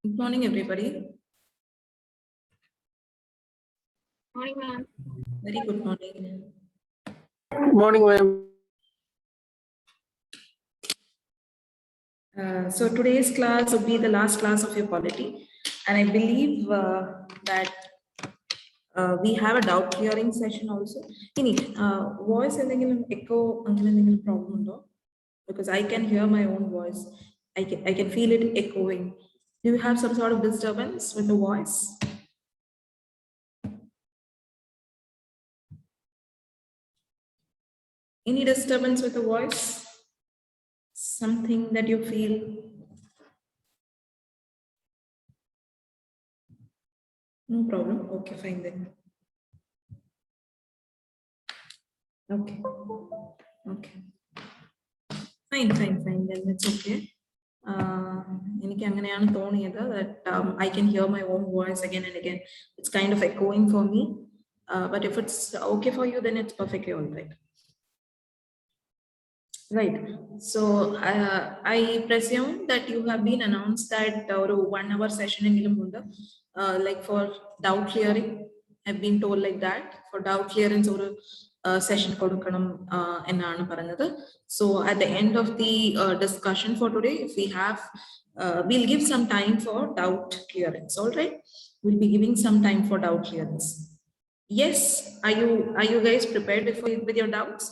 Good morning, everybody. Morning, ma'am. Very good morning. Good morning, ma'am. So today's class will be the last class of your polity, and I believe that we have a doubt clearing session also. Voice echo problem because I can hear my own voice. I can feel it echoing. Do you have some sort of disturbance with the voice? Any disturbance with the voice? Something that you feel? No problem. Okay, fine then. Okay. Okay. Fine. Then it's okay. That I can hear my own voice again and again. It's kind of echoing for me. But if it's okay for you, then it's perfectly all right. Right. So I presume that you have been announced that our 1 hour session in like for doubt clearing. I've been told like that for doubt clearance or session. So at the end of the discussion for today, if we have, we'll give some time for doubt clearance. All right. We'll be giving some time for doubt clearance. Yes. Are you guys prepared with your doubts?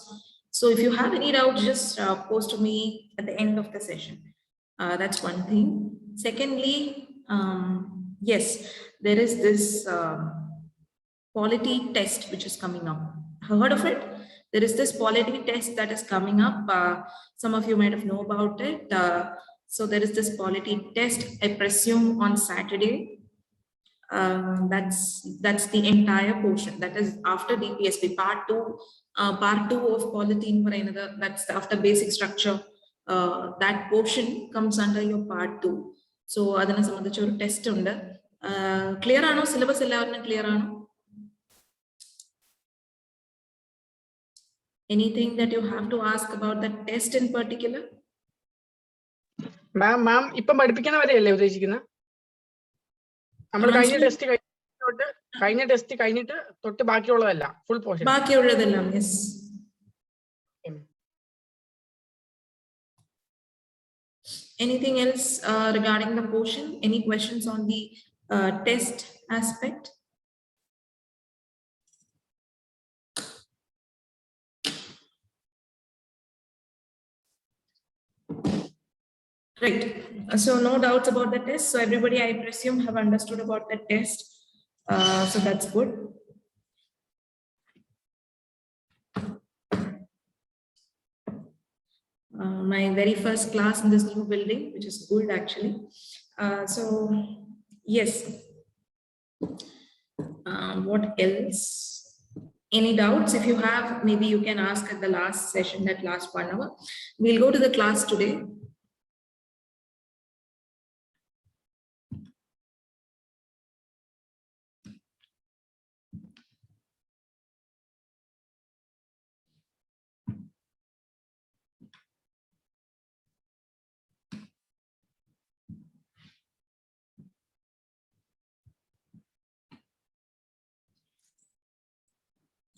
So if you have any doubt, just post to me at the end of the session. That's one thing. Secondly, yes, there is this polity test which is coming up. Heard of it? There is this polity test that is coming up. Some of you might have known about it. So there is this polity test, I presume on Saturday. That's the entire portion. That is after DPSP part 2. Part 2 of polity for another. That's after basic structure. That portion comes under your part 2. So adana sambandhicha oru test undu. Clear aano syllabus ellarunum clear aano? Anything that you have to ask about that test in particular? Ma'am, ഇപ്പം പഠിപ്പിക്കുന്നവരെയല്ലേ ഉദ്ദേശിക്കുന്നത്? നമ്മൾ കഴിഞ്ഞ test കഴിഞ്ഞിട്ട് തൊട്ട് ബാക്കിയുള്ളതല്ല full portion. ബാക്കിയുള്ളതെല്ലാം yes. Anything else regarding the portion? Any questions on the test aspect? Right. So no doubts about the test. So everybody, I presume, have understood about the test. So that's good. My very first class in this new building, which is good actually. So yes. What else? Any doubts? If you have, maybe you can ask at the last session, that last 1 hour. We'll go to the class today.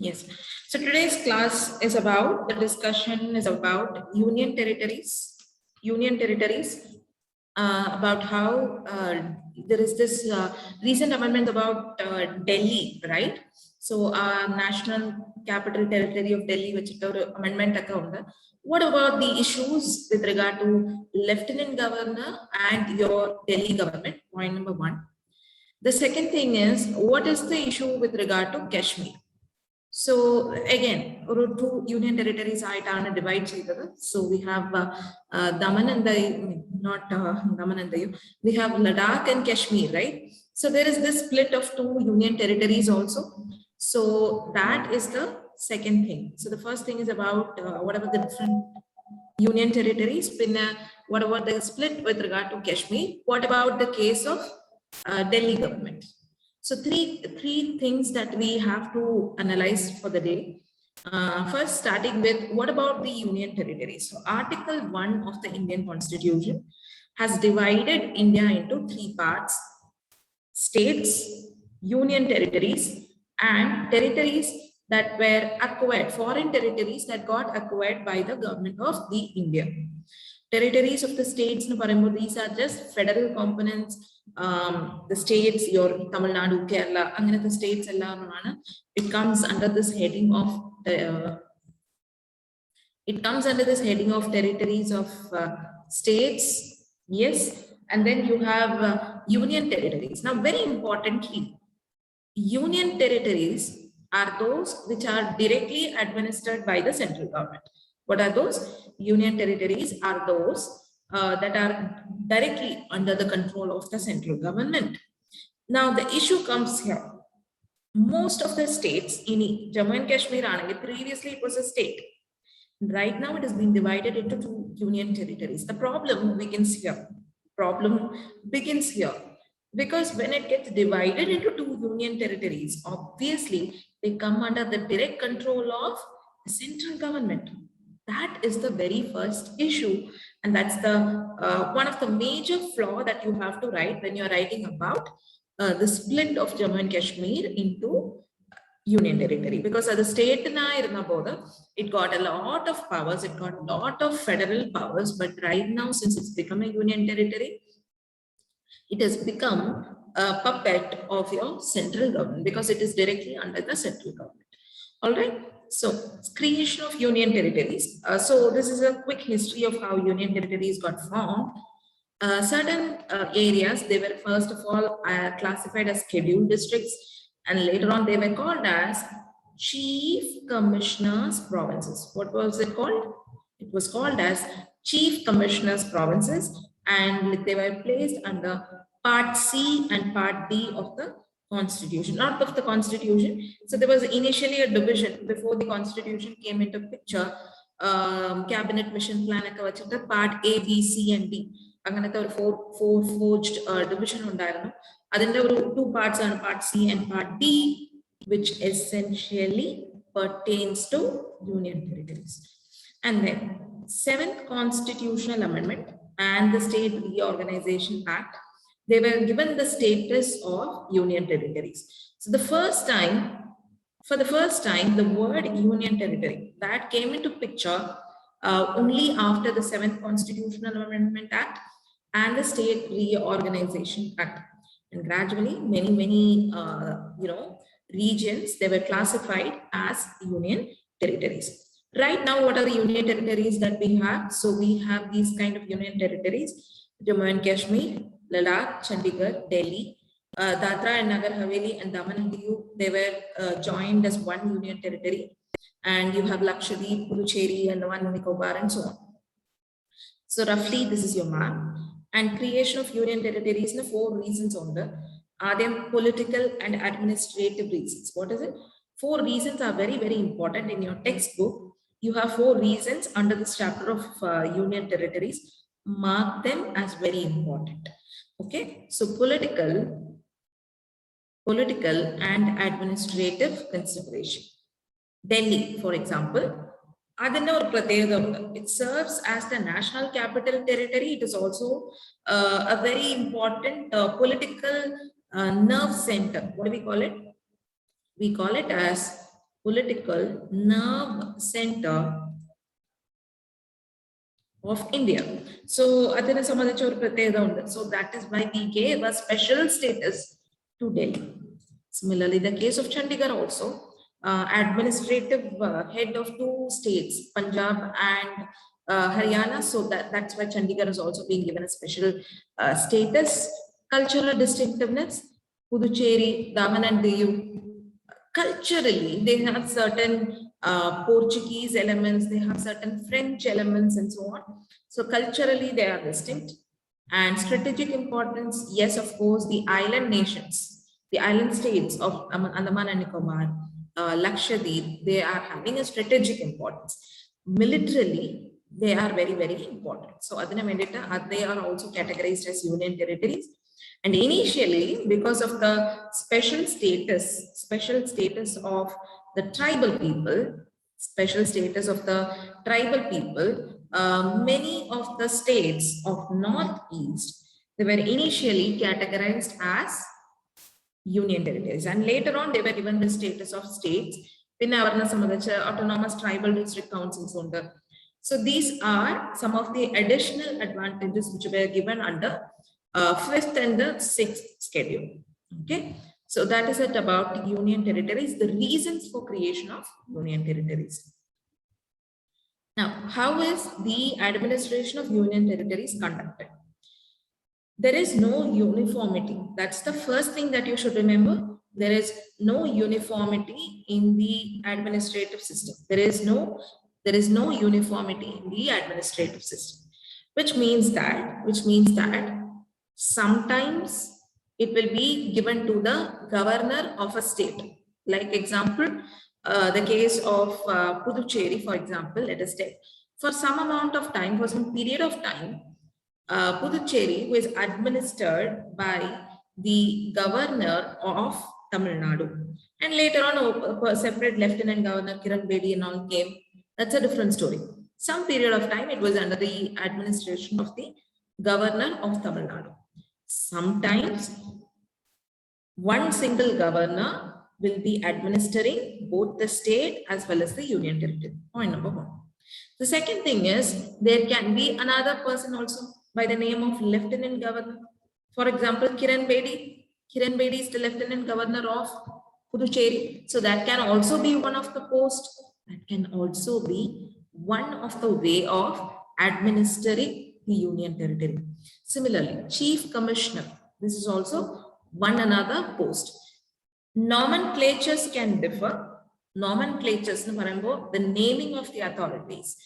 Yes. So today's class is about, the discussion is about union territories, about how there is this recent amendment about Delhi, right? So national capital territory of Delhi, which is amendment account. What about the issues with regard to Lieutenant Governor and your Delhi government? Point number 1. The second thing is, what is the issue with regard to Kashmir? So again, 2 union territories are divided. So we have Daman and Diu, not Daman and Diu. We have Ladakh and Kashmir, right? So there is this split of 2 union territories also. So that is the second thing. So the first thing is about whatever the different union territories. What about the split with regard to Kashmir? What about the case of Delhi government? So three things that we have to analyze for the day. First, starting with what about the union territories? So Article 1 of the Indian Constitution has divided India into three parts: states, union territories, and territories that were acquired, foreign territories that got acquired by the government of the India. Territories of the states, these are just federal components. The states, your Tamil Nadu, Kerala, the states, it comes under this heading of territories of states, yes, and then you have union territories. Now, very importantly, union territories are those which are directly administered by the central government. What are those? Union territories are those that are directly under the control of the central government. Now, the issue comes here. Most of the states in Jammu and Kashmir, previously it was a state. Right now, it has been divided into two union territories. The problem begins here. Because when it gets divided into two union territories, obviously they come under the direct control of the central government. That is the very first issue, and that's the one of the major flaw that you have to write when you're writing about the split of Jammu and Kashmir into union territory, because as the state it got a lot of powers, it got a lot of federal powers, but right now, since it's become a union territory, it has become a puppet of your central government because it is directly under the central government. All right. So creation of union territories. So this is a quick history of how union territories got formed. Certain areas, they were first of all classified as scheduled districts, and later on they were called as chief commissioners provinces. What was it called? It was called as chief commissioners provinces, and they were placed under part C and part D of the constitution, not of the constitution. So there was initially a division before the constitution came into picture. Cabinet mission plan part A, B, C and D. Four forged division undairunnu. Adinte two parts are part C and part D, which essentially pertains to union territories. And then 7th Constitutional Amendment and the State Reorganization Act, they were given the status of union territories. So for the first time, the word union territory that came into picture only after the 7th Constitutional Amendment Act and the State Reorganization Act. And gradually, many regions, they were classified as union territories. Right now, what are the union territories that we have? So we have these kind of union territories: Jammu and Kashmir, Ladakh, Chandigarh, Delhi, Dadra and Nagar Haveli and Daman and Diu, they were joined as one union territory. And you have Lakshadweep, Puducherry, Andaman and Nicobar, and so on. So roughly, this is your map. And creation of union territories, 4 reasons on the are there political and administrative reasons. What is it? 4 reasons are very, very important in your textbook. You have 4 reasons under this chapter of union territories. Mark them as very important. Okay, so political and administrative consideration. Delhi, for example, it serves as the national capital territory. It is also a very important political nerve center. What do we call it? We call it as political nerve center of India. So that is why we gave a special status to Delhi. Similarly, the case of Chandigarh also, administrative head of 2 states, Punjab and Haryana. So that's why Chandigarh is also being given a special status. Cultural distinctiveness, Puducherry, Daman and Diu. Culturally, they have certain Portuguese elements, they have certain French elements and so on. So culturally, they are distinct. And strategic importance, yes, of course, the island nations, the island states of Andaman and Nicobar, Lakshadweep, they are having a strategic importance. Militarily, they are very, very important. So they are also categorized as union territories. And initially, because of the special status of the tribal people, many of the states of Northeast, they were initially categorized as union territories, and later on they were given the status of states. Pinne avarna sambandhicha autonomous tribal district councils undu. So these are some of the additional advantages which were given under 5th and the 6th schedule. Okay, so that is it about union territories, the reasons for creation of union territories. Now, how is the administration of union territories conducted? There is no uniformity. That's the first thing that you should remember. There is no uniformity in the administrative system. There is no uniformity in the administrative system, which means that sometimes it will be given to the governor of a state. Like example, the case of Puducherry, for example, let us take, for some amount of time, for some period of time, Puducherry was administered by the governor of Tamil Nadu. And later on, a separate Lieutenant Governor Kiran Bedi and all came. That's a different story. Some period of time, it was under the administration of the governor of Tamil Nadu. Sometimes, one single governor will be administering both the state as well as the union territory. Point number one. The second thing is, there can be another person also by the name of Lieutenant Governor. For example, Kiran Bedi. Kiran Bedi is the Lieutenant Governor of Puducherry. So that can also be one of the posts. That can also be one of the way of administering the union territory. Similarly, Chief Commissioner. This is also one another post. Nomenclatures can differ. Nomenclatures, the naming of the authorities.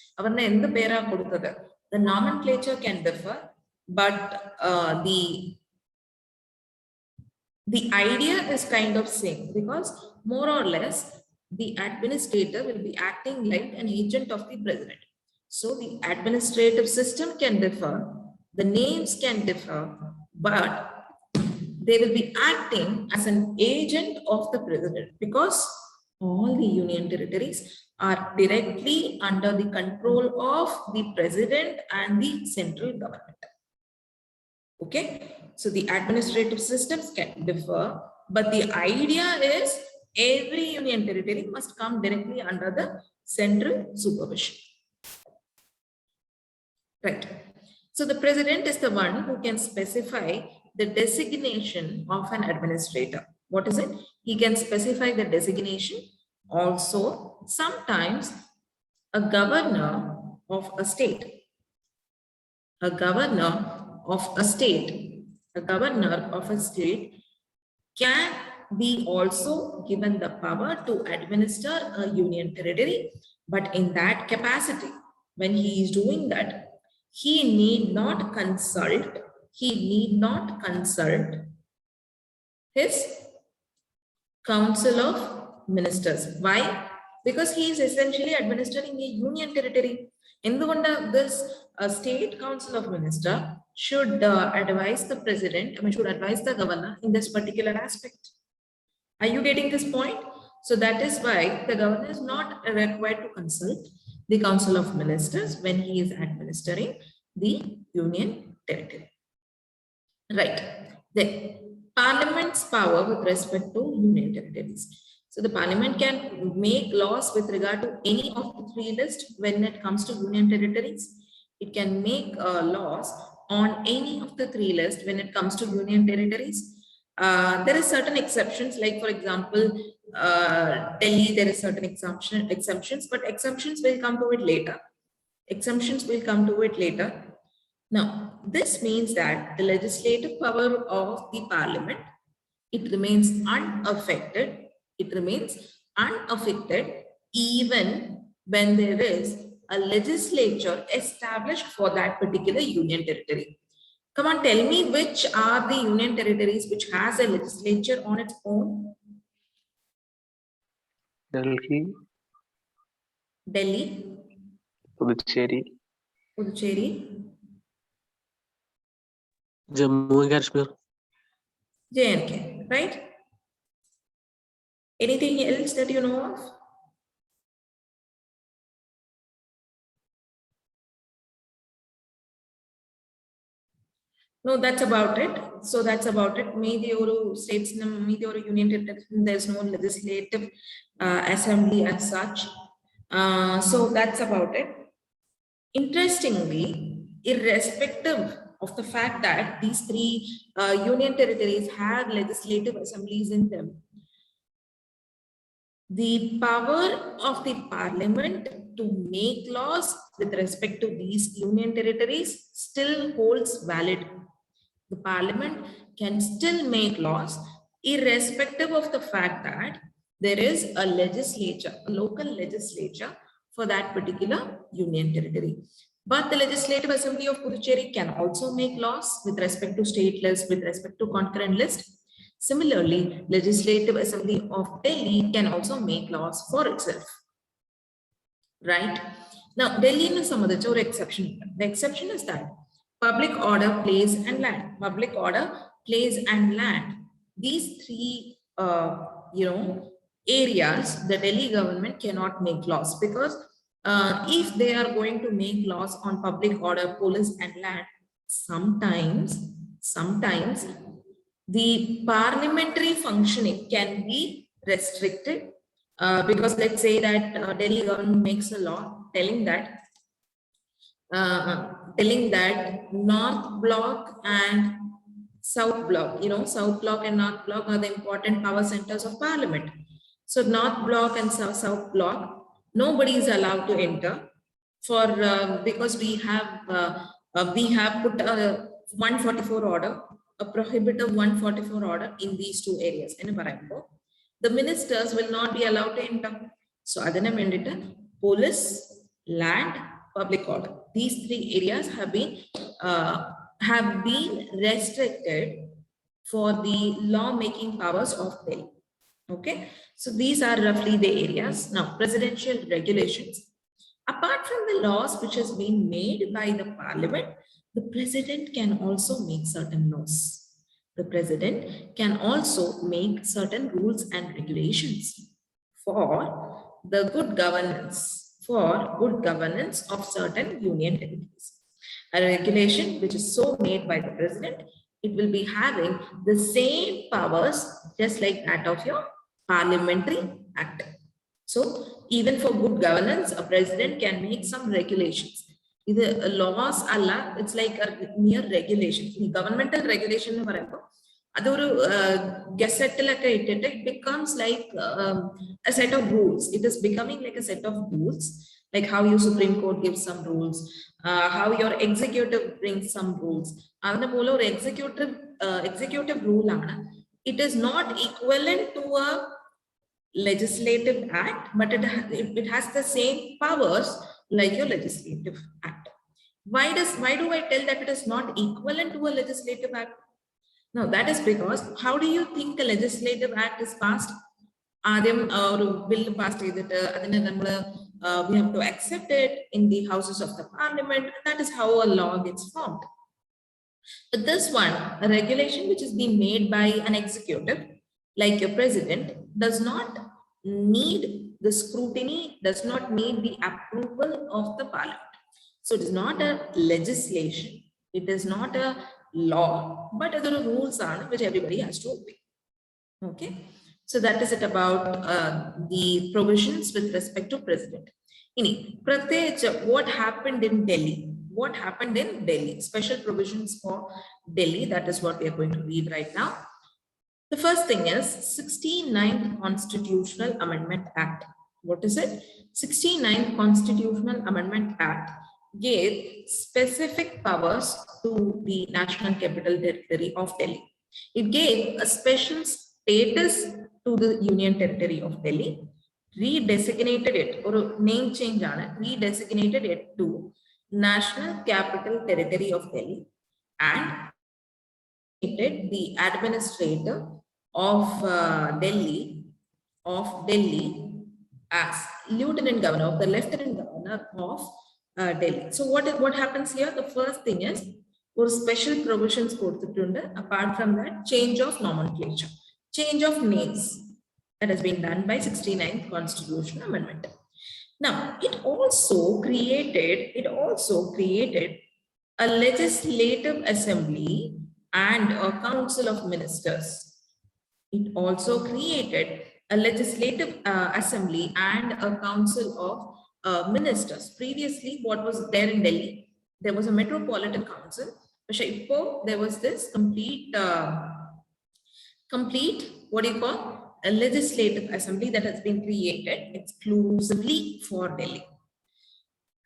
The nomenclature can differ, but the idea is kind of same, because more or less the administrator will be acting like an agent of the president. So the administrative system can differ, the names can differ, but they will be acting as an agent of the president, because all the union territories are directly under the control of the president and the central government. Okay, so the administrative systems can differ, but the idea is every union territory must come directly under the central supervision. Right. So the president is the one who can specify the designation of an administrator. What is it? He can specify the designation. Also, sometimes a governor of a state, can be also given the power to administer a union territory. But in that capacity, when he is doing that, he need not consult his council of ministers. Why? Because he is essentially administering a union territory. This state council of minister should advise the president, should advise the governor in this particular aspect. Are you getting this point? So that is why the governor is not required to consult the council of ministers when he is administering the union territory. Right. Then Parliament's power with respect to union territories. So the Parliament can make laws with regard to any of the three lists when it comes to union territories. It can make laws on any of the three lists when it comes to union territories. There are certain exceptions, like for example, Delhi, there is certain exemptions, but exemptions will come to it later. Now, this means that the legislative power of the Parliament, it remains unaffected. Even when there is a legislature established for that particular union territory. Come on, tell me which are the union territories which has a legislature on its own? Delhi. Puducherry. Jammu and Kashmir. JNK, right? Anything else that you know of? No, that's about it. So that's about it. Maybe your states, maybe your union territory, there's no legislative assembly as such. So that's about it. Interestingly, irrespective of the fact that these three union territories have legislative assemblies in them, the power of the parliament to make laws with respect to these union territories still holds valid. The parliament can still make laws irrespective of the fact that there is a legislature, a local legislature for that particular union territory. But the Legislative Assembly of Puducherry can also make laws with respect to state list, with respect to concurrent list. Similarly, Legislative Assembly of Delhi can also make laws for itself. Right? Now, Delhi is some other exception. The exception is that public order, place, and land. Public order, place, and land. These three, areas, the Delhi government cannot make laws because if they are going to make laws on public order, police, and land, sometimes the parliamentary functioning can be restricted because let's say that Delhi government makes a law telling that North Block and South Block, South Block and North Block are the important power centers of Parliament. So North Block and South Block, nobody is allowed to enter for because we have put a 144 order, a prohibitive 144 order in these two areas. The ministers will not be allowed to enter. So adana vendita police, land, public order. These three areas have been restricted for the law-making powers of Delhi. Okay, so these are roughly the areas. Now, presidential regulations. Apart from the laws which has been made by the parliament, the president can also make certain laws. The president can also make certain rules and regulations for the good governance, of certain union territories. A regulation which is so made by the president, it will be having the same powers just like that of your parliamentary act. So even for good governance, a president can make some regulations. Either laws Allah, it's like a mere regulation. The governmental regulation, it becomes like a set of rules. It is becoming like a set of rules, like how your Supreme Court gives some rules, how your executive brings some rules. Executive rule, it is not equivalent to a legislative act, but it has the same powers like your legislative act. Why do I tell that it is not equivalent to a legislative act? Now that is because how do you think a legislative act is passed? Bill passed we have to accept it in the houses of the parliament, and that is how a law gets formed. But this one, a regulation which is being made by an executive, like your president, does not need the scrutiny, does not need the approval of the parliament. So it is not a legislation, it is not a law, but other rules are which everybody has to obey. Okay, so that is it about the provisions with respect to president. What happened in Delhi? What happened in Delhi? Special provisions for Delhi, that is what we are going to read right now. The first thing is 69th Constitutional Amendment Act. What is it? 69th Constitutional Amendment Act gave specific powers to the National Capital Territory of Delhi. It gave a special status to the Union Territory of Delhi, redesignated it, or name change on it, redesignated it to National Capital Territory of Delhi, and the administrator of Delhi as Lieutenant Governor, of the Lieutenant Governor of Delhi. So what happens here? The first thing is for special provisions apart from that, change of nomenclature, change of names that has been done by 69th Constitutional Amendment. Now, it also created a legislative assembly and a council of ministers. It also created a legislative assembly and a council of ministers. Previously, what was there in Delhi? There was a metropolitan council. There was this complete, what do you call? A legislative assembly that has been created exclusively for Delhi.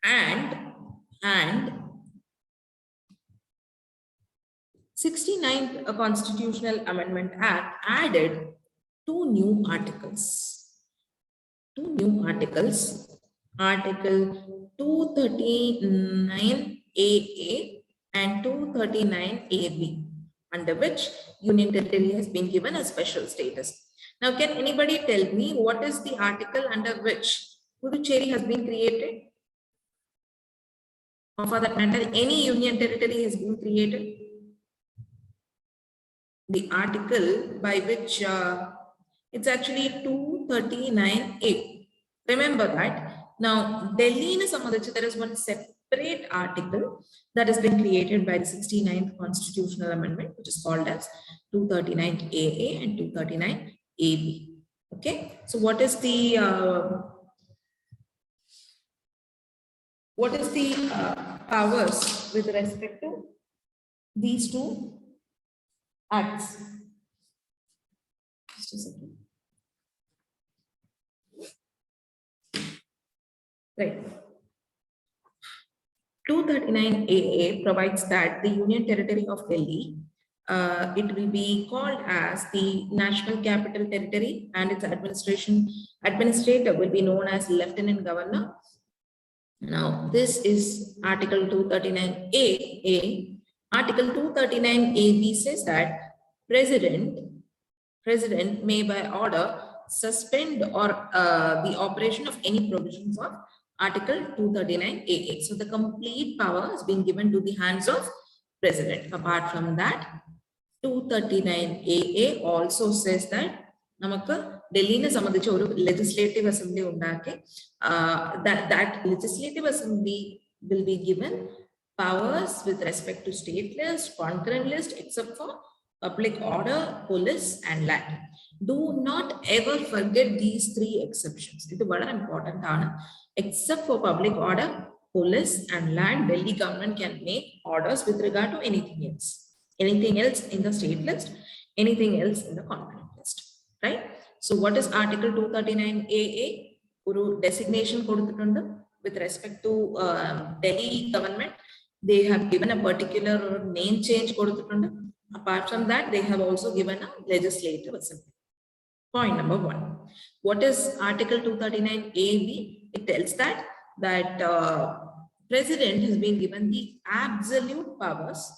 And 69th Constitutional Amendment Act added two new articles. Article 239AA and 239AB, under which Union Territory has been given a special status. Now, can anybody tell me what is the article under which Puducherry has been created? Or for that matter, any Union Territory has been created? The article by which it's actually 239A. Remember that. Now, Delhi in Samadhicha, there is one separate article that has been created by the 69th Constitutional Amendment, which is called as 239AA and 239AB. Okay, so what is the powers with respect to these two acts? Just a second. Right. 239AA provides that the Union Territory of Delhi, it will be called as the National Capital Territory, and its administrator will be known as Lieutenant Governor. Now, this is Article 239AA. Article 239AB says that President may by order suspend or the operation of any provisions of Article 239AA. So the complete power is being given to the hands of President. Apart from that, 239AA also says that Delhi legislative assembly that legislative assembly will be given powers with respect to state list, concurrent list, except for public order, police, and land. Do not ever forget these three exceptions. It is very important. Except for public order, police, and land, Delhi government can make orders with regard to anything else. Anything else in the state list, anything else in the concurrent list. Right? So what is Article 239AA? Uru designation with respect to Delhi government. They have given a particular name change. Apart from that, they have also given a legislative assembly. Point number one. What is Article 239AB? It tells that President has been given the absolute powers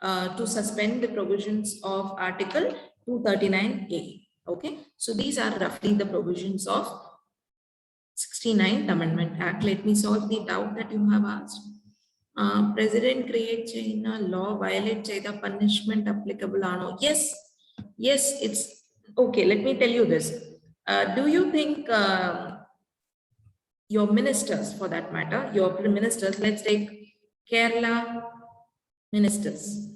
to suspend the provisions of Article 239A. Okay, so these are roughly the provisions of 69th Amendment Act. Let me solve the doubt that you have asked. President create China law violate China punishment applicable ano? Yes, it's okay. Let me tell you this. Do you think your ministers, for that matter, your ministers, let's take Kerala ministers,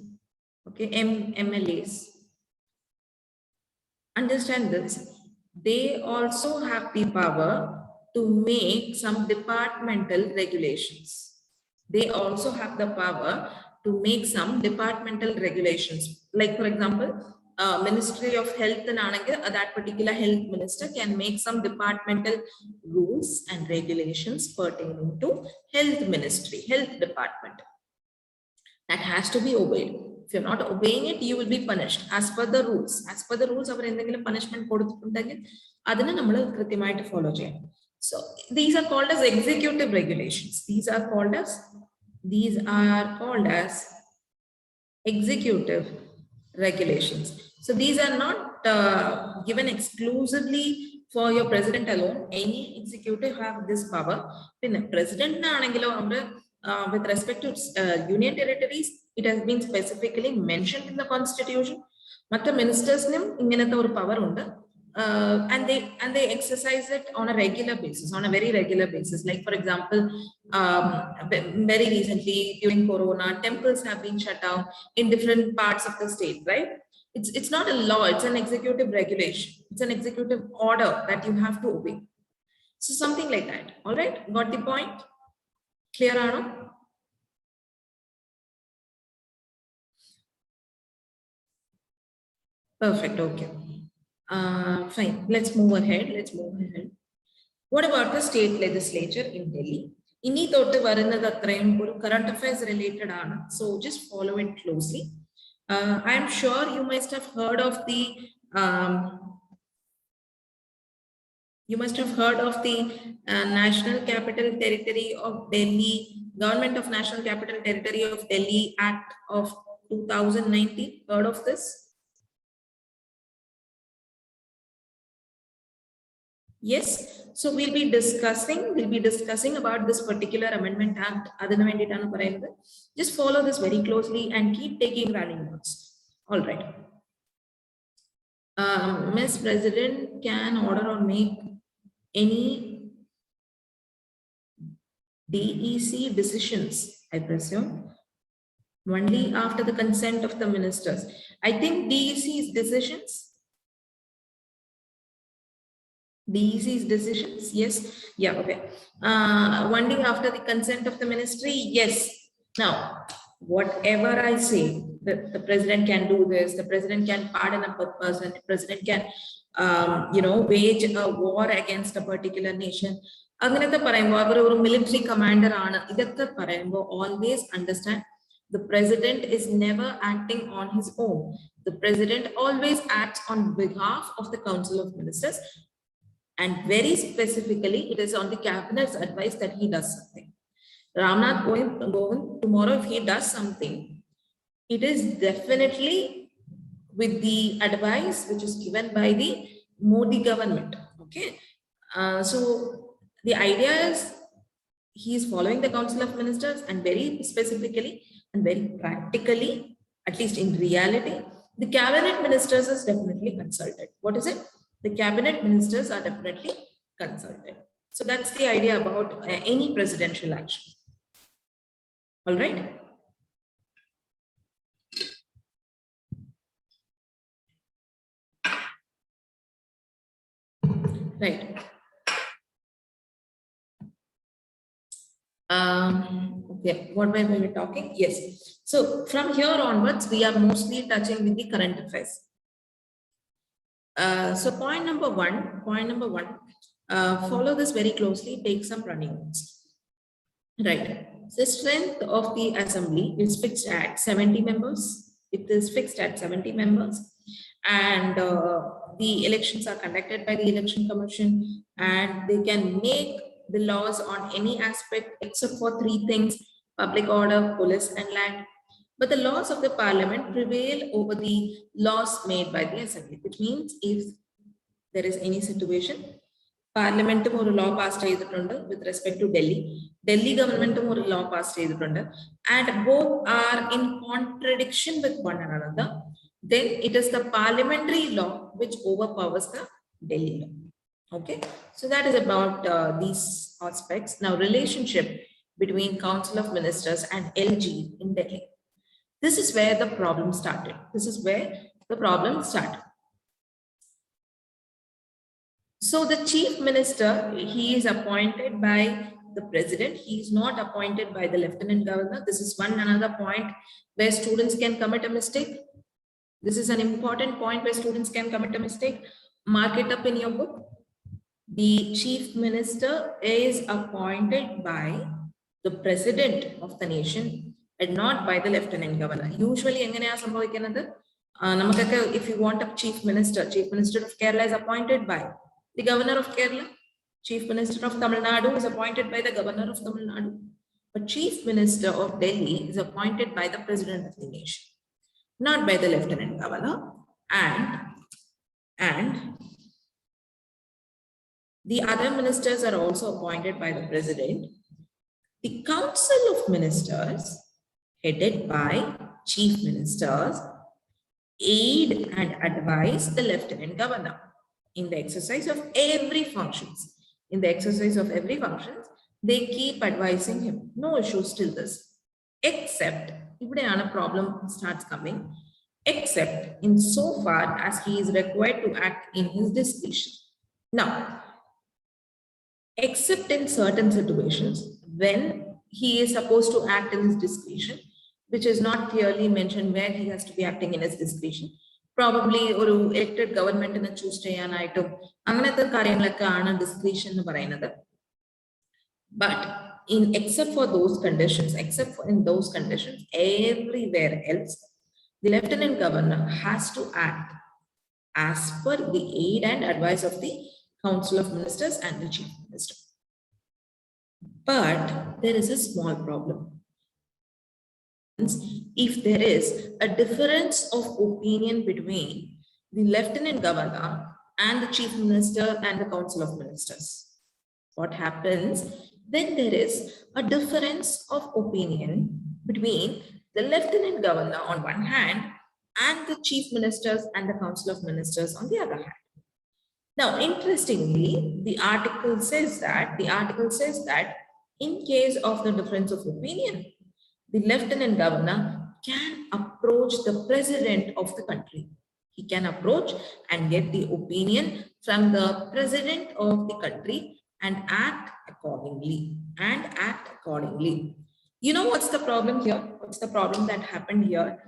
okay, MLAs. Understand this. They also have the power to make some departmental regulations. They also have the power to make some departmental regulations. Like, for example, Ministry of Health and that particular health minister can make some departmental rules and regulations pertaining to health ministry, health department. That has to be obeyed. If you're not obeying it, you will be punished as per the rules. As per the rules, our punishment follow. So these are called as executive regulations. These are called as executive regulations. So these are not given exclusively for your president alone. Any executive have this power. President with respect to union territories, it has been specifically mentioned in the constitution. Matta ministers nim inganatha oru power unda. and they exercise it on a regular basis, on a very regular basis. Like for example, very recently during Corona, temples have been shut down in different parts of the state, right? It's not a law, it's an executive regulation. It's an executive order that you have to obey. So something like that. All right, got the point? Clear, Arno? Perfect, okay. Fine, let's move ahead. What about the state legislature in Delhi? Inni thottu varunathu athrayum oru current affairs related aanu. So just follow it closely. I am sure you must have heard of the National Capital Territory of Delhi, Government of National Capital Territory of Delhi Act of 2019. Heard of this? Yes, so we'll be discussing about this particular amendment act. Just follow this very closely and keep taking running notes. All right. Ms. President can order or make any DEC decisions, I presume, only after the consent of the ministers. I think DEC's decisions. DEC's decisions, yes, yeah, okay. Only after the consent of the ministry, yes. Now, whatever I say, the president can do this, the president can pardon a person, the president can, wage a war against a particular nation. Military commander, always understand the president is never acting on his own. The president always acts on behalf of the Council of Ministers. And very specifically, it is on the cabinet's advice that he does something. Ramnath Kovind, tomorrow, if he does something, it is definitely with the advice which is given by the Modi government. Okay. So the idea is he is following the Council of Ministers, and very specifically and very practically, at least in reality, the cabinet ministers is definitely consulted. What is it? The cabinet ministers are definitely consulted. So that's the idea about any presidential action. All right. Right. Okay, what were we talking? Yes. So from here onwards, we are mostly touching with the current affairs. So point number one, follow this very closely, take some running notes. Right. The strength of the assembly is fixed at 70 members. It is fixed at 70 members. And the elections are conducted by the Election Commission, and they can make the laws on any aspect except for three things: public order, police, and land. But the laws of the parliament prevail over the laws made by the assembly, which means if there is any situation, parliament or law passed with respect to Delhi government or law passed and both are in contradiction with one another, then it is the parliamentary law which overpowers the Delhi law. Okay, so that is about these aspects. Now, relationship between Council of Ministers and LG in Delhi. This is where the problem started. So the chief minister, he is appointed by the president. He is not appointed by the lieutenant governor. This is another point where students can commit a mistake. This is an important point where students can commit a mistake. Mark it up in your book. The chief minister is appointed by the president of the nation and not by the lieutenant governor. Usually, if you want a chief minister of Kerala is appointed by the governor of Kerala. Chief minister of Tamil Nadu is appointed by the governor of Tamil Nadu. But chief minister of Delhi is appointed by the president of the nation, not by the lieutenant governor. And the other ministers are also appointed by the president. The Council of Ministers, headed by chief ministers, aid and advise the lieutenant governor in the exercise of every functions. In the exercise of every functions, they keep advising him. No issues till this. Except, if a problem starts coming, except in so far as he is required to act in his discretion. Now, except in certain situations when he is supposed to act in his discretion, which is not clearly mentioned where he has to be acting in his discretion. Probably or elected government in a choose item, discretion. But except for those conditions, in those conditions, everywhere else, the lieutenant governor has to act as per the aid and advice of the Council of Ministers and the Chief Minister. But there is a small problem. If there is a difference of opinion between the Lieutenant Governor and the Chief Minister and the Council of Ministers, what happens? Then there is a difference of opinion between the Lieutenant Governor on one hand and the Chief Ministers and the Council of Ministers on the other hand. Now, interestingly, the article says that in case of the difference of opinion, the Lieutenant Governor can approach the President of the country. He can approach and get the opinion from the President of the country and act accordingly. You know what's the problem here? What's the problem that happened here?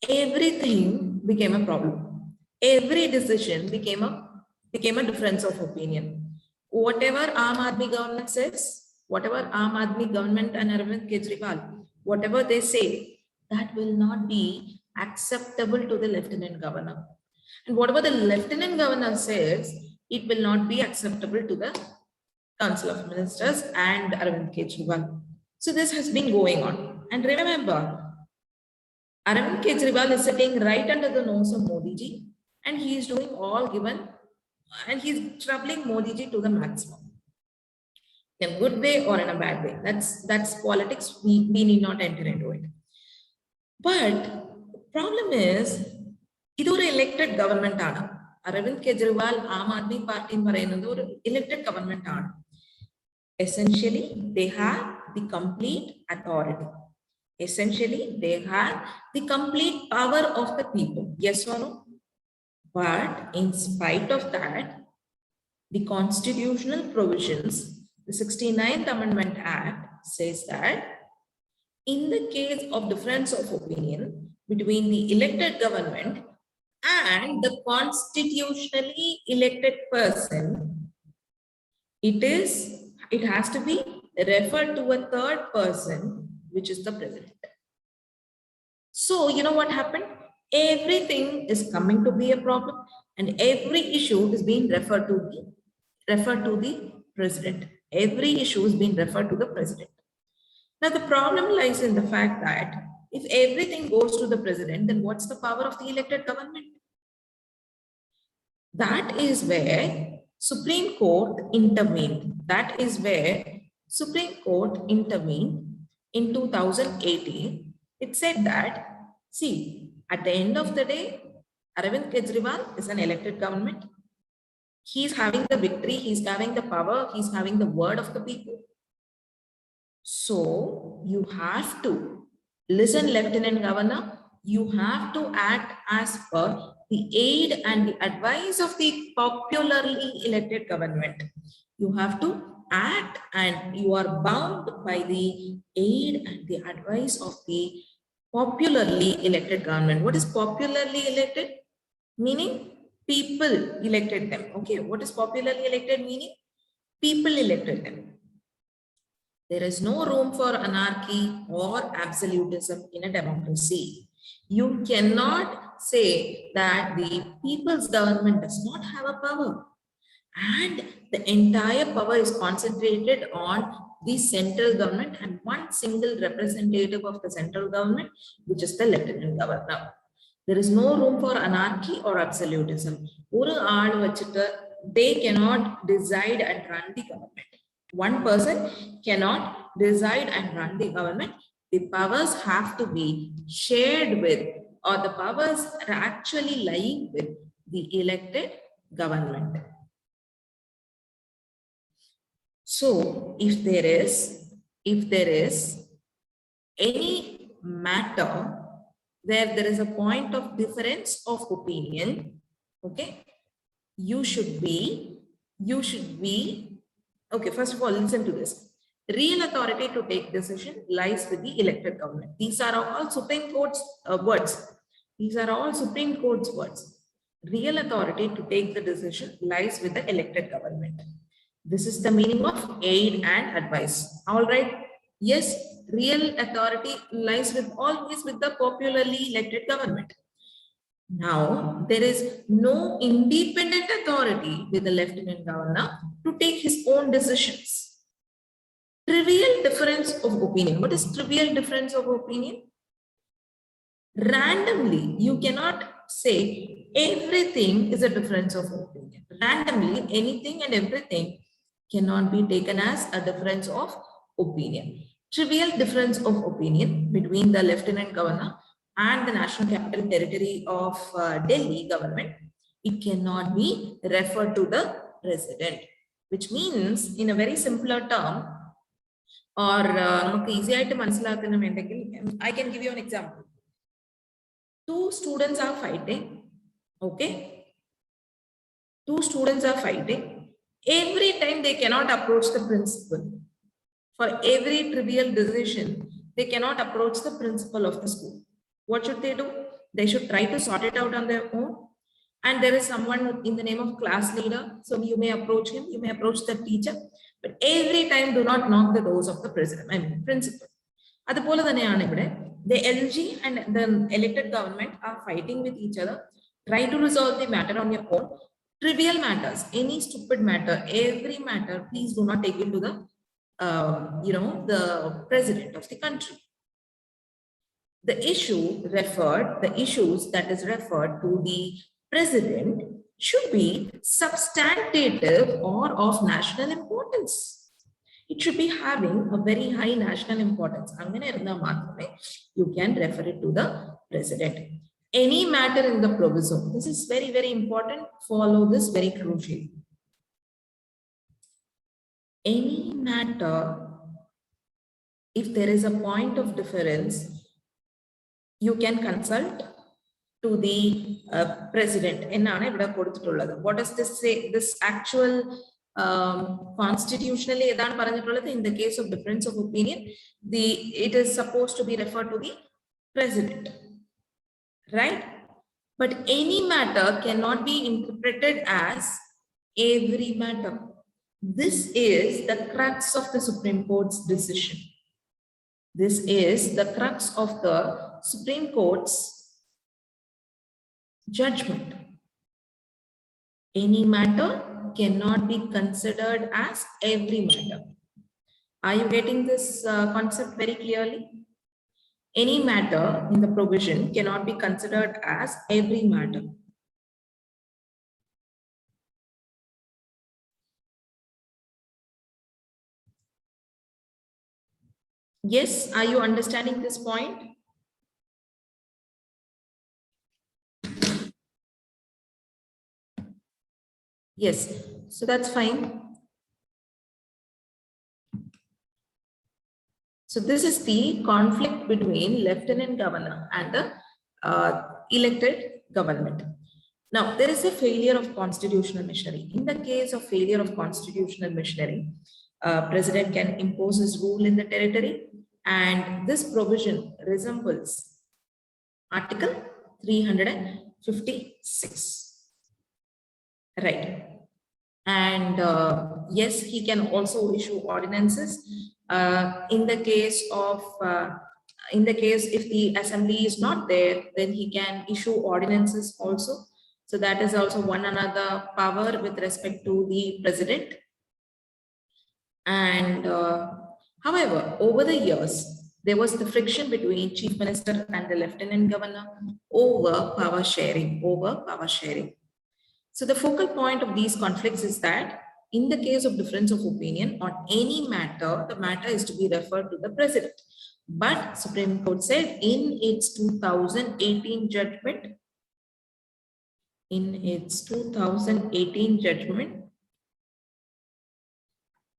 Everything became a problem. Every decision became a difference of opinion. Whatever Aam Aadmi government says, whatever Aam Aadmi government and Arvind Kejriwal, whatever they say, that will not be acceptable to the Lieutenant Governor. And whatever the Lieutenant Governor says, it will not be acceptable to the Council of Ministers and Arvind Kejriwal. So this has been going on. And remember, Arvind Kejriwal is sitting right under the nose of Modi ji, and he is doing all given, and he's troubling Modi ji to the maximum. In a good way or in a bad way. That's politics. We need not enter into it. But problem is, this is elected government. Arvind Kejriwal, Aam Aadmi Party elected government. Essentially, they have the complete authority. Essentially, they have the complete power of the people. Yes or no? But in spite of that, the constitutional provisions, the 69th Amendment Act says that in the case of difference of opinion between the elected government and the constitutionally elected person, it has to be referred to a third person, which is the president. So, you know what happened? Everything is coming to be a problem, and every issue is being referred to the president. Every issue is being referred to the president. Now, the problem lies in the fact that if everything goes to the president, then what's the power of the elected government? That is where Supreme Court intervened. That is where Supreme Court intervened in 2018. It said that, see, at the end of the day, Arvind Kejriwal is an elected government. He's having the victory, he's having the power, he's having the word of the people. So you have to listen, Lieutenant Governor, you have to act as per the aid and the advice of the popularly elected government. You have to act and you are bound by the aid and the advice of the popularly elected government. What is popularly elected? Meaning people elected them. Okay, what is popularly elected meaning? People elected them. There is no room for anarchy or absolutism in a democracy. You cannot say that the people's government does not have a power and the entire power is concentrated on the central government and one single representative of the central government, which is the Lieutenant Governor. There is no room for anarchy or absolutism. They cannot decide and run the government. One person cannot decide and run the government. The powers have to be shared with, or the powers are actually lying with the elected government. So if there is any matter where there is a point of difference of opinion, okay, you should be, okay, first of all, listen to this. Real authority to take decision lies with the elected government. These are all Supreme Court's words. These are all Supreme Court's words. Real authority to take the decision lies with the elected government. This is the meaning of aid and advice. All right. Yes, real authority lies with always with the popularly elected government. Now, there is no independent authority with the lieutenant governor to take his own decisions. Trivial difference of opinion. What is trivial difference of opinion? Randomly, you cannot say everything is a difference of opinion. Randomly, anything and everything cannot be taken as a difference of opinion. Trivial difference of opinion between the lieutenant governor and the National Capital Territory of Delhi government, it cannot be referred to the president, which means in a very simpler term, or I can give you an example. Two students are fighting, okay? Two students are fighting. Every time they cannot approach the principal. For every trivial decision, they cannot approach the principal of the school. What should they do? They should try to sort it out on their own. And there is someone in the name of class leader. So you may approach him, you may approach the teacher. But every time do not knock the doors of the principal. The LG and the elected government are fighting with each other. Try to resolve the matter on your own. Trivial matters, any stupid matter, every matter, please do not take it to the the president of the country. The issues that is referred to the president should be substantive or of national importance. It should be having a very high national importance. You can refer it to the president. Any matter in the proviso, this is very, very important. Follow this very crucially. Any matter, if there is a point of difference, you can consult to the president. What does this say? This actual constitutionally, in the case of difference of opinion, it is supposed to be referred to the president, right? But any matter cannot be interpreted as every matter. This is the crux of the Supreme Court's decision. This is the crux of the Supreme Court's judgment. Any matter cannot be considered as every matter. Are you getting this concept very clearly? Any matter in the provision cannot be considered as every matter. Yes, are you understanding this point? Yes, so that's fine. So this is the conflict between lieutenant governor and the elected government. Now, there is a failure of constitutional machinery. In the case of failure of constitutional machinery, president can impose his rule in the territory, and this provision resembles Article 356. Right. And yes, he can also issue ordinances. In the case if the assembly is not there, then he can issue ordinances also. So that is also one another power with respect to the president. And however, over the years, there was the friction between chief minister and the lieutenant governor over power sharing. So the focal point of these conflicts is that in the case of difference of opinion on any matter, the matter is to be referred to the president. But Supreme Court said in its 2018 judgment, in its 2018 judgment,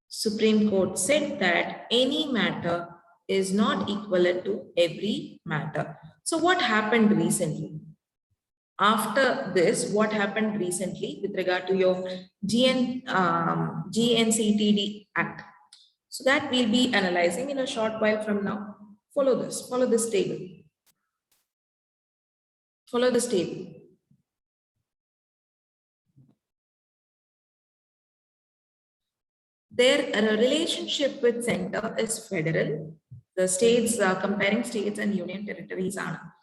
Supreme Court said that any matter is not equivalent to every matter. So what happened recently? After this, what happened recently with regard to your GNCTD Act? So that we'll be analyzing in a short while from now. Follow this table. Follow this table. Their relationship with center is federal. The states, comparing states and union territories are.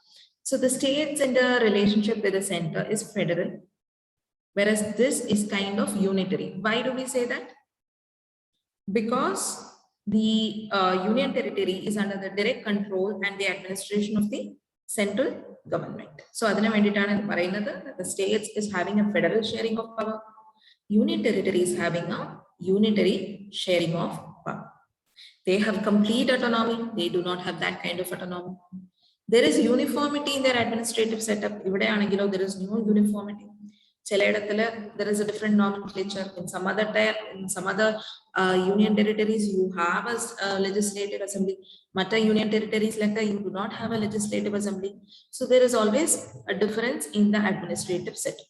So the states in the relationship with the center is federal, whereas this is kind of unitary. Why do we say that? Because the union territory is under the direct control and the administration of the central government. So the states is having a federal sharing of power. Union territory is having a unitary sharing of power. They have complete autonomy. They do not have that kind of autonomy. There is uniformity in their administrative setup. There is no uniformity. There is a different nomenclature. In some other union territories, you have a legislative assembly. Mata union territories like that, you do not have a legislative assembly. So there is always a difference in the administrative setup.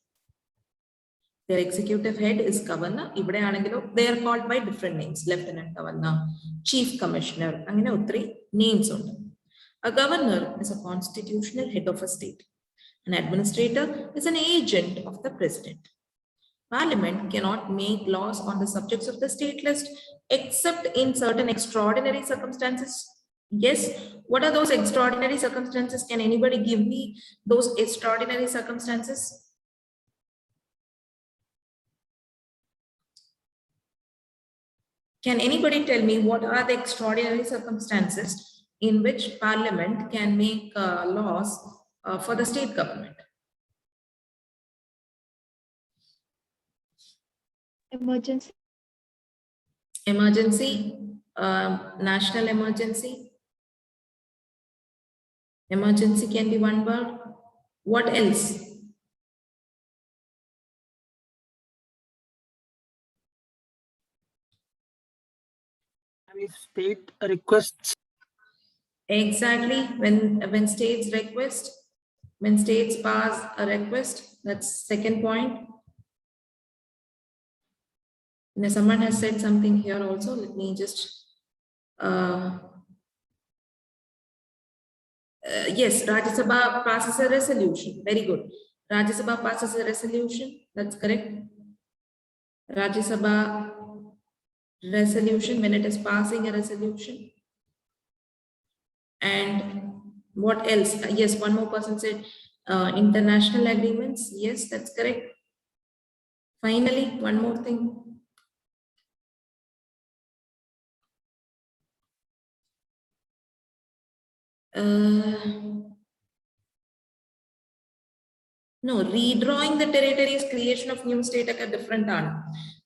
Their executive head is governor. They are called by different names: lieutenant governor, chief commissioner. Names. A governor is a constitutional head of a state. An administrator is an agent of the president. Parliament cannot make laws on the subjects of the state list except in certain extraordinary circumstances. Yes, what are those extraordinary circumstances? Can anybody give me those extraordinary circumstances? Can anybody tell me what are the extraordinary circumstances in which Parliament can make laws for the state government? Emergency. Emergency, national emergency. Emergency can be one word. What else? If state requests. Exactly. When states request, when states pass a request, that's second point. Now someone has said something here also. Let me just yes, Rajya Sabha passes a resolution. Very good. Rajya Sabha passes a resolution. That's correct. Rajya Sabha resolution, when it is passing a resolution. And what else? Yes, one more person said international agreements. Yes, that's correct. Finally, one more thing. No, redrawing the territories, creation of new state are different.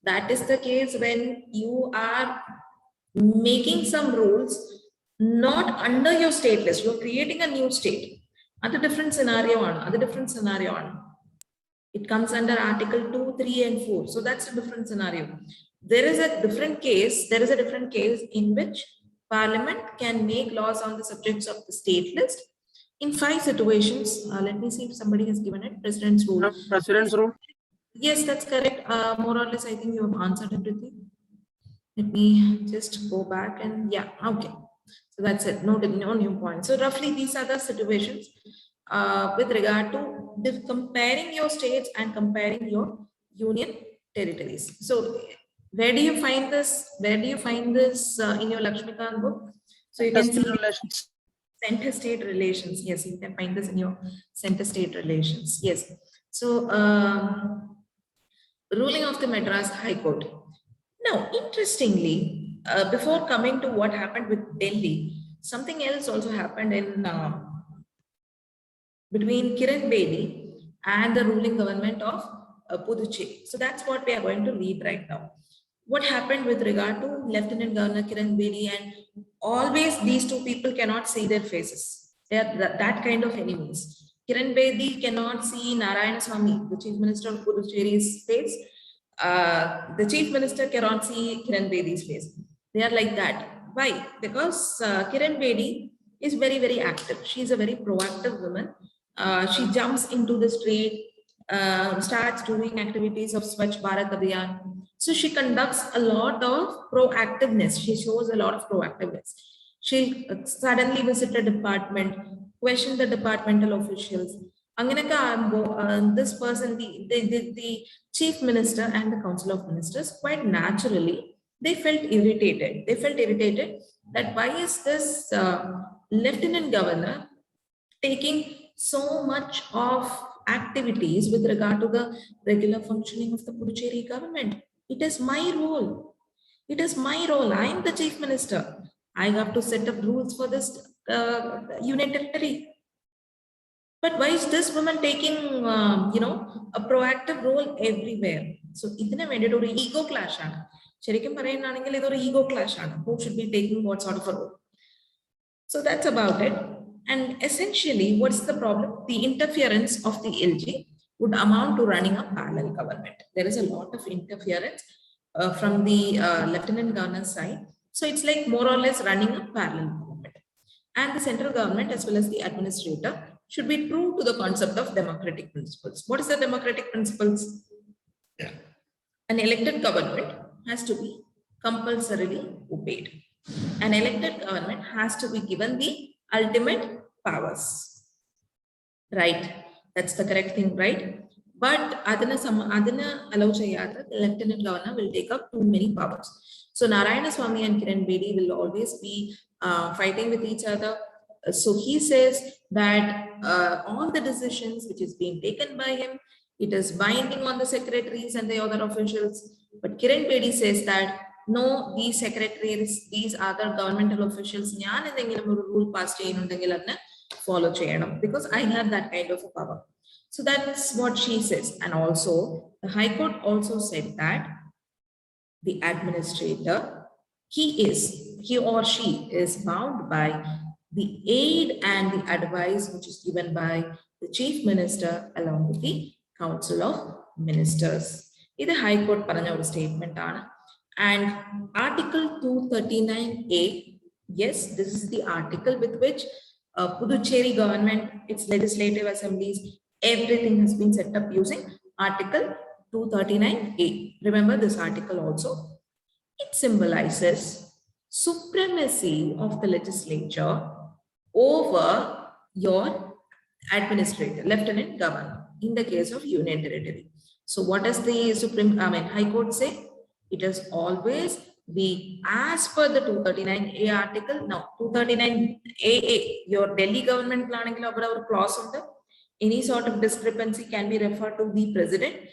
That is the case when you are making some rules not under your state list. You're creating a new state. That's a different scenario. It comes under Article 2, 3, and 4. So that's a different scenario. There is a different case in which Parliament can make laws on the subjects of the state list in 5 situations. Let me see if somebody has given it. President's rule. President's rule. Yes, that's correct. More or less, I think you have answered everything. Let me just go back and yeah, okay. So that's it. No new point. So roughly these are the situations with regard to comparing your states and comparing your union territories. So where do you find this? Where do you find this in your Lakshmikant book? So you can see Relations. Center state relations. Yes, you can find this in your center state relations. Yes. So ruling of the Madras High Court. Now, interestingly, before coming to what happened with Delhi, something else also happened in between Kiran Bedi and the ruling government of Puducherry. So that's what we are going to read right now. What happened with regard to Lieutenant Governor Kiran Bedi, and always these two people cannot see their faces. They are that kind of enemies. Kiran Bedi cannot see Narayanaswamy, the Chief Minister of Puducherry's face. The Chief Minister cannot see Kiran Bedi's face. They are like that. Why? Because Kiran Bedi is very, very active. She is a very proactive woman. She jumps into the street, starts doing activities of Swachh Bharat Abhiyan. So she conducts a lot of proactiveness. She shows a lot of proactiveness. She'll suddenly visit a department, question the departmental officials. This person, the Chief Minister and the Council of Ministers, quite naturally, they felt irritated. They felt irritated that why is this Lieutenant Governor taking so much of activities with regard to the regular functioning of the Puducherry government. It is my role. It is my role. I am the Chief Minister. I have to set up rules for this union territory. But why is this woman taking, a proactive role everywhere? So, idine vendittu oru ego clash aanu. Sherikum parayananengil idu oru ego clash aanu. Who should be taking what sort of a role? So that's about it. And essentially, what's the problem? The interference of the LG would amount to running a parallel government. There is a lot of interference from the Lieutenant Governor's side. So it's like more or less running a parallel government. And the central government as well as the administrator should be true to the concept of democratic principles. What is the democratic principles? Yeah. An elected government has to be compulsorily obeyed. An elected government has to be given the ultimate powers. Right? That's the correct thing, right? But adana allow cheyada, the lieutenant governor will take up too many powers. So Narayanaswamy and Kiran Bedi will always be fighting with each other. So he says that all the decisions which is being taken by him, it is binding on the secretaries and the other officials. But Kiran Bedi says that no, these secretaries, these other governmental officials, rule pass follow because I have that kind of a power. So that's what she says. And also, the High Court also said that the administrator, he or she is bound by the aid and the advice which is given by the Chief Minister along with the Council of Ministers. This is High Court paranja oru statement aanu. And Article 239A, yes, this is the article with which Puducherry government, its legislative assemblies, everything has been set up using Article 239A. Remember this article also. It symbolizes supremacy of the legislature over your administrator, lieutenant governor, in the case of union territory. So what does the High Court say? It is always be as per the 239A article. Now, 239AA, your Delhi government planning clause on the any sort of discrepancy can be referred to the president.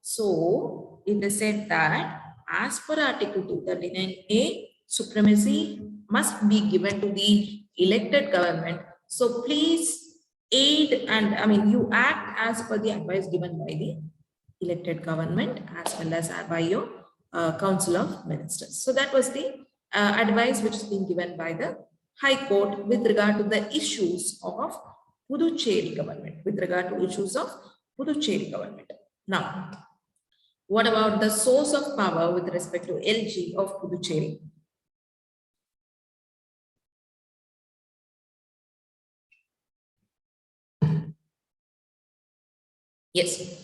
So, it is said that as per Article 239A, supremacy must be given to the elected government. So, please aid and you act as per the advice given by the elected government as well as by your Council of Ministers. So that was the advice which is being given by the High Court with regard to the issues of Puducherry government. Now, what about the source of power with respect to LG of Puducherry? Yes.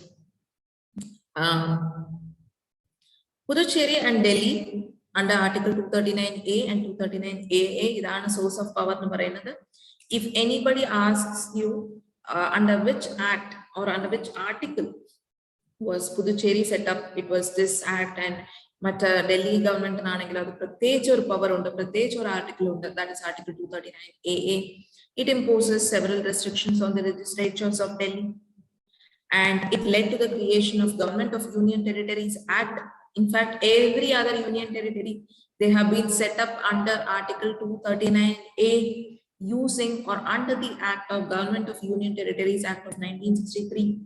Puducherry and Delhi under Article 239A and 239AA is a source of power. If anybody asks you under which act or under which article was Puducherry set up, it was this act, and Delhi government power under article that is Article 239AA. It imposes several restrictions on the legislatures of Delhi. And it led to the creation of Government of Union Territories Act. In fact, every other union territory, they have been set up under Article 239A using or under the Act of Government of Union Territories Act of 1963.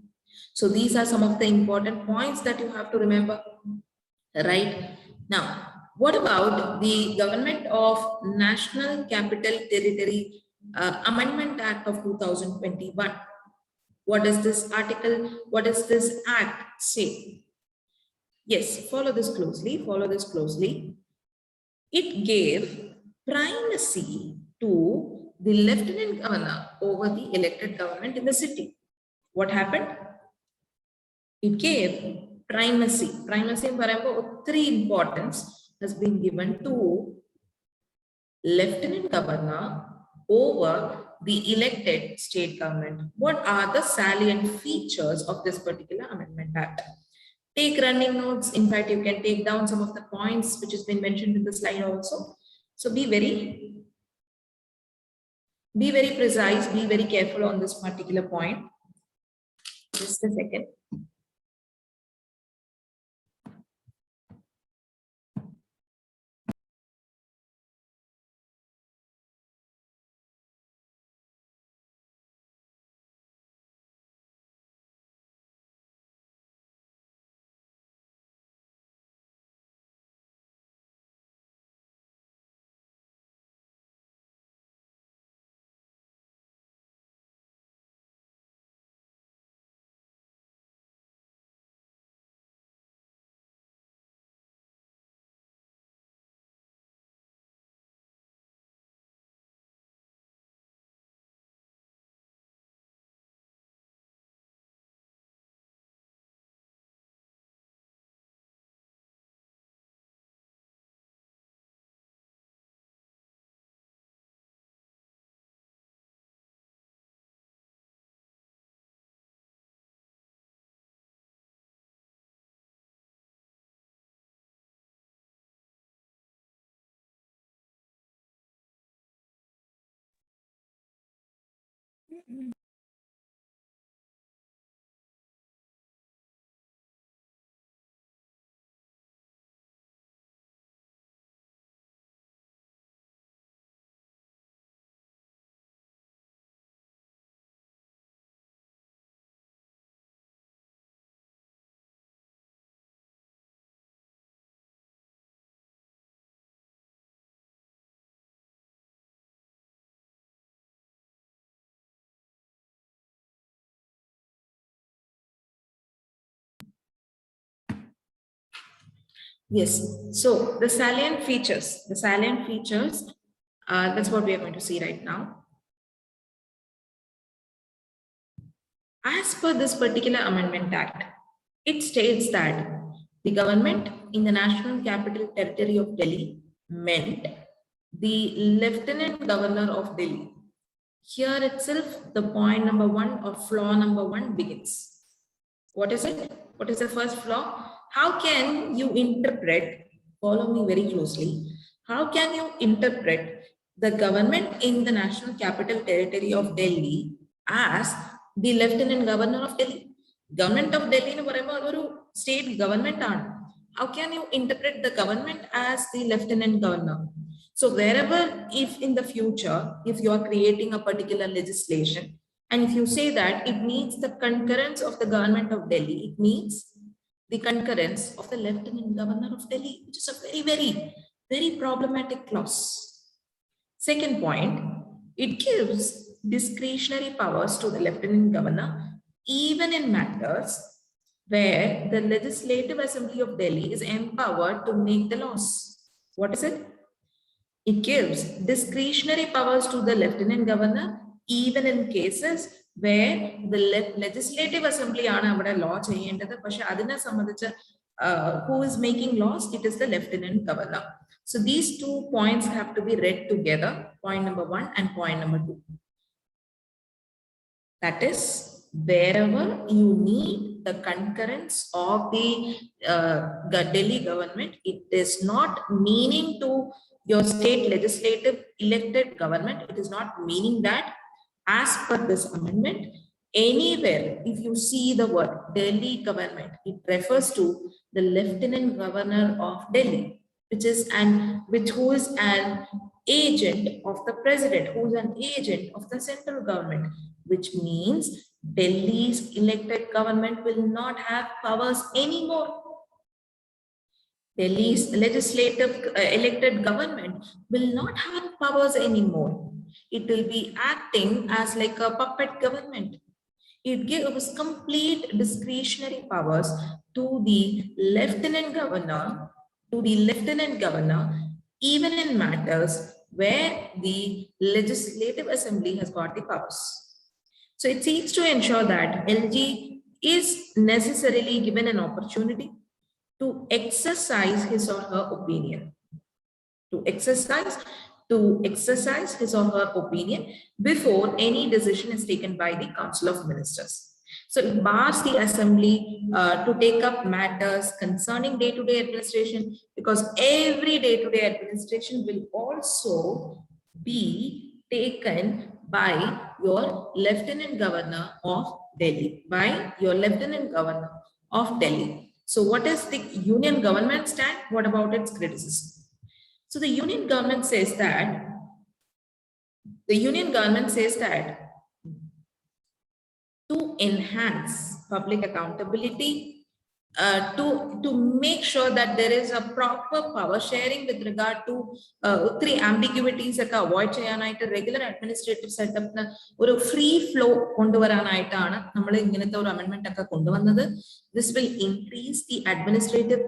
So these are some of the important points that you have to remember, right? Now, what about the Government of National Capital Territory Amendment Act of 2021. What does this article, what does this act say? Yes, follow this closely, follow this closely. It gave primacy to the lieutenant governor over the elected government in the city. What happened? It gave primacy. Primacy in Parambo, three importance has been given to lieutenant governor over the elected state government. What are the salient features of this particular amendment act? Take running notes. In fact, you can take down some of the points which has been mentioned in the slide also. So be very precise, be very careful on this particular point. Just a second. Yes, so the salient features, that's what we are going to see right now. As per this particular amendment act, it states that the government in the National Capital Territory of Delhi meant the Lieutenant Governor of Delhi. Here itself, the point number one or flaw number one begins. What is it? What is the first flaw? How can you interpret, follow me very closely, how can you interpret the government in the National Capital Territory of Delhi as the Lieutenant Governor of Delhi? Government of Delhi in state government. How can you interpret the government as the Lieutenant Governor? So wherever, if in the future, if you are creating a particular legislation, and if you say that it needs the concurrence of the government of Delhi, it means the concurrence of the Lieutenant Governor of Delhi, which is a very problematic clause. Second point, it gives discretionary powers to the Lieutenant Governor, even in matters where the Legislative Assembly of Delhi is empowered to make the laws. What is it? It gives discretionary powers to the Lieutenant Governor, even in cases where the Legislative Assembly law who is making laws, it is the Lieutenant Governor. So these 2 points have to be read together, point number 1 and point number 2. That is, wherever you need the concurrence of the Delhi government, it is not meaning to your state legislative elected government. It is not meaning that as per this amendment, anywhere, if you see the word Delhi government, it refers to the Lieutenant Governor of Delhi, who is an agent of the president, who is an agent of the central government, which means Delhi's elected government will not have powers anymore. Delhi's legislative elected government will not have powers anymore. It will be acting as like a puppet government. It gives complete discretionary powers to the lieutenant governor, even in matters where the legislative assembly has got the powers. So it seeks to ensure that LG is necessarily given an opportunity to exercise his or her opinion, to exercise his or her opinion before any decision is taken by the Council of Ministers. So it bars the assembly to take up matters concerning day-to-day administration, because every day-to-day administration will also be taken by your Lieutenant Governor of Delhi, So what is the union government stand? What about its criticism? So the union government says that to enhance public accountability, to make sure that there is a proper power sharing with regard to three ambiguities ഒക്കെ avoid ചെയ്യാനായിട്ട് regular administrative setup ഒരു free flow കൊണ്ടുവരാനായിട്ടാണ് നമ്മൾ ഇങ്ങനത്തെ ഒരു amendment ഒക്കെ കൊണ്ടുവന്നത്. This will increase the administrative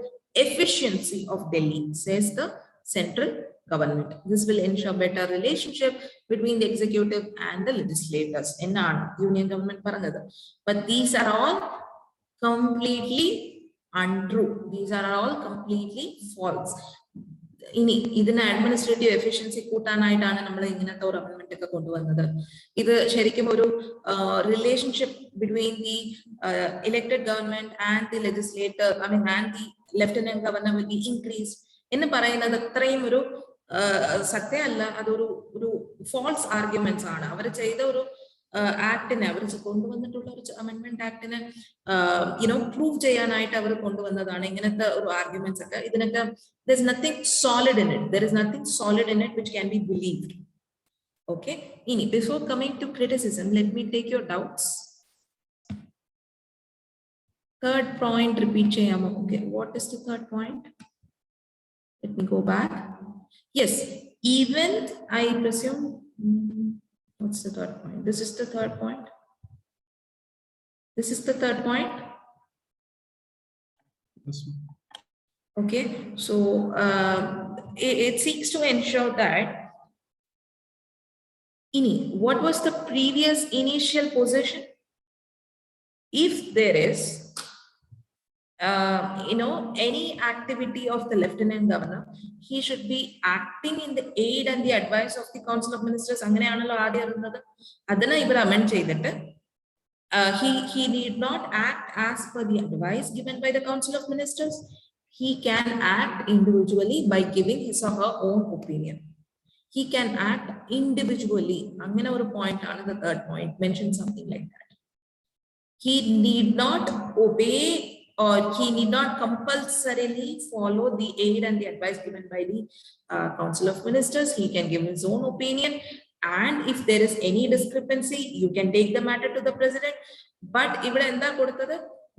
efficiency of Delhi, says the central government. This will ensure better relationship between the executive and the legislators എന്നാണ് union government പറഞ്ഞത്. But these are all completely untrue. These are all completely false. ഇനി ഇതിന് administrative efficiency കൂട്ടാനായിട്ടാണ് നമ്മൾ ഇങ്ങനത്തെ ഒരു അമെൻമെന്റ് ഒക്കെ കൊണ്ടുവന്നത്. ഇത് ശരിക്കും ഒരു relationship between the elected government and the legislator, and the lieutenant governor will be increase എന്ന് പറയുന്നത് അത്രയും ഒരു സത്യമല്ല. അതൊരു ഫോൾസ് ആർഗ്യുമെന്റ്സ് ആണ്. അവർ ചെയ്ത ഒരു ആക്ടിനെ, അവർ കൊണ്ടുവന്നിട്ടുള്ള ഒരു അമെൻമെന്റ് ആക്ടിനെ പ്രൂവ് ചെയ്യാനായിട്ട് അവർ കൊണ്ടുവന്നതാണ് ഇങ്ങനത്തെ ഒരു ആർഗ്യുമെന്റ്സ് ഒക്കെ. ഇതിനൊക്കെ there is nothing solid in it which can be believed. Okay, before coming to criticism, let me take your doubts. Third point, repeat cheyamo. Okay, what is the third point? Let me go back. Yes, even I presume, what's the third point? This is the third point. Yes. Okay, so it seeks to ensure that what was the previous initial position? If there is any activity of the lieutenant governor, he should be acting in the aid and the advice of the Council of Ministers. അങ്ങനെയാണല്ലോ ആദ്യം ഇരുന്നത്. അതിനെ ഇവർ amend ചെയ്തിട്ട് he need not act as per the advice given by the Council of Ministers. He can act individually by giving his or her own opinion. He can act individually. അങ്ങനെ ഒരു point ആണ് the third point. Mention something like that. He need not obey, or he need not compulsorily follow the aid and the advice given by the Council of Ministers. He can give his own opinion, and if there is any discrepancy, you can take the matter to the president. But ഇവിടെ എന്താ കൊടുത്തത്?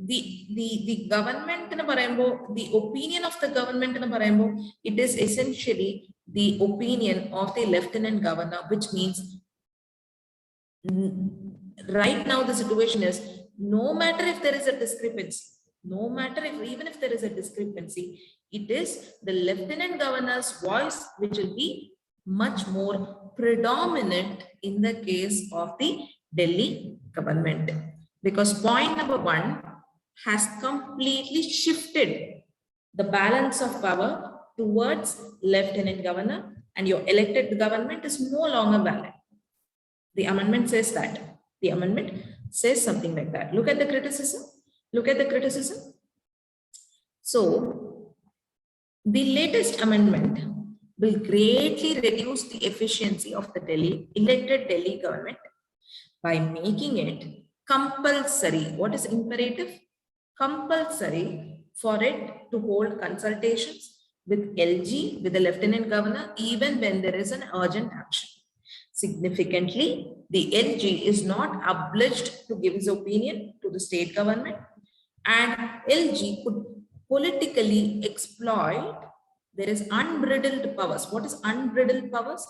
The government എന്ന് പറയുമ്പോൾ, the opinion of the government എന്ന് പറയുമ്പോൾ, it is essentially the opinion of the lieutenant governor, which means right now the situation is, no matter if there is a discrepancy, even if there is a discrepancy, it is the lieutenant governor's voice which will be much more predominant in the case of the Delhi government, because point number 1 has completely shifted the balance of power towards lieutenant governor, and your elected government is no longer valid. The amendment says that. The amendment says something like that. Look at the criticism. So the latest amendment will greatly reduce the efficiency of the elected Delhi government by making it compulsory. What is imperative? Compulsory for it to hold consultations with LG, with the lieutenant governor, even when there is an urgent action. Significantly, the LG is not obliged to give his opinion to the state government, and LG could politically exploit. There is unbridled powers. What is unbridled powers?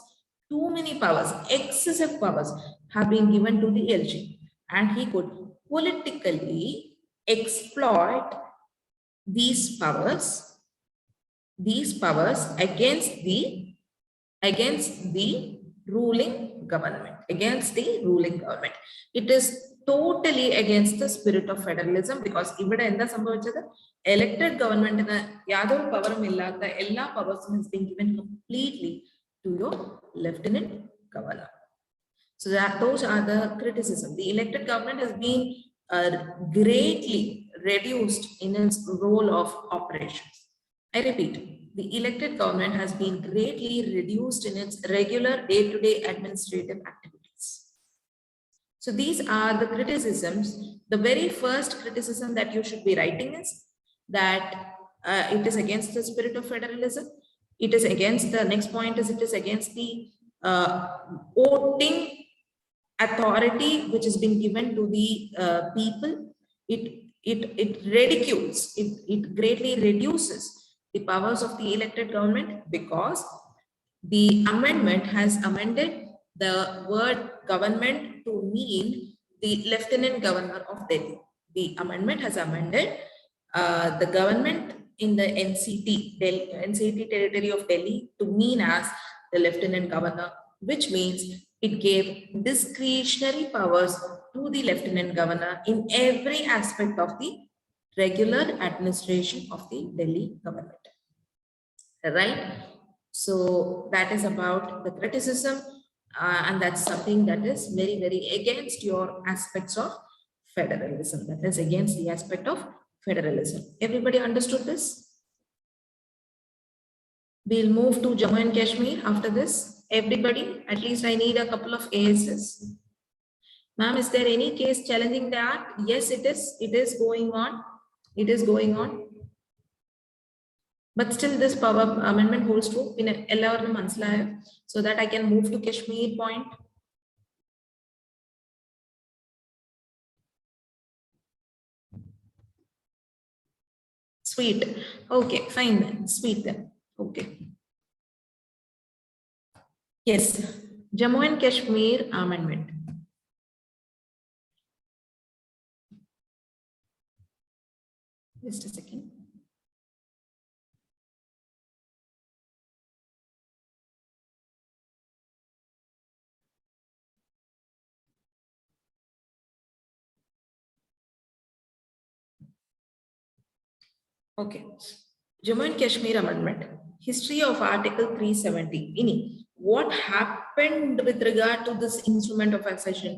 too many powers, excessive powers have been given to the LG, and he could politically exploit these powers against the ruling government. It is totally against the spirit of federalism, because ഇവിടെ എന്താ സംഭവിച്ചത്, elected government യാതൊരു പവറും ഇല്ലാത്ത എല്ലാ പവേഴ്സും has been given completely to your lieutenant governor. So that those are the criticism. The elected government has been greatly reduced in its role of operations. I repeat, the elected government has been greatly reduced in its regular day-to-day administrative activities. So these are the criticisms. The very first criticism that you should be writing is that it is against the spirit of federalism. It is against the next point is it is against the voting authority which has been given to the people. It ridicules, it greatly reduces the powers of the elected government, because the amendment has amended the word government to mean the lieutenant governor of Delhi. The amendment has amended the government in the NCT territory of Delhi to mean as the lieutenant governor, which means it gave discretionary powers to the lieutenant governor in every aspect of the regular administration of the Delhi government. Right? So that is about the criticism, and that's something that is very, very against your aspects of federalism. That is against the aspect of federalism. Everybody understood this? We'll move to Jammu and Kashmir after this. Everybody, at least I need a couple of ASs. Ma'am, is there any case challenging that? Yes, it is. It is going on. It is going on. But still this power amendment holds true in എല്ലാവരും മനസ്സിലായോ, so that I can move to Kashmir point. Sweet. Okay, fine then. Sweet then. Okay. Yes, Jammu and Kashmir amendment. Just a second. Okay, Jammu and Kashmir amendment. History of Article 370. Ini, what happened with regard to this instrument of accession?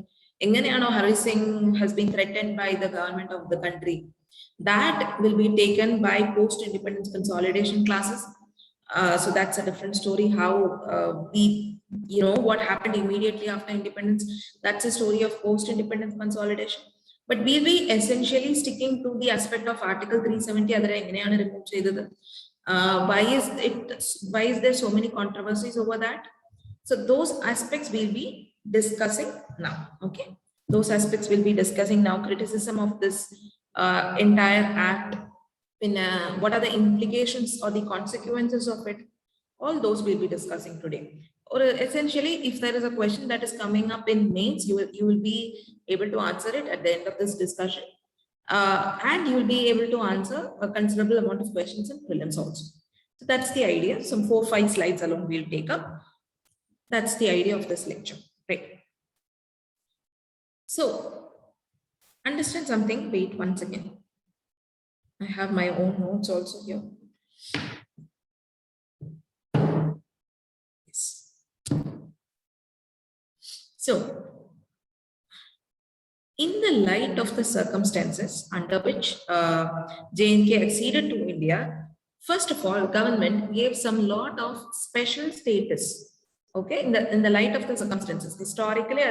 എങ്ങനെയാണോ Hari Singh has been threatened by the government of the country? That will be taken by post-independence consolidation classes. So that's a different story. How we, what happened immediately after independence. That's a story of post-independence consolidation. But we'll be essentially sticking to the aspect of Article 370. Why is there so many controversies over that? So those aspects we'll be discussing now. Okay, those aspects we'll be discussing now. Criticism of this entire act, what are the implications or the consequences of it? All those we'll be discussing today. Or essentially, if there is a question that is coming up in mains, you will be able to answer it at the end of this discussion, and you will be able to answer a considerable amount of questions in prelims also. So that's the idea. Some 4-5 slides alone we'll take up. That's the idea of this lecture, right? So understand something. Wait one second. I have my own notes also here. Yes. So, in the light of the circumstances under which J&K acceded to India, first of all, government gave some lot of special status. Okay, in the light of the circumstances, historically,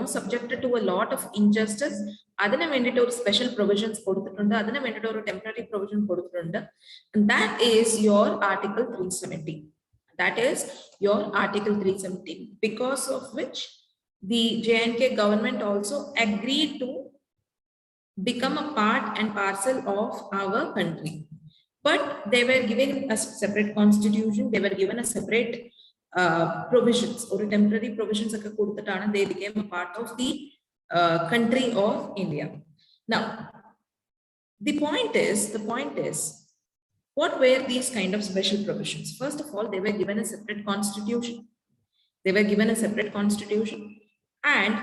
subjected to a lot of injustice. Adana mandatory special provisions കൊടുത്തിട്ടുണ്ട്, adana mandatory temporary provision കൊടുത്തിട്ടുണ്ട്, and that is your Article 370. That is your Article 370, because of which the J&K government also agreed to become a part and parcel of our country. But they were given a separate constitution, they were given a separate provisions or temporary provisions they became a part of the country of India. Now, the point is, what were these kind of special provisions? First of all, they were given a separate constitution. They were given a separate constitution, and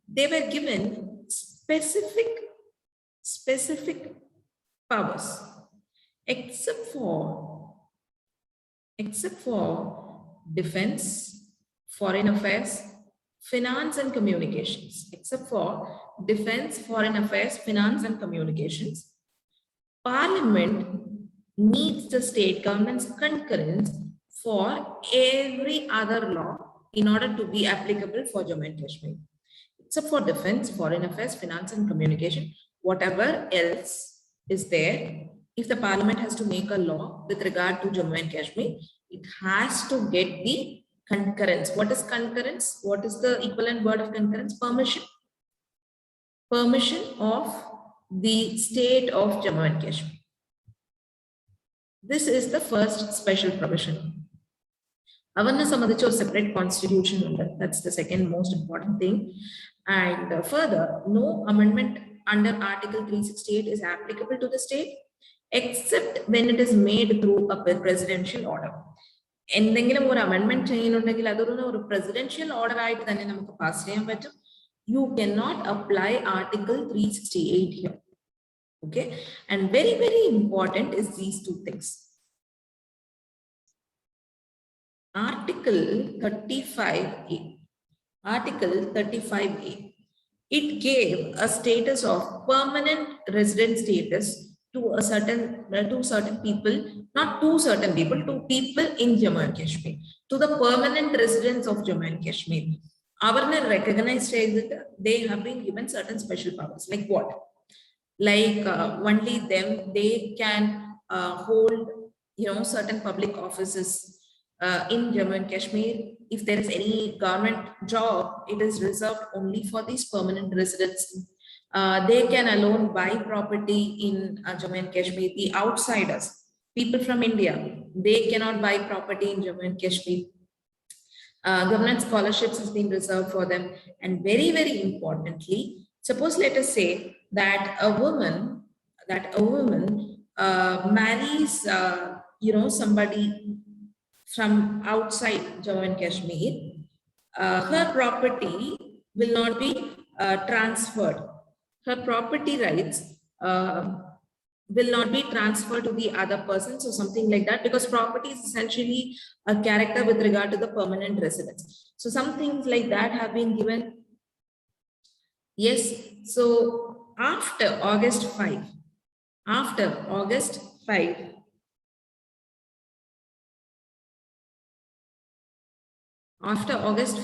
they were given specific powers, except for defense, foreign affairs, finance and communications. Except for defense, foreign affairs, finance and communications, Parliament needs the state government's concurrence for every other law in order to be applicable for Jammu and Kashmir. Except for defense, foreign affairs, finance and communication, whatever else is there, if the Parliament has to make a law with regard to Jammu and Kashmir, it has to get the concurrence. What is concurrence? What is the equivalent word of concurrence? Permission. Permission of the state of Jammu and Kashmir. This is the first special provision. Avarna Samadhicho a separate constitution. That's the second most important thing. And further, no amendment under Article 368 is applicable to the state except when it is made through a presidential order. എന്തെങ്കിലും ഒരു amendment ചെയ്യുന്നുണ്ടെങ്കിൽ അതൊരു presidential order ആയിട്ട് തന്നെ നമുക്ക് pass ചെയ്യാൻ പറ്റും. You cannot apply Article 368 here. Okay, and very, very important is these two things. Article 35A. Article 35A. It gave a status of permanent resident status to a certain people, not to certain people, to people in Jammu and Kashmir, to the permanent residents of Jammu and Kashmir. Avarne recognized that they have been given certain special powers. Like what? Like only them, they can hold, certain public offices in Jammu and Kashmir. If there is any government job, it is reserved only for these permanent residents. They can alone buy property in Jammu and Kashmir. The outsiders, people from India, they cannot buy property in Jammu and Kashmir. Government scholarships has been reserved for them. And very, very importantly, suppose let us say that a woman marries somebody from outside Jammu and Kashmir. Her property will not be transferred. Her property rights will not be transferred to the other persons or something like that, because property is essentially a character with regard to the permanent residents. So some things like that have been given. Yes, so after August 5, after August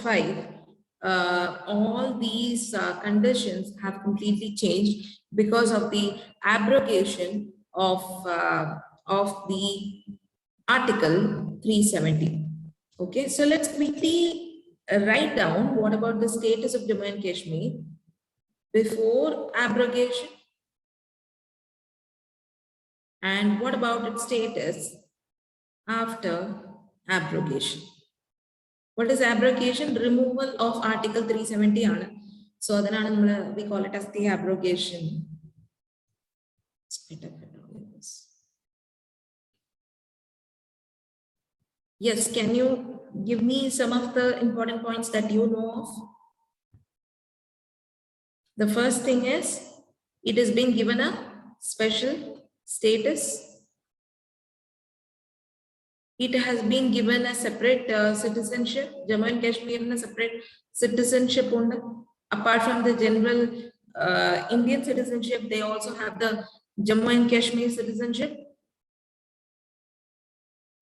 5, all these conditions have completely changed because of the abrogation of the Article 370. Okay, so let's quickly write down what about the status of Jammu and Kashmir before abrogation, and what about its status after abrogation. What is abrogation? Removal of Article 370. So we call it as the abrogation. Yes, can you give me some of the important points that you know of? The first thing is, it is being given a special status. It has been given a separate citizenship. Jammu and Kashmir in a separate citizenship. Apart from the general Indian citizenship, they also have the Jammu and Kashmir citizenship.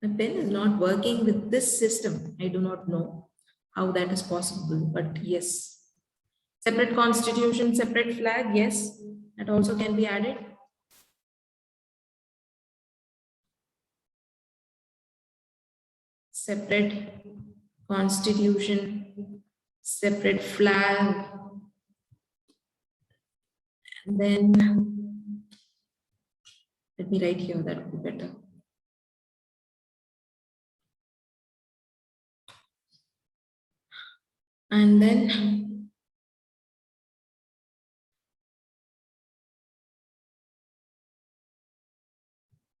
The pen is not working with this system. I do not know how that is possible, but yes. Separate constitution, separate flag, yes, that also can be added. Separate constitution, separate flag, and then the Let me write here, that would be better. And then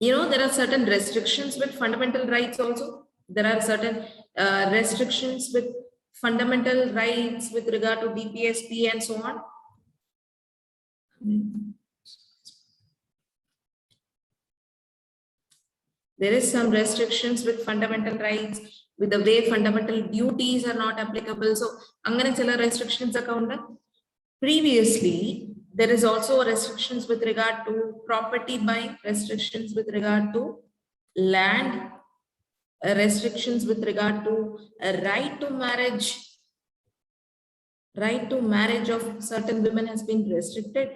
there are certain restrictions with fundamental rights also. There are certain restrictions with fundamental rights with regard to DPSP and so on. There is some restrictions with fundamental rights, with the way fundamental duties are not applicable. So, angane chala restrictions account. Previously, there is also restrictions with regard to property buying, restrictions with regard to land, restrictions with regard to a right to marriage. Right to marriage of certain women has been restricted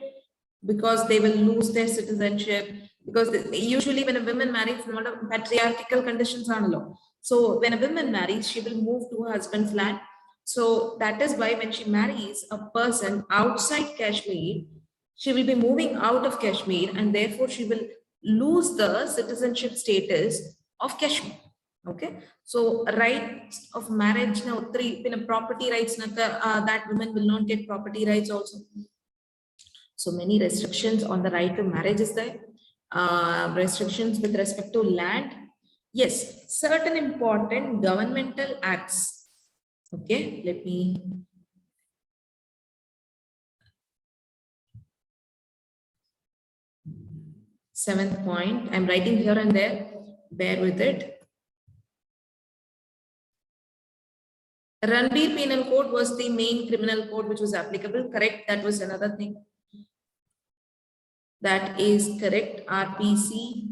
because they will lose their citizenship. Because usually when a woman marries, a lot of patriarchal conditions are low. So when a woman marries, she will move to her husband's land. So that is why when she marries a person outside Kashmir, she will be moving out of Kashmir and therefore she will lose the citizenship status of Kashmir. Okay, so rights of marriage now property rights that women will not get property rights also. So many restrictions on the right to marriage is there. Restrictions with respect to land. Yes, certain important governmental acts. Okay, let me. Seventh point, I'm writing here and there, bear with it. Ranbir Penal Code was the main criminal code which was applicable, correct? That was another thing. That is correct. RPC.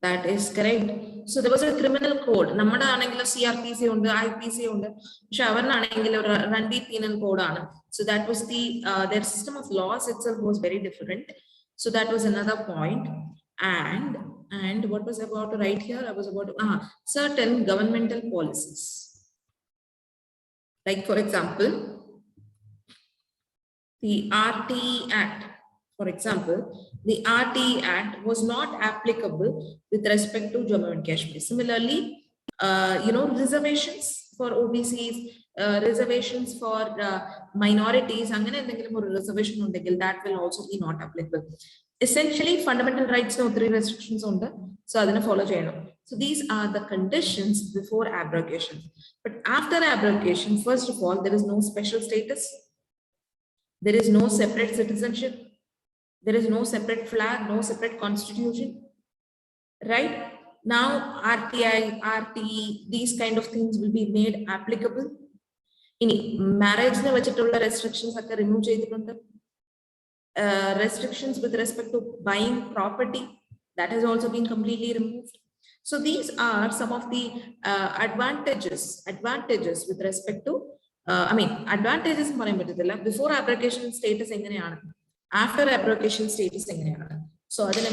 That is correct. So there was a criminal code. Namada anengila CRPC undu, IPC undu. Shavarna anengila Ranbir Penal Code. So that was the their system of laws itself was very different. So that was another point. And what was I about to write here? I was about to certain governmental policies. Like for example, the RTE Act. For example, the RTE Act was not applicable with respect to Jammu and Kashmir. Similarly, reservations for OBCs, reservations for minorities, reservation that will also be not applicable. Essentially, fundamental rights no 3 restrictions on the so adana follow cheyano. So these are the conditions before abrogation. But after abrogation, first of all, there is no special status. There is no separate citizenship. There is no separate flag, no separate constitution. Right? Now, RTI, RTE, these kind of things will be made applicable. In marriage, restrictions are removed. Restrictions with respect to buying property, that has also been completely removed. So these are some of the advantages with respect to advantages before abrogation status, after abrogation status. So that's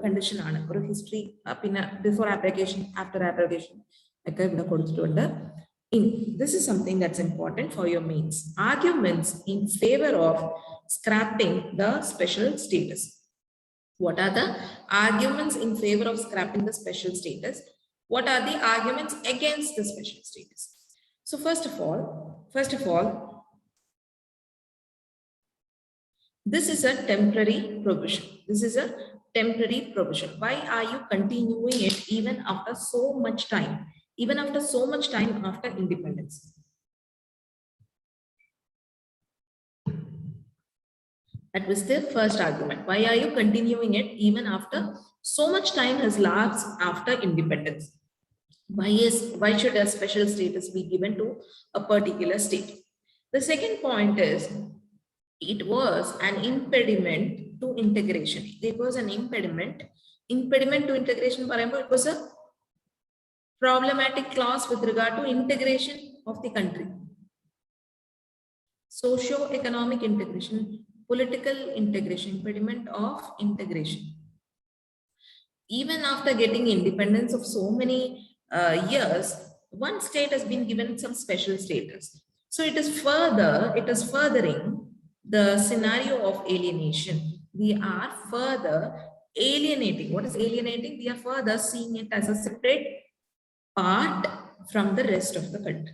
condition or history before abrogation, after abrogation. This is something that's important for your mains. Arguments in favor of scrapping the special status. What are the arguments in favor of scrapping the special status? What are the arguments against the special status? So first of all, this is a temporary provision. This is a temporary provision. Why are you continuing it even after so much time? Even after so much time after independence? That was the first argument. Why are you continuing it even after so much time has lapsed after independence? Why should a special status be given to a particular state? The second point is, it was an impediment to integration. It was an impediment to integration. It was a problematic clause with regard to integration of the country. Socio-economic integration, political integration, impediment of integration. Even after getting independence of so many years, one state has been given some special status. So it is furthering the scenario of alienation. we are further alienating. What is alienating? We are further seeing it as a separate part from the rest of the country.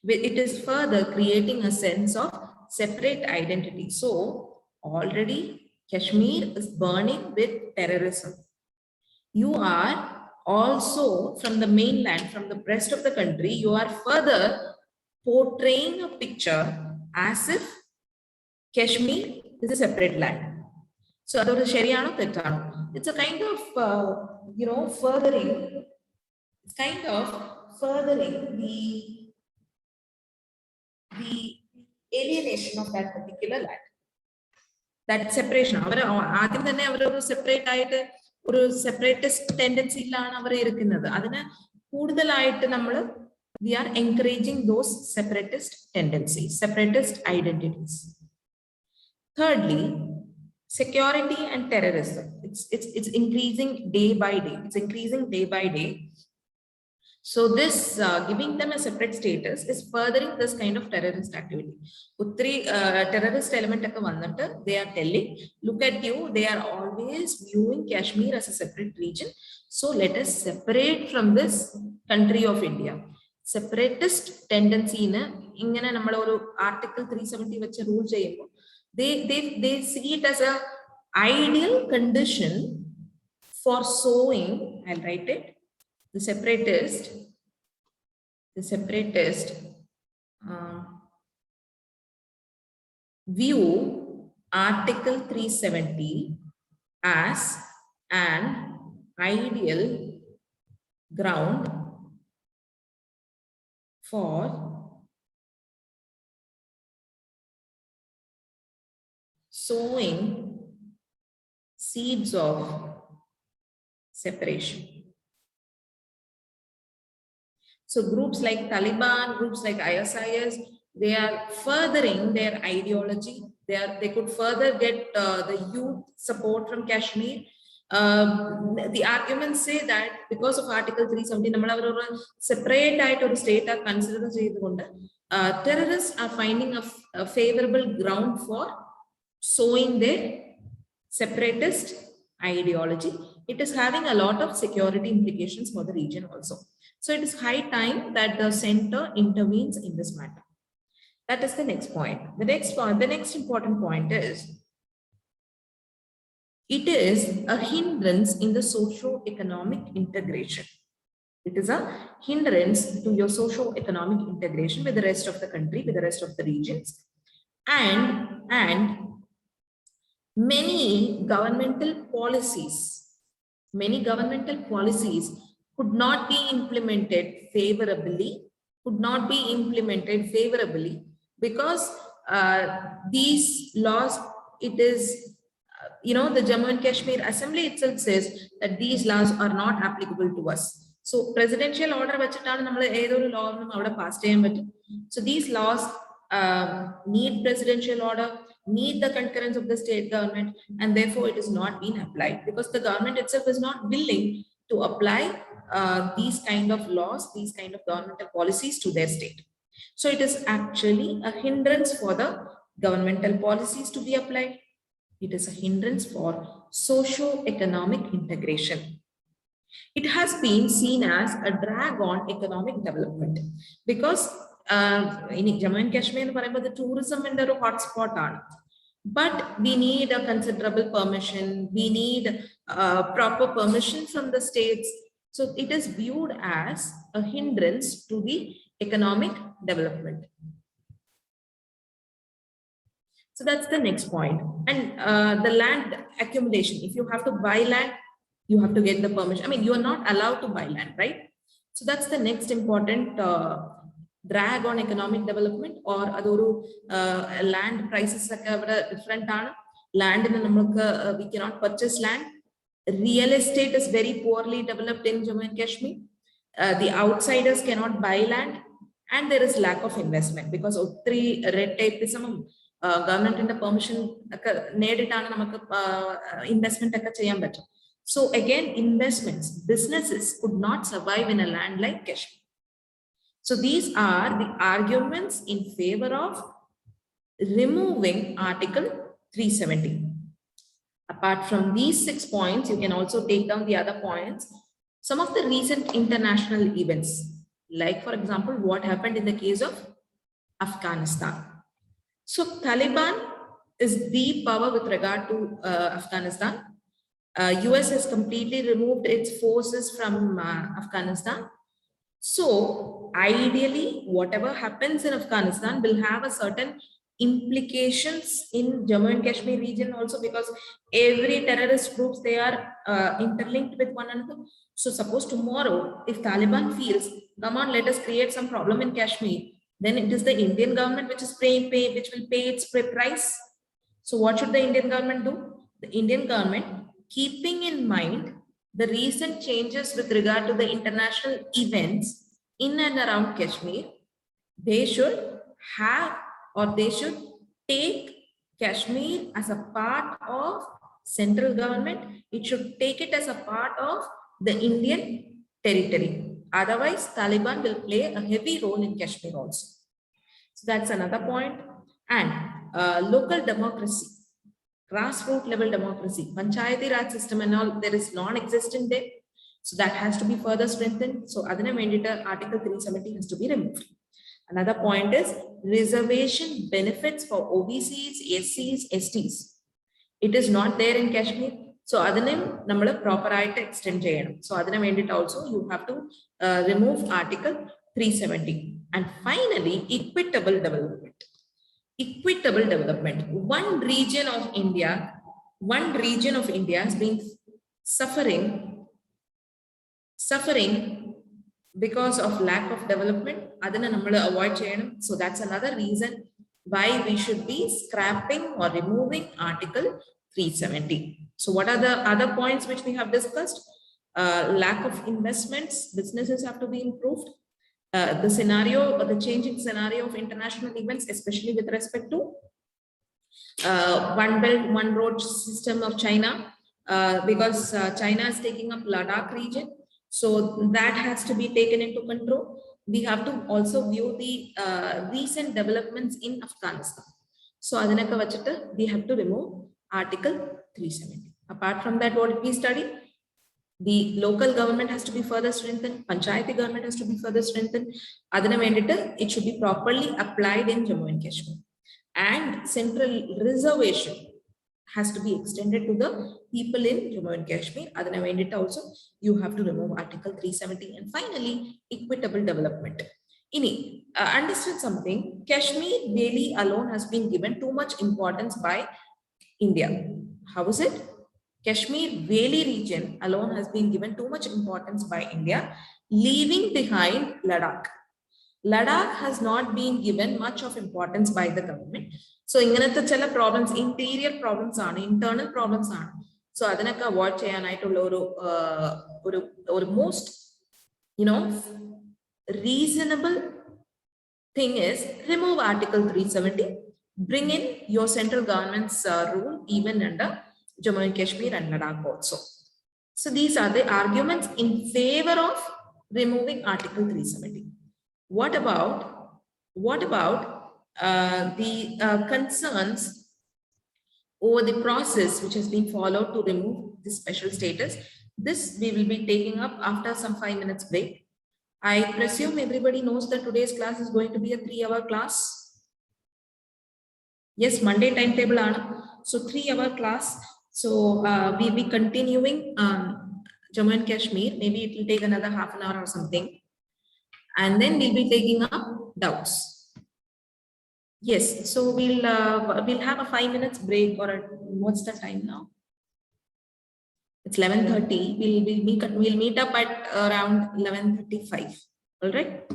It is further creating a sense of separate identity. So already Kashmir is burning with terrorism. You are also from the mainland, from the rest of the country, you are further portraying a picture as if Kashmir is a separate land. So it's a kind of, furthering, it's kind of furthering the alienation of that particular land. That separation. Separatist tendency we are encouraging those separatist tendencies, separatist identities. Thirdly, security and terrorism. It's increasing day by day. It's increasing day by day. So this giving them a separate status is furthering this kind of terrorist activity. Terrorist element they are telling, look at you, they are always viewing Kashmir as a separate region. So let us separate from this country of India. Separatist tendency in Article 370 rule they see it as a ideal condition for sowing, I'll write it, the separatist view Article 370 as an ideal ground for sowing seeds of separation. So groups like Taliban, groups like ISIS, they are furthering their ideology. They could further get the youth support from Kashmir. The arguments say that because of Article 370, separate or state are considered terrorists are finding a favorable ground for sowing their separatist ideology. It is having a lot of security implications for the region also. So it is high time that the center intervenes in this matter. That is the next point. The next important point is, it is a hindrance in the socio-economic integration. It is a hindrance to your socio-economic integration with the rest of the country, with the rest of the regions. And many governmental policies could not be implemented favorably, because these laws, it is, the Jammu and Kashmir Assembly itself says that these laws are not applicable to us. So presidential order law passed. So these laws need presidential order, need the concurrence of the state government, and therefore it is not being applied because the government itself is not willing to apply these kind of laws, these kind of governmental policies to their state. So it is actually a hindrance for the governmental policies to be applied. It is a hindrance for socio-economic integration. It has been seen as a drag on economic development because in Jammu and Kashmir, the tourism is a hotspot. But we need a considerable permission. We need proper permission from the states. So it is viewed as a hindrance to the economic development. So that's the next point. And the land accumulation. If you have to buy land, you have to get the permission. I mean, you are not allowed to buy land, right? So that's the next important drag on economic development, or land prices different. Land in we cannot purchase land. Real estate is very poorly developed in Jammu and Kashmir. The outsiders cannot buy land, and there is lack of investment because of red tapeism. Government in the permission investment. So again, investments, businesses could not survive in a land like Kashmir. So these are the arguments in favor of removing Article 370. Apart from these 6 points, you can also take down the other points. Some of the recent international events, like for example, what happened in the case of Afghanistan. So Taliban is the power with regard to Afghanistan. US has completely removed its forces from Afghanistan. So ideally, whatever happens in Afghanistan will have a certain implications in Jammu and Kashmir region also, because every terrorist groups, they are interlinked with one another. So suppose tomorrow, if Taliban feels, come on, let us create some problem in Kashmir, then it is the Indian government which which will pay its price. So what should the Indian government do? The Indian government, keeping in mind the recent changes with regard to the international events in and around Kashmir, they should have, or they should take Kashmir as a part of central government. It should take it as a part of the Indian territory. Otherwise, Taliban will play a heavy role in Kashmir also. So that's another point. And local democracy, grassroots level democracy, Panchayati Raj system and all, there is non-existent there. So that has to be further strengthened. So Adana Mandita Article 370 has to be removed. Another point is reservation benefits for OBCs, SCs, STs. It is not there in Kashmir. So Adana number proper right extend cheyyanam. So Adana Mandita also you have to remove Article 370. And finally, equitable development. Equitable development. One region of India has been suffering because of lack of development. Adana nammal avoid cheyanam. So that's another reason why we should be scrapping or removing Article 370. So what are the other points which we have discussed? Lack of investments, businesses have to be improved. The scenario or the changing scenario of international events, especially with respect to one belt, one road system of China, because China is taking up Ladakh region. So that has to be taken into control. We have to also view the recent developments in Afghanistan. So adanakka vachittu we have to remove Article 370. Apart from that, what did we study? The local government has to be further strengthened. Panchayati government has to be further strengthened. Adana vendita, it should be properly applied in Jammu and Kashmir. And central reservation has to be extended to the people in Jammu and Kashmir. Adana vendita also, you have to remove Article 370. And finally, equitable development. Understand something, Kashmir Valley alone has been given too much importance by India. How is it? Kashmir Valley region alone has been given too much importance by India, leaving behind Ladakh. Ladakh has not been given much of importance by the government. So, inganathe chala problems, interior problems, internal problems. So, adanakka avoid cheyyanaayittulla oru most, reasonable thing is remove Article 370, bring in your central government's rule even under Jammu and Kashmir and Ladakh also. So these are the arguments in favor of removing Article 370. What about the concerns over the process which has been followed to remove this special status? This we will be taking up after some 5 minutes break. I presume everybody knows that today's class is going to be a 3-hour class. Yes, Monday timetable. So 3-hour class. So we'll be continuing Jammu and Kashmir. Maybe it will take another half an hour or something. And then we'll be taking up doubts. Yes, so we'll have a 5 minutes break, or what's the time now? It's 11:30. We'll meet up at around 11:35. All right.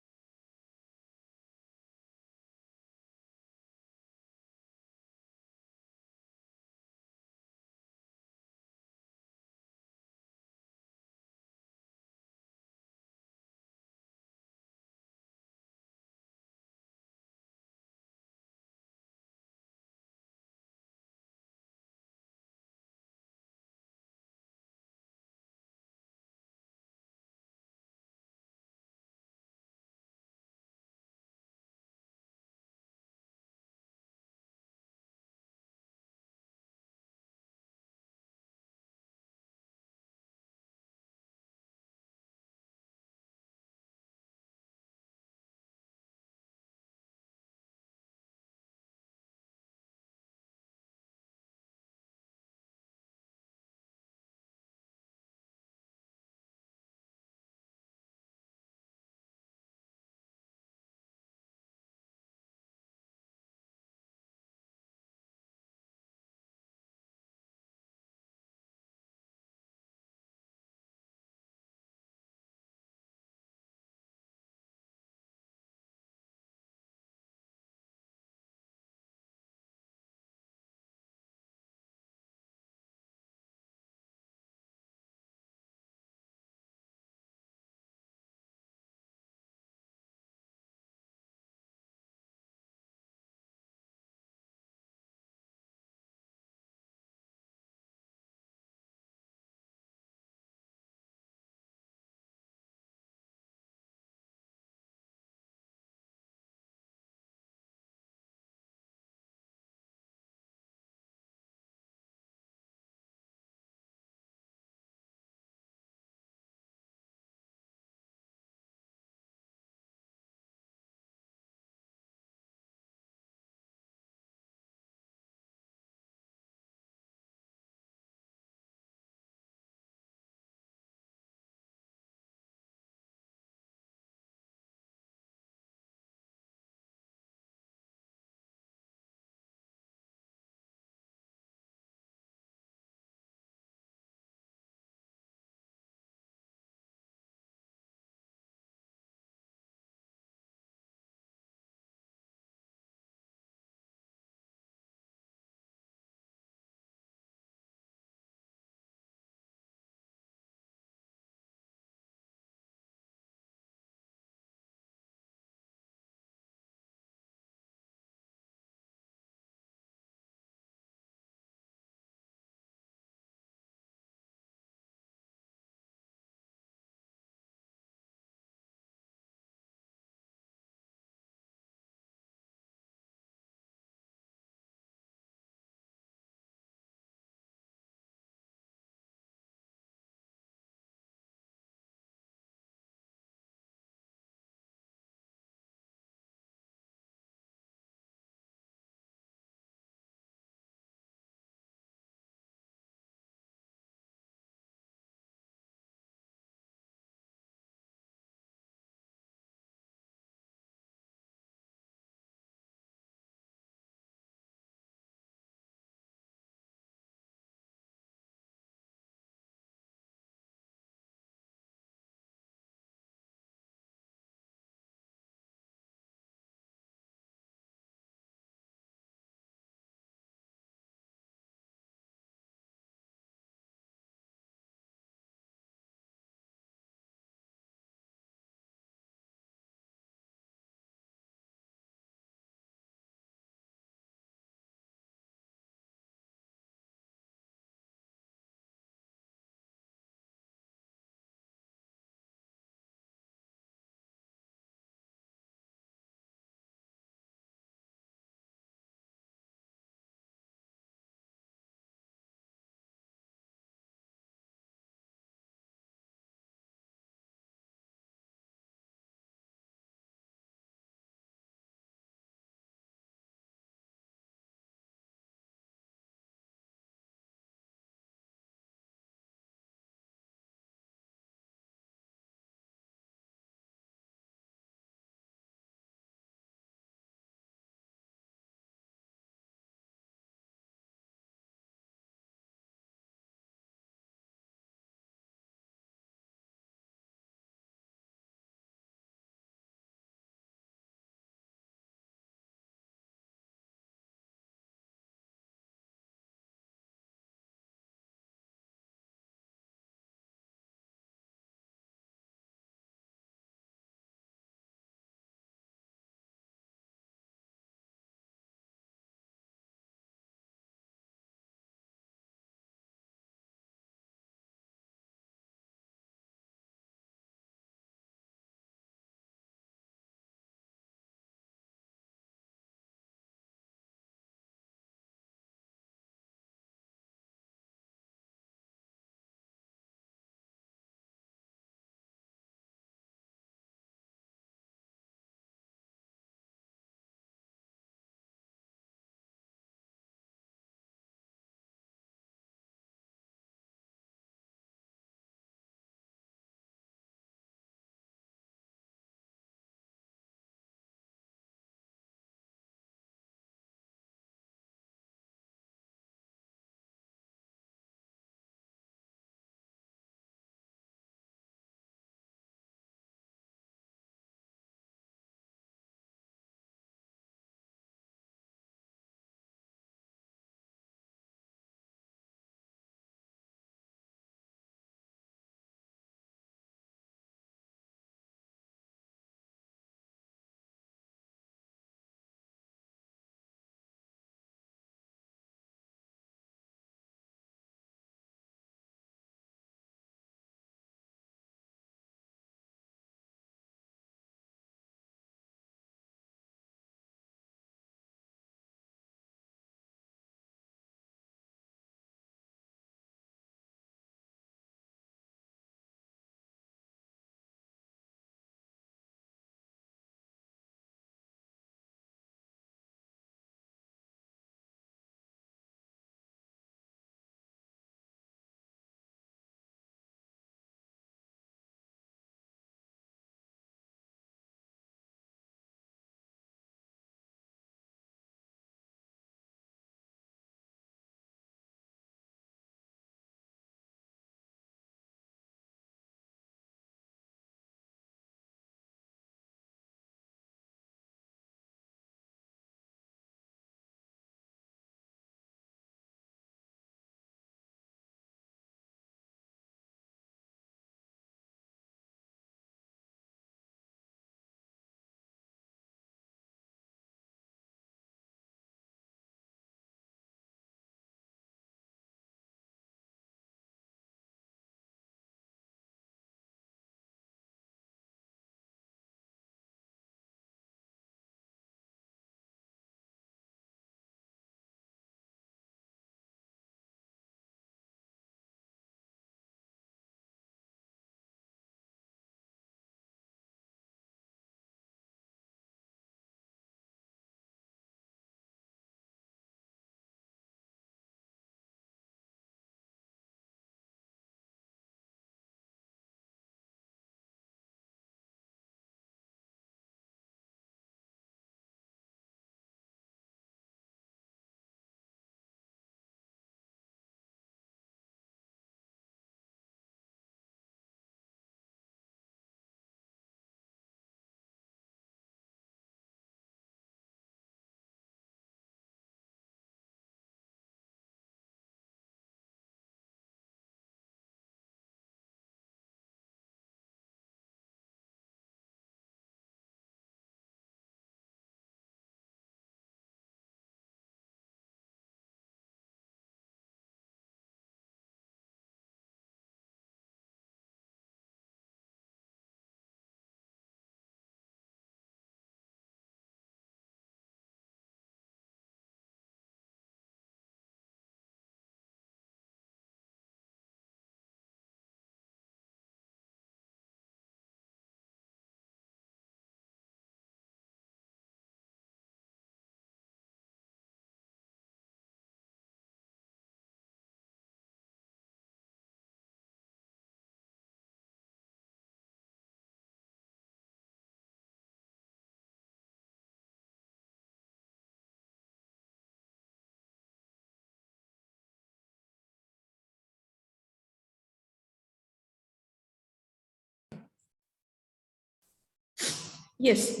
Yes.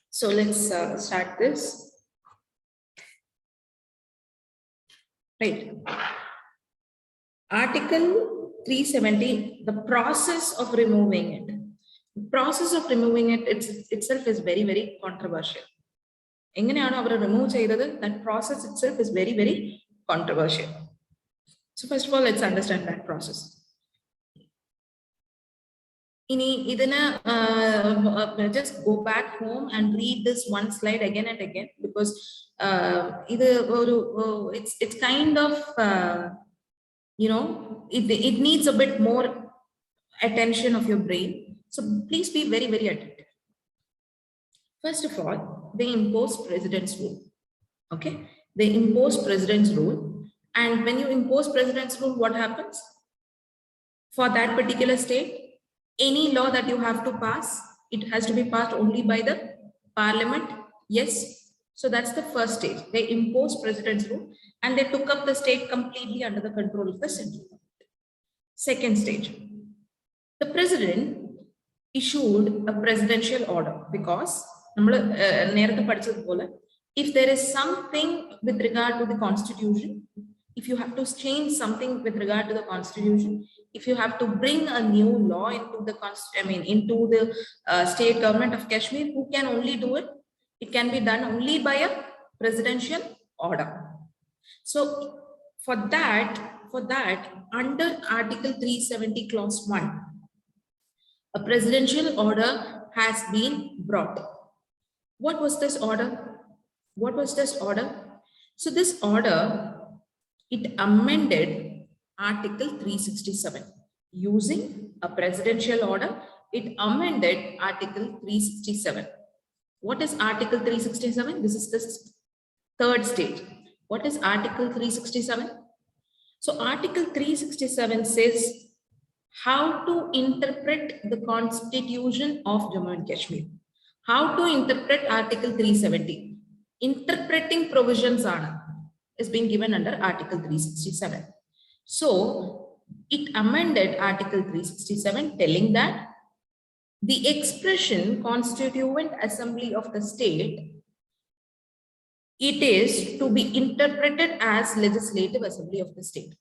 So let's start this. Right. Article 370, the process of removing it. The process of removing it itself is very, very controversial. That process itself is very, very controversial. So first of all, let's understand that process. Just go back home and read this one slide again and again, because it's kind of it needs a bit more attention of your brain. So please be very, very attentive. First of all, they impose president's rule. Okay, they impose president's rule, and when you impose president's rule, what happens? For that particular state, any law that you have to pass, it has to be passed only by the parliament. Yes. So that's the first stage. They impose president's rule and they took up the state completely under the control of the central government. Second stage, the president issued a presidential order, because if there is something with regard to the constitution, if you have to change something with regard to the constitution, if you have to bring a new law into the state government of Kashmir, who can only do it? It can be done only by a presidential order. So for that, under Article 370 Clause 1, a presidential order has been brought. What was this order? What was this order? So this order, it amended Article 367. Using a presidential order, it amended Article 367. What is Article 367? This is the third stage. What is Article 367? So Article 367 says how to interpret the Constitution of Jammu and Kashmir. How to interpret Article 370. Interpreting provisions is being given under Article 367. So it amended Article 367, telling that the expression Constituent Assembly of the state, it is to be interpreted as Legislative Assembly of the state.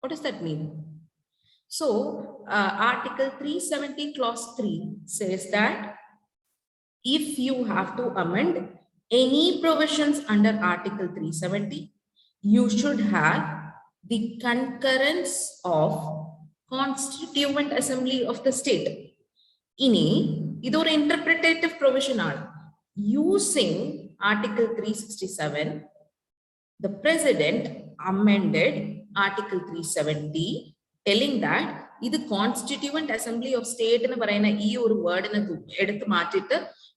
What does that mean? So Article 370 Clause 3 says that if you have to amend any provisions under Article 370, you should have the concurrence of Constituent Assembly of the state. Ini, idu oru interpretative provision aanu. Using Article 367, the president amended Article 370, telling that this Constituent Assembly of State word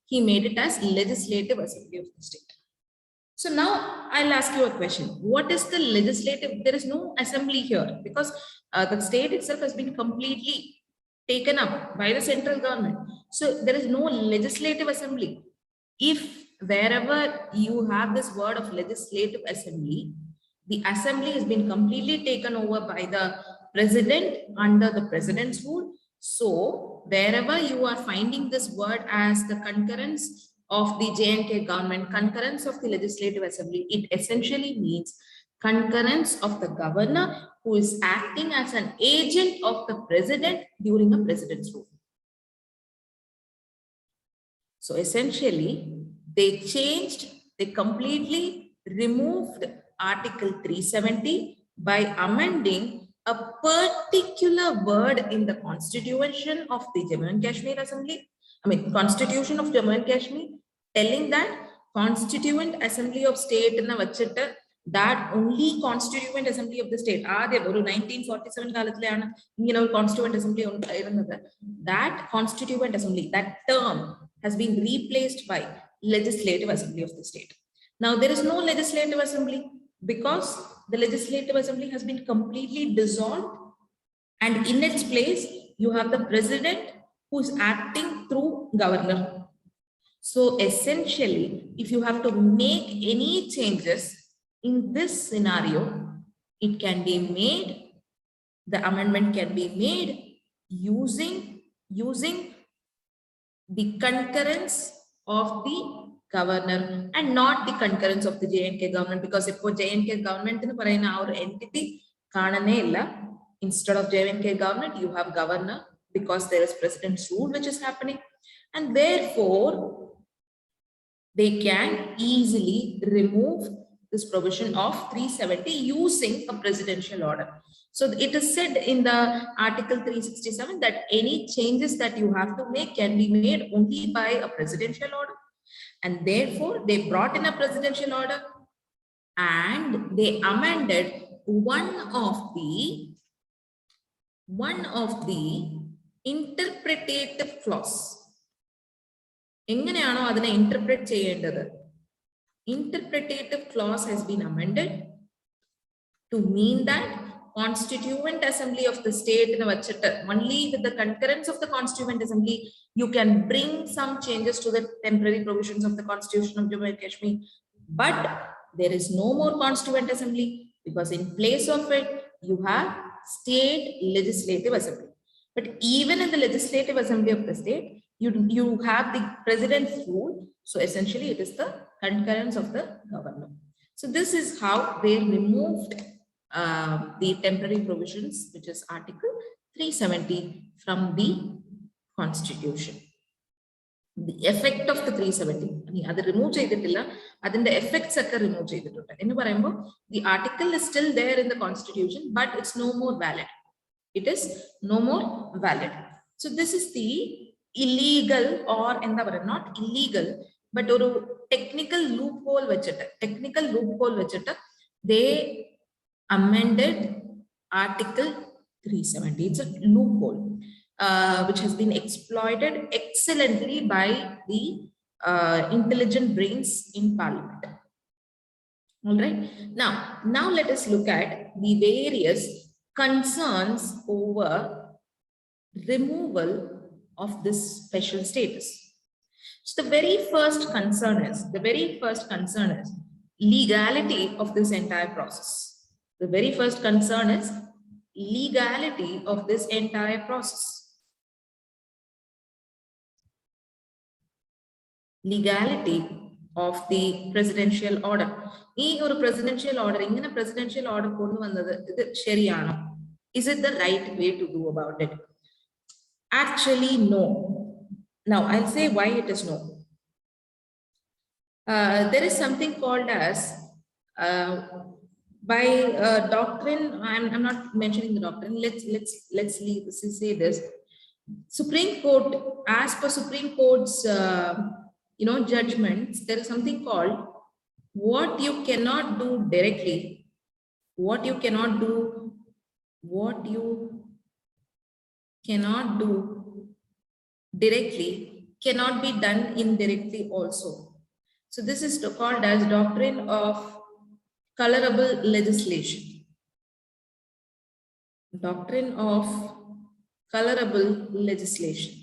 he made it as Legislative Assembly of the state. So now I'll ask you a question. What is the legislative? There is no assembly here, because the state itself has been completely taken up by the central government. So there is no legislative assembly. If wherever you have this word of legislative assembly, the assembly has been completely taken over by the president under the president's rule. So wherever you are finding this word as the concurrence of the J&K government, concurrence of the legislative assembly, it essentially means concurrence of the governor who is acting as an agent of the president during a president's rule. So essentially, they completely removed Article 370 by amending a particular word in the Constitution of the Jammu and Kashmir Assembly, Constitution of Jammu and Kashmir, telling that Constituent Assembly of State in the that only Constituent Assembly of the state, 1947 Constituent Assembly, that Constituent Assembly, that term has been replaced by Legislative Assembly of the state. Now there is no Legislative Assembly because the Legislative Assembly has been completely dissolved, and in its place you have the president who is acting through governor. So essentially, if you have to make any changes in this scenario, it can be made, the amendment can be made using the concurrence of the governor and not the concurrence of the J&K government, because if J&K government in our entity instead of J&K government you have governor, because there is president's rule which is happening, and therefore they can easily remove this provision of 370 using a presidential order. So it is said in the Article 367 that any changes that you have to make can be made only by a presidential order. And therefore, they brought in a presidential order and they amended one of the interpretative clause. എങ്ങനെയാണോ അതിനെ interpret ചെയ്യേണ്ടത്, interpretative clause has been amended to mean that constituent assembly of the state in only with the concurrence of the constituent assembly you can bring some changes to the temporary provisions of the constitution of Jammu and Kashmir, but there is no more constituent assembly, because in place of it you have state legislative assembly. But even in the legislative assembly of the state you have the president's rule, so essentially it is the concurrence of the governor. So this is how they removed the temporary provisions, which is Article 370 from the Constitution. The effect of the 370, that remove cheyidilla, adinte effects akka remove cheyidittundu. Ennu parayumbo the article is still there in the Constitution, but it's no more valid. It is no more valid. So this is the illegal, or not illegal, but a technical loophole vechittu they amended Article 370. It's a loophole which has been exploited excellently by the intelligent brains in Parliament. All right. Now let us look at the various concerns over removal of this special status. So the very first concern is legality of this entire process. The very first concern is legality of this entire process. Legality of the presidential order. This presidential order, is it the right way to do about it? Actually, no. Now, I'll say why it is no. There is something called as by doctrine. I'm not mentioning the doctrine. Let's say this. Supreme Court, as per Supreme Court's judgments, there is something called what you cannot do directly, what you cannot do directly cannot be done indirectly also. So this is called as doctrine of colorable legislation. Doctrine of colorable legislation.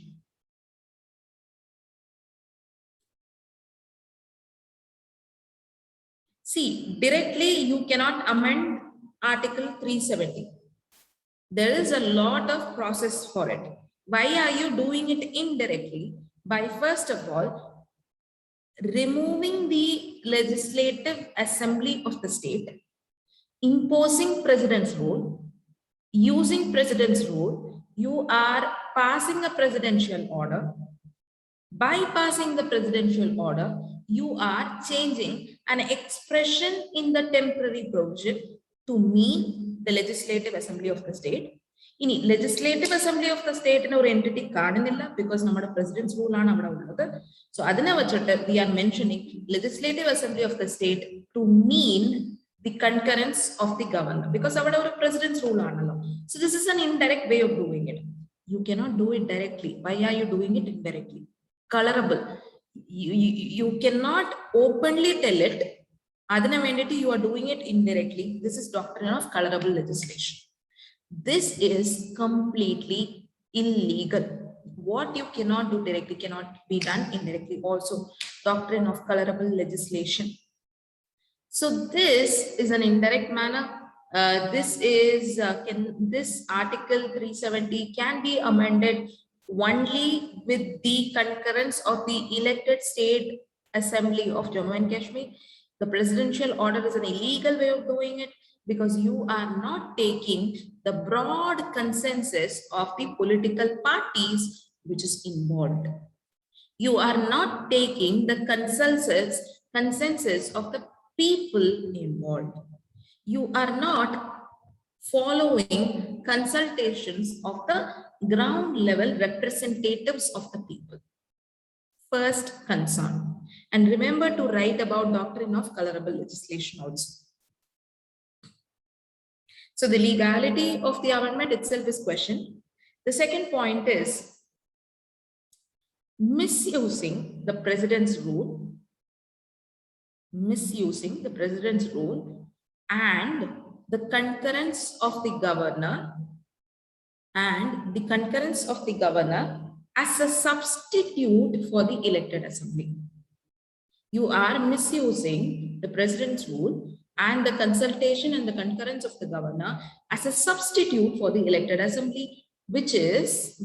See, directly you cannot amend Article 370. There is a lot of process for it. Why are you doing it indirectly? By first of all, removing the legislative assembly of the state, imposing president's rule. Using president's rule, you are passing a presidential order. By passing the presidential order, you are changing an expression in the temporary provision to mean the legislative assembly of the state. In legislative assembly of the state in our entity കാണുന്നില്ല, because നമ്മുടെ president's rule ആണ് അവിടെ ഉള്ളത്. So അതിനെ വെച്ചിട്ട് we are mentioning legislative assembly of the state to mean the concurrence of the governor, because അവിടെ ഒരു president's rule ആണല്ലോ. So this is an indirect way of doing it. You cannot do it directly. Why are you doing it indirectly? Colorable. You cannot openly tell it. Adana venditi you are doing it indirectly. This is doctrine of colorable legislation. This is completely illegal. What you cannot do directly cannot be done indirectly. Also, doctrine of colorable legislation. So this is an indirect manner. This Article 370 can be amended only with the concurrence of the elected state assembly of Jammu and Kashmir. The presidential order is an illegal way of doing it because you are not taking the broad consensus of the political parties which is involved. You are not taking the consensus of the people involved. You are not following consultations of the ground level representatives of the people. First concern. And remember to write about doctrine of colorable legislation also. So the legality of the amendment itself is questioned. The second point is misusing the president's rule, and the concurrence of the governor as a substitute for the elected assembly. You are misusing the president's rule and the consultation and the concurrence of the governor as a substitute for the elected assembly, which is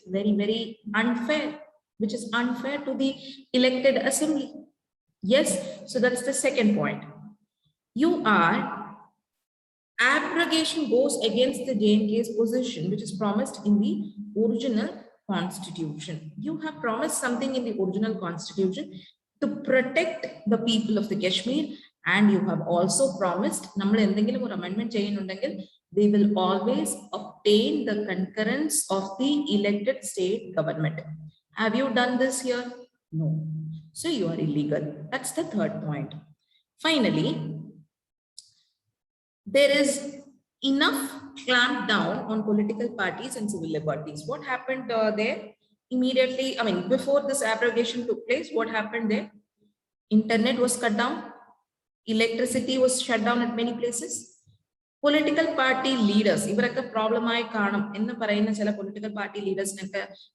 very, very unfair, which is unfair to the elected assembly. Yes, so that's the second point. Abrogation goes against the J&K's position, which is promised in the original constitution. You have promised something in the original constitution to protect the people of the Kashmir, and you have also promised amendment they will always obtain the concurrence of the elected state government. Have you done this here? No. So you are illegal. That's the third point. Finally, there is enough clamp down on political parties and civil liberties. What happened there? Immediately, before this abrogation took place, what happened there? Internet was cut down. Electricity was shut down at many places. Political party leaders, ivaraka problemai kaanam ennu parayna chala political party leaders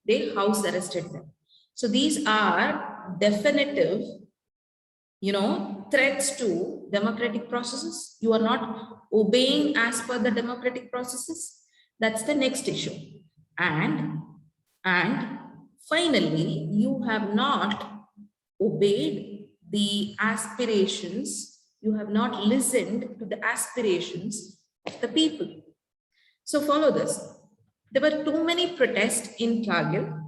they house arrested them. So these are definitive, threats to democratic processes. You are not obeying as per the democratic processes. That's the next issue. And finally, you have not obeyed the aspirations. You have not listened to the aspirations of the people. So follow this. There were too many protests in Kargil.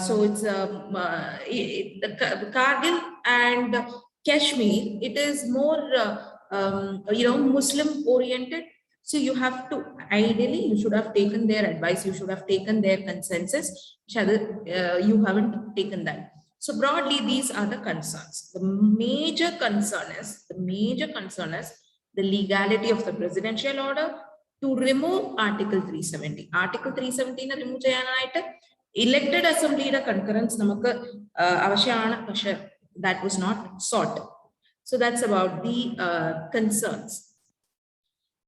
So it's Kargil and Kashmir. It is more, Muslim oriented. So you have to, ideally, you should have taken their advice. You should have taken their consensus. You haven't taken that. So broadly, these are the concerns. The major concern is the legality of the presidential order to remove Article 370. Article 370 na remove cheyanayittu elected assembly concurrence namakku avashyana, that was not sought. So that's about the concerns.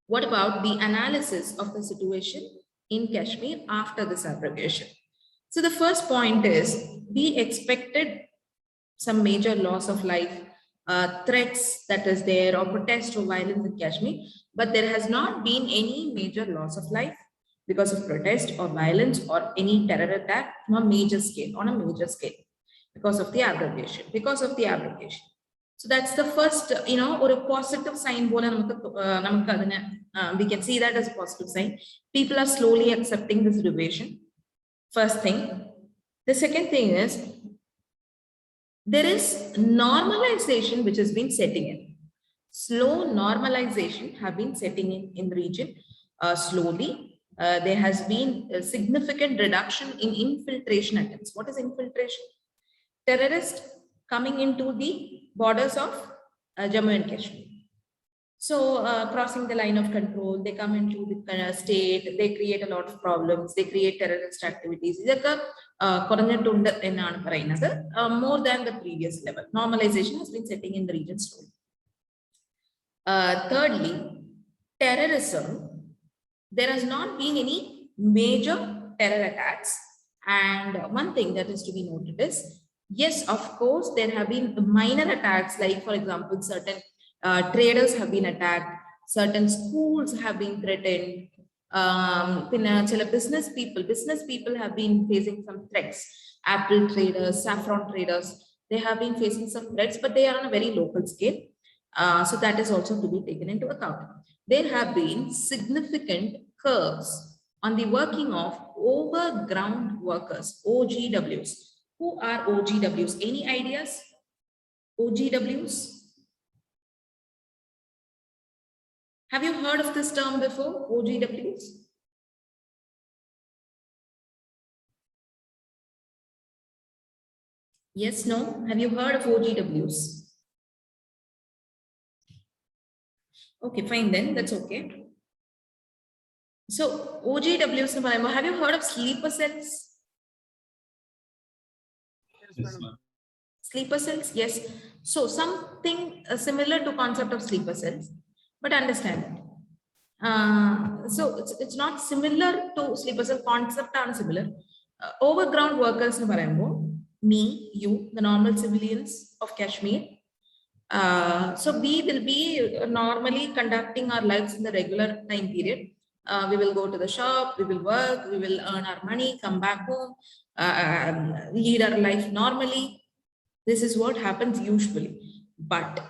What about the analysis of the situation in Kashmir after this abrogation? So the first point is, we expected some major loss of life, threats that is there, or protest or violence in Kashmir, but there has not been any major loss of life because of protest or violence or any terror attack on a major scale, because of the abrogation. So that's the first, or a positive sign. We can see that as a positive sign. People are slowly accepting this revision. First thing. The second thing is, there is normalization which has been setting in. Slow normalization have been setting in the region slowly. There has been a significant reduction in infiltration attempts. What is infiltration? Terrorists coming into the borders of Jammu and Kashmir. So crossing the line of control, they come into the state, they create a lot of problems, they create terrorist activities. More than the previous level. Normalization has been setting in the region slowly. Thirdly, terrorism. There has not been any major terror attacks. And one thing that is to be noted is, yes, of course, there have been minor attacks, like, for example, certain traders have been attacked, certain schools have been threatened, Business people have been facing some threats. Apple traders, saffron traders, they have been facing some threats, but they are on a very local scale. So that is also to be taken into account. There have been significant curves on the working of overground workers, OGWs. Who are OGWs? Any ideas? OGWs? Have you heard of this term before, OGWs? Yes, no? Have you heard of OGWs? Okay, fine then, that's okay. So OGWs, have you heard of sleeper cells? Yes, madam. Sleeper cells, yes. So something similar to concept of sleeper cells, but understand it. So it's not similar to sleeper cell concept are similar. Overground workers, me, you, the normal civilians of Kashmir. So we will be normally conducting our lives in the regular time period. We will go to the shop, we will work, we will earn our money, come back home, lead our life normally. This is what happens usually. But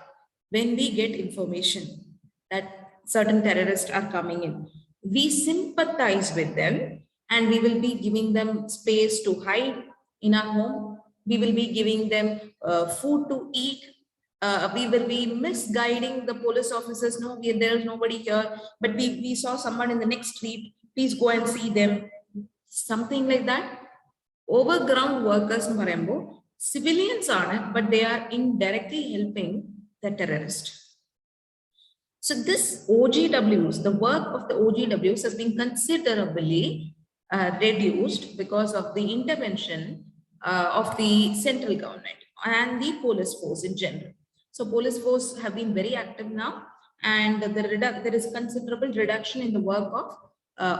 when we get information that certain terrorists are coming in, we sympathize with them and we will be giving them space to hide in our home. We will be giving them food to eat. We will be misguiding the police officers. No, there is nobody here, but we saw someone in the next street. Please go and see them. Something like that. Overground workers, civilians are, but they are indirectly helping the terrorist. So this OGWs, the work of the OGWs has been considerably reduced because of the intervention of the central government and the police force in general. So police force have been very active now, and there is considerable reduction in the work of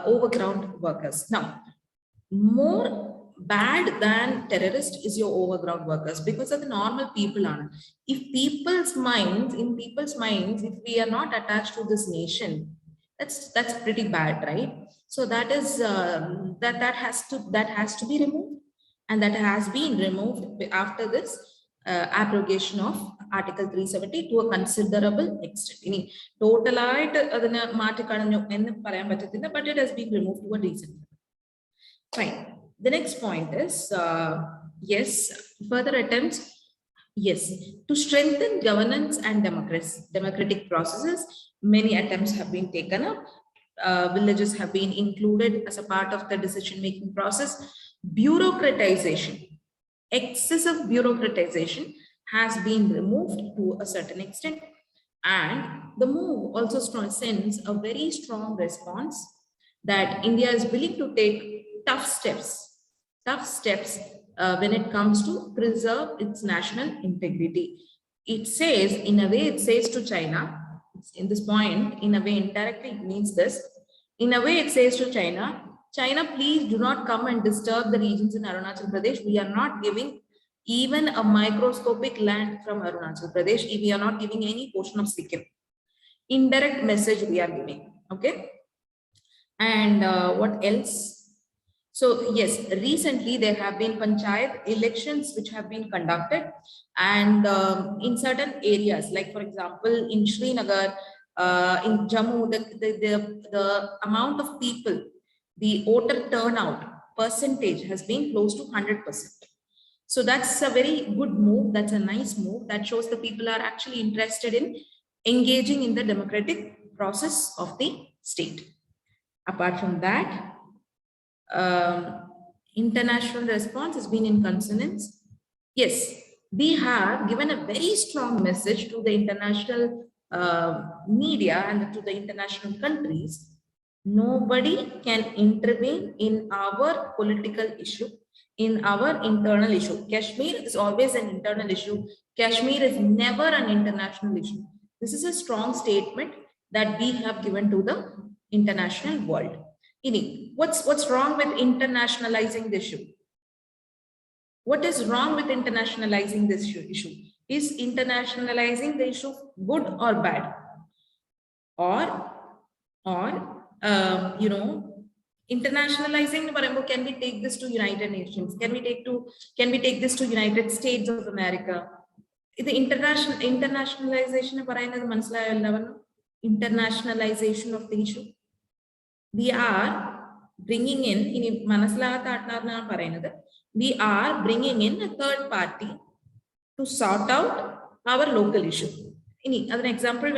overground workers. Now, more bad than terrorist is your overground workers, because of the normal people are. If in people's minds, if we are not attached to this nation, that's pretty bad, right? So that is that has to be removed, and that has been removed after this abrogation of Article 370 to a considerable extent. In total, but it has been removed to a decent. Fine. The next point is, yes, further attempts, yes, to strengthen governance and democratic processes, many attempts have been taken up. Villages have been included as a part of the decision-making process. Bureaucratization, excessive bureaucratization has been removed to a certain extent. And the move also sends a very strong response that India is willing to take tough steps when it comes to preserve its national integrity. It says, in a way, it says to China, in this point, in a way, indirectly, it means this. In a way, it says to China, please do not come and disturb the regions in Arunachal Pradesh. We are not giving even a microscopic land from Arunachal Pradesh. We are not giving any portion of Sikkim. Indirect message we are giving, okay? And what else? So yes, recently there have been panchayat elections which have been conducted, and in certain areas, like for example in Srinagar, in Jammu, the amount of people, the voter turnout percentage has been close to 100%. So that's a very good move. That's a nice move. That shows the people are actually interested in engaging in the democratic process of the state. Apart from that, international response has been in consonance. Yes, we have given a very strong message to the international media and to the international countries. Nobody can intervene in our political issue, in our internal issue. Kashmir is always an internal issue. Kashmir is never an international issue. This is a strong statement that we have given to the international world. What's wrong with internationalizing the issue? What is wrong with internationalizing this issue? Is internationalizing the issue good or bad? Or internationalizing, can we take this to United Nations? Can we take this to United States of America? The internationalization internationalization of the issue. We are bringing in we are bringing in a third party to sort out our local issue. As an example,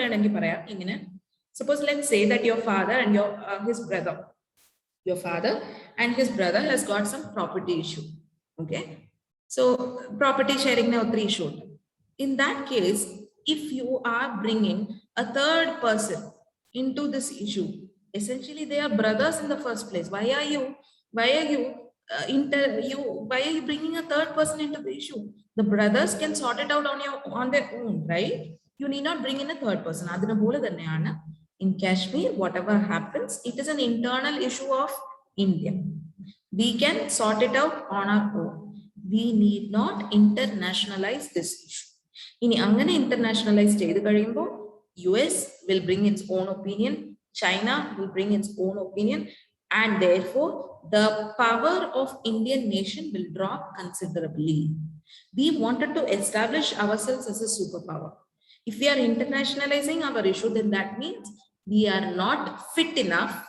suppose let's say that your father and your father and his brother has got some property issue. Okay, so property sharing now 3 issue. In that case, if you are bringing a third person into this issue, essentially they are brothers in the first place. Why are you bringing a third person into the issue? The brothers can sort it out on their own, right? You need not bring in a third person. In Kashmir, whatever happens, it is an internal issue of India. We can sort it out on our own. We need not internationalize this issue. In Angana internationalized US will bring its own opinion, China will bring its own opinion, and therefore the power of Indian nation will drop considerably. We wanted to establish ourselves as a superpower. If we are internationalizing our issue, then that means we are not fit enough.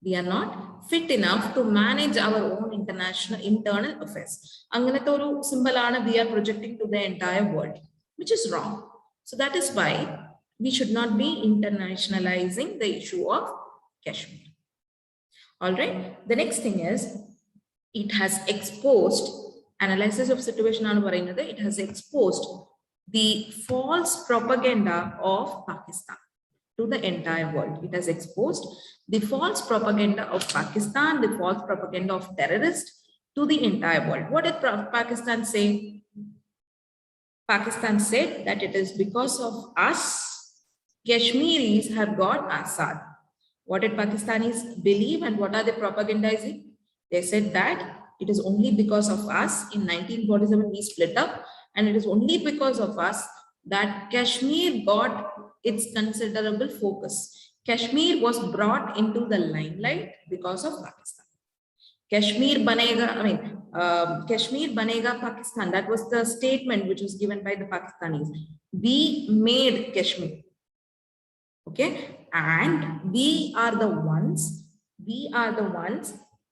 We are not fit enough to manage our own internal affairs. Anganathoru symbolana we are projecting to the entire world, which is wrong. So that is why we should not be internationalizing the issue of Kashmir. All right. The next thing is, it has exposed analysis of situation on Varinada. It has exposed the false propaganda of Pakistan to the entire world. It has exposed the false propaganda of Pakistan, the false propaganda of terrorists to the entire world. What did Pakistan say? Pakistan said that it is because of us, Kashmiris have got Assad. What did Pakistanis believe and what are they propagandizing? They said that it is only because of us in 1947 we split up, and it is only because of us that Kashmir got its considerable focus. Kashmir was brought into the limelight because of Pakistan. Kashmir banega Pakistan. That was the statement which was given by the Pakistanis. We made Kashmir. Okay, and we are the ones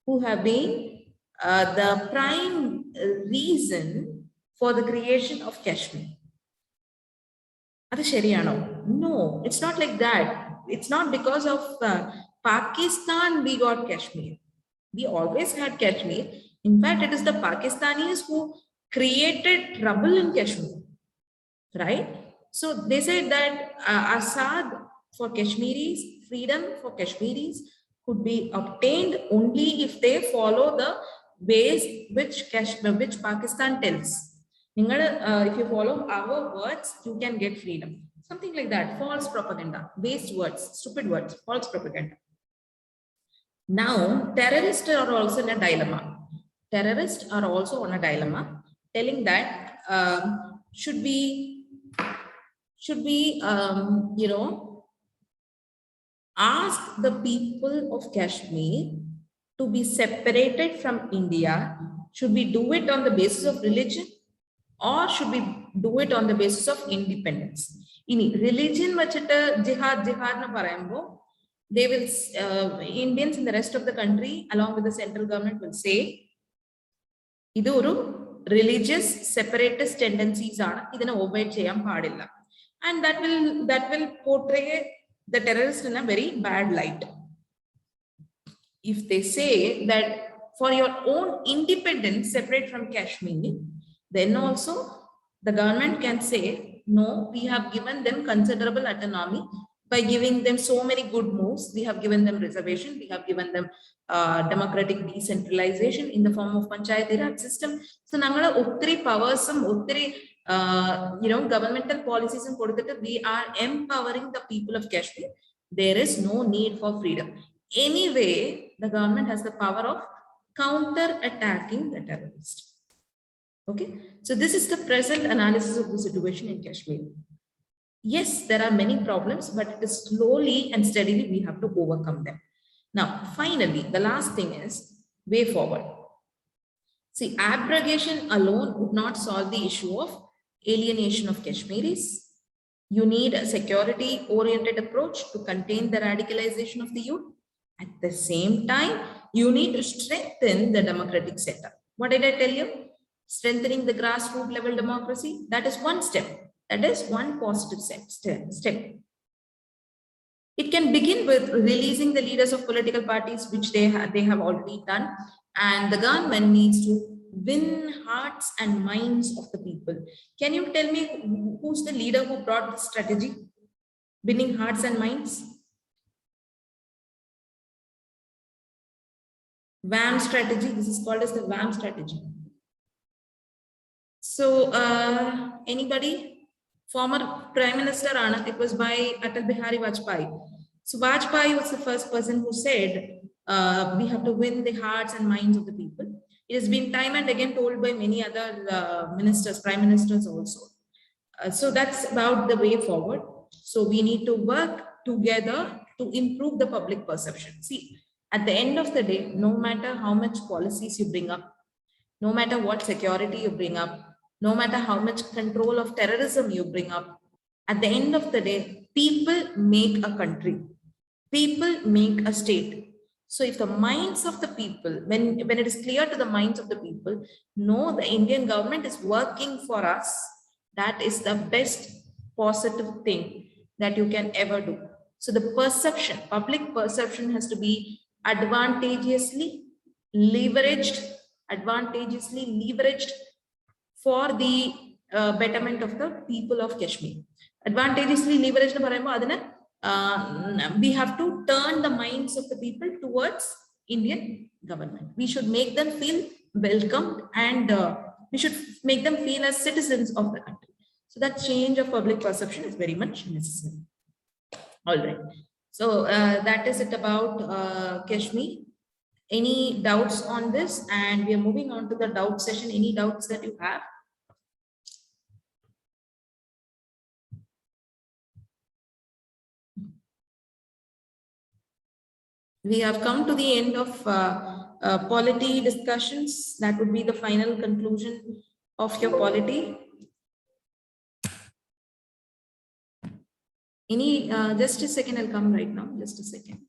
who have been the prime reason for the creation of Kashmir. No, it's not like that. It's not because of Pakistan we got Kashmir. We always had Kashmir. In fact, it is the Pakistanis who created trouble in Kashmir, right? So they said that Assad for Kashmiris, freedom for Kashmiris could be obtained only if they follow the ways which Pakistan tells. If you follow our words, you can get freedom. Something like that. False propaganda, waste words, stupid words, false propaganda. Now, terrorists are also in a dilemma. Telling that should we ask the people of Kashmir to be separated from India? Should we do it on the basis of religion, or should we do it on the basis of independence? Religion jihad na parayambo, they will Indians in the rest of the country along with the central government will say idu oru religious separatist tendencies aanu, idana obey cheyan paadilla, and that will portray the terrorist in a very bad light. If they say that for your own independence, separate from Kashmir, then also the government can say, no, we have given them considerable autonomy by giving them so many good moves. We have given them reservation. We have given them democratic decentralization in the form of Panchayati Raj system. So, nangala uttri powers, uttri governmental policies, we are empowering the people of Kashmir. There is no need for freedom. Anyway, the government has the power of counter-attacking the terrorist. Okay, so this is the present analysis of the situation in Kashmir. Yes, there are many problems, but it is slowly and steadily we have to overcome them. Now, finally, the last thing is way forward. See, abrogation alone would not solve the issue of alienation of Kashmiris. You need a security-oriented approach to contain the radicalization of the youth. At the same time, you need to strengthen the democratic setup. What did I tell you? Strengthening the grassroots level democracy. That is one step. That is one positive step. It can begin with releasing the leaders of political parties, which they have already done. And the government needs to win hearts and minds of the people. Can you tell me who's the leader who brought this strategy? Winning hearts and minds? WAM strategy. This is called as the WAM strategy. So, anybody? Former Prime Minister Anand, it was by Atal Bihari Vajpayee. So Vajpayee was the first person who said, we have to win the hearts and minds of the people. It has been time and again told by many other ministers, prime ministers also. So that's about the way forward. So we need to work together to improve the public perception. See, at the end of the day, no matter how much policies you bring up, no matter what security you bring up, no matter how much control of terrorism you bring up, at the end of the day, people make a country. People make a state. So if the minds of the people, when it is clear to the minds of the people, no, the Indian government is working for us, that is the best positive thing that you can ever do. So the perception, public perception has to be advantageously leveraged for the betterment of the people of Kashmir. Advantageously leveraged, we have to turn the minds of the people towards Indian government. We should make them feel welcomed and we should make them feel as citizens of the country. So that change of public perception is very much necessary. All right. So that is it about Kashmir. Any doubts on this? And we are moving on to the doubt session. Any doubts that you have? We have come to the end of polity discussions. That would be the final conclusion of your polity. Any, just a second, I'll come right now. Just a second.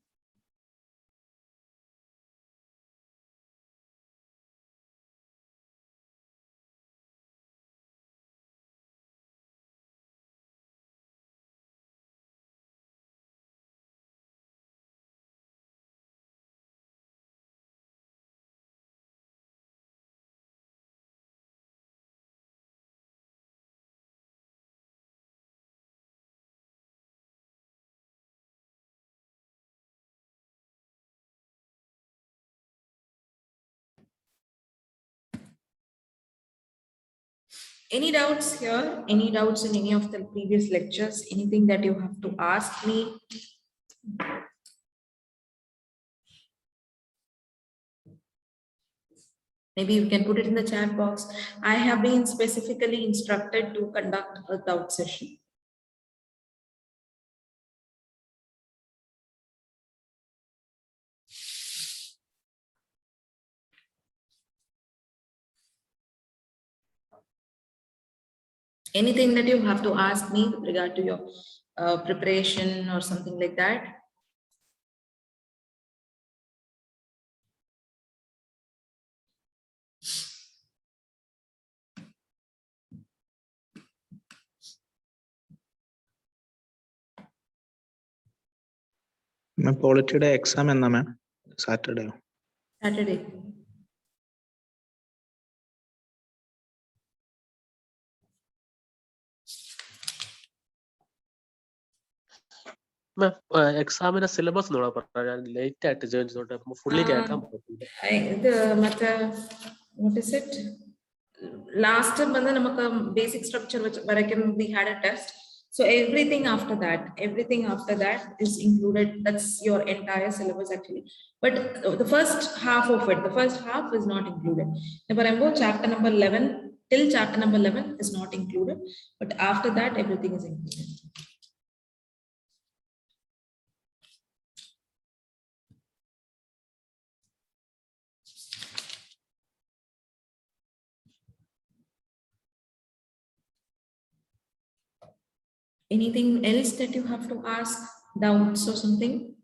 Any doubts here? Any doubts in any of the previous lectures? Anything that you have to ask me? Maybe you can put it in the chat box. I have been specifically instructed to conduct a doubt session. Anything that you have to ask me with regard to your preparation or something like that? Polity exam enna ma'am? Saturday. Saturday. എക്സാമിന്റെ syllabus late ആയിട്ട് join ചെയ്തോട്ടെ fully കേൾക്കാൻ what is it? Last basic structure we had a test. So everything after that is included. That's your entire syllabus actually. But the first half of it, the first half is not included. Chapter number 11 till chapter number 11 is not included. But after that, everything is included. Anything else that you have to ask, doubts or something?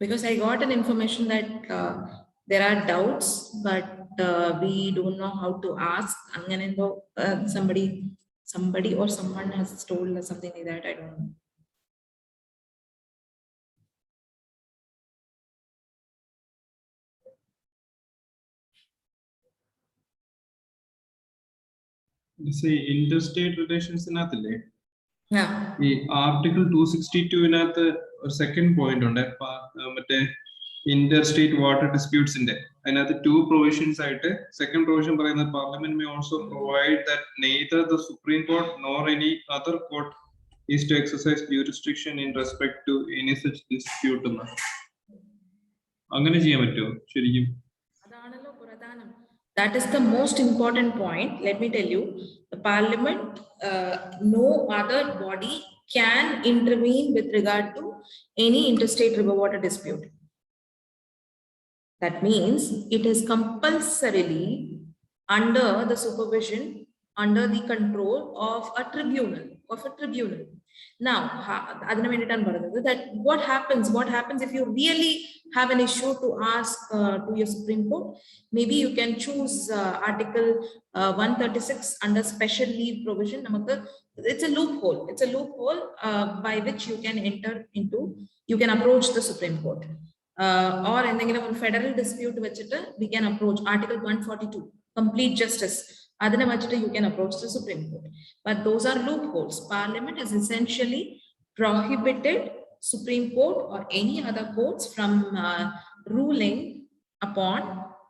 Because I got an information that there are doubts, but we don't know how to ask. Somebody or someone has told us something like that. I don't know. See, interstate relations in Yeah. Article 262 in a second point on that interstate water disputes in there. Another two provisions second provision by the parliament may also provide that neither the Supreme Court nor any other court is to exercise jurisdiction in respect to any such dispute. അങ്ങനെ ചെയ്യാൻ പറ്റുമോ ശരിക്കും? That is the most important point. Let me tell you, the parliament, no other body can intervene with regard to any interstate river water dispute. That means it is compulsorily under the supervision, under the control of a tribunal. Now, that what happens if you really have an issue to ask to your Supreme Court? Maybe you can choose Article 136 under special leave provision. It's a loophole. It's a loophole by which you can enter into, you can approach the Supreme Court. Or in federal dispute, we can approach Article 142, complete justice. You can approach the Supreme Court. But those are loopholes. Parliament is essentially prohibited Supreme Court or any other courts from ruling upon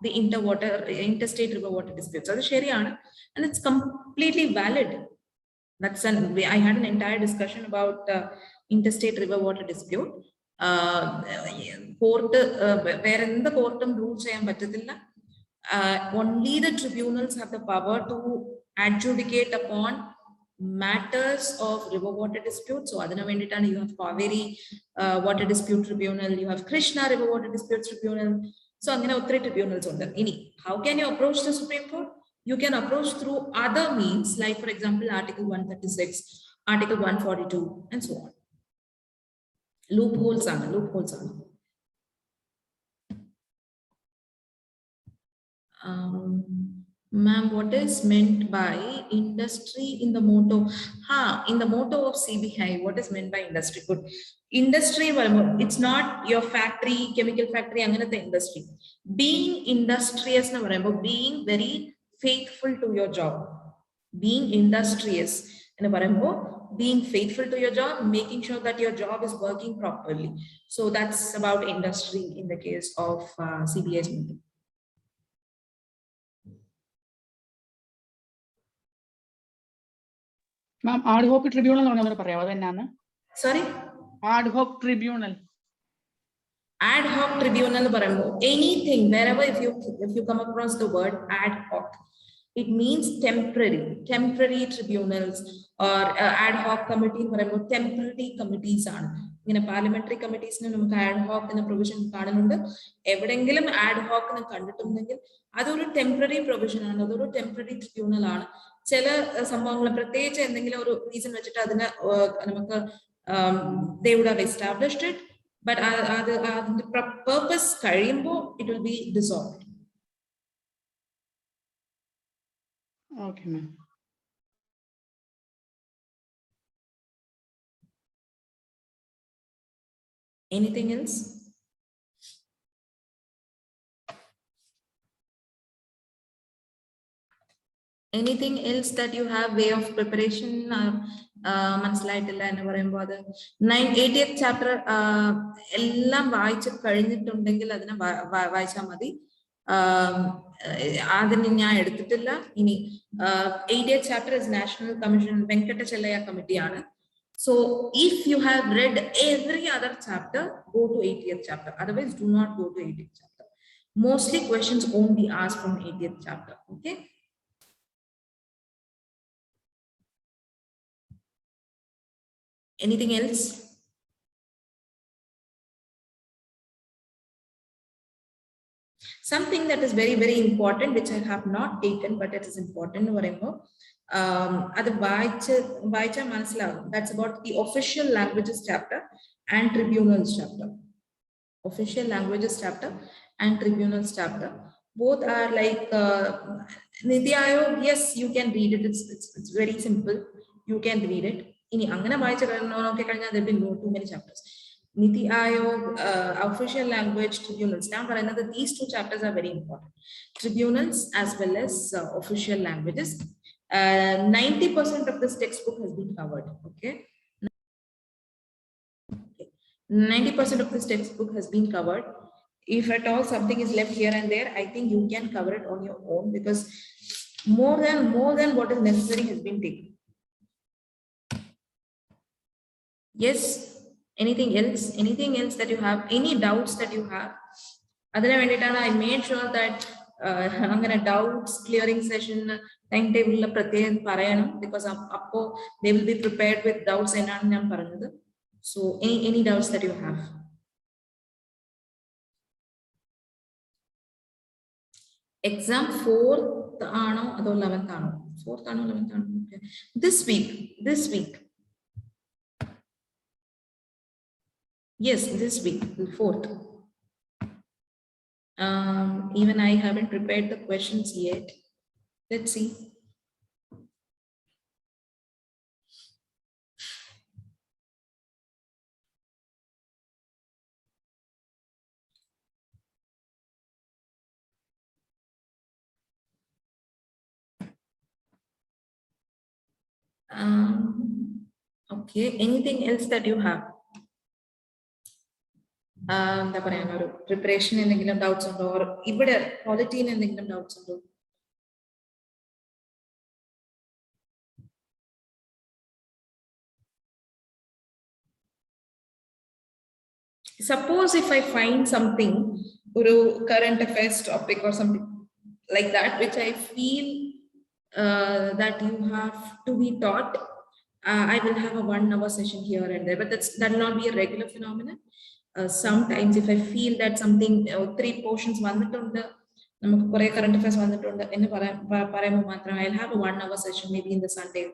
the interstate river water disputes. That's Shariana, and it's completely valid. I had an entire discussion about interstate river water dispute. Court where in the court rules only the tribunals have the power to adjudicate upon matters of river water disputes. So you have Kaveri water dispute tribunal, you have Krishna river water dispute tribunal. So three tribunals on them. How can you approach the Supreme Court? You can approach through other means, like for example Article 136, Article 142, and so on. Loopholes. Ma'am, what is meant by industry in the motto? In the motto of CBI, what is meant by industry? Good. Industry, it's not your factory, chemical factory, the industry. Being industrious, being very faithful to your job. Being industrious, being faithful to your job, making sure that your job is working properly. So that's about industry in the case of CBI's motto. Ma'am, ad hoc tribunal Sorry? Ad hoc tribunal. Ad hoc tribunal, anything, wherever if you come across the word ad hoc, it means temporary tribunals or ad hoc committee, temporary committees are. In a parliamentary committees, ad hoc in a provision ad hoc that's a temporary provision, another temporary tribunal. Reason they would have established it, but the purpose it will be dissolved. Okay, ma'am. Anything else? Anything else that you have way of preparation? 80th chapter എല്ലാം വായിച്ച് കഴിഞ്ഞിട്ടുണ്ടെങ്കിൽ അതിനെ വായിച്ചാൽ മതി. അതിന് ഞാൻ എടുത്തിട്ടില്ല. ഇനി 80th chapter is National Commission Venkatachalaya Committee ആണ്. So if you have read every other chapter, go to 80th chapter. Otherwise, do not go to 80th chapter. Mostly questions won't be asked from 80th chapter. Okay. Anything else? Something that is very, very important, which I have not taken, but it is important. That's about the official languages chapter and tribunals chapter. Official languages chapter and tribunals chapter. Both are like Niti Aayog. Yes, you can read it. It's very simple. You can read it. There will be no too many chapters. Niti Aayog, official language, tribunals. Now, these two chapters are very important. Tribunals as well as official languages. 90% of this textbook has been covered. Okay. 90% of this textbook has been covered. If at all something is left here and there, I think you can cover it on your own, because more than what is necessary has been taken. Yes, anything else that you have, any doubts that you have? I made sure that I'm gonna doubts clearing session timetable because they will be prepared with doubts. So any doubts that you have? Exam 4th ano ado 11th ano? 4th ano 11th ano? Okay. This week. Yes, this week, the 4th. Even I haven't prepared the questions yet. Let's see. Okay, anything else that you have? Preparation in the doubts or polity in the doubts. Suppose if I find something, current affairs topic or something like that, which I feel that you have to be taught, I will have a 1 hour session here and there, but that will not be a regular phenomenon. Sometimes if I feel that something 3 portions current affairs I'll have a 1 hour session maybe in the Sunday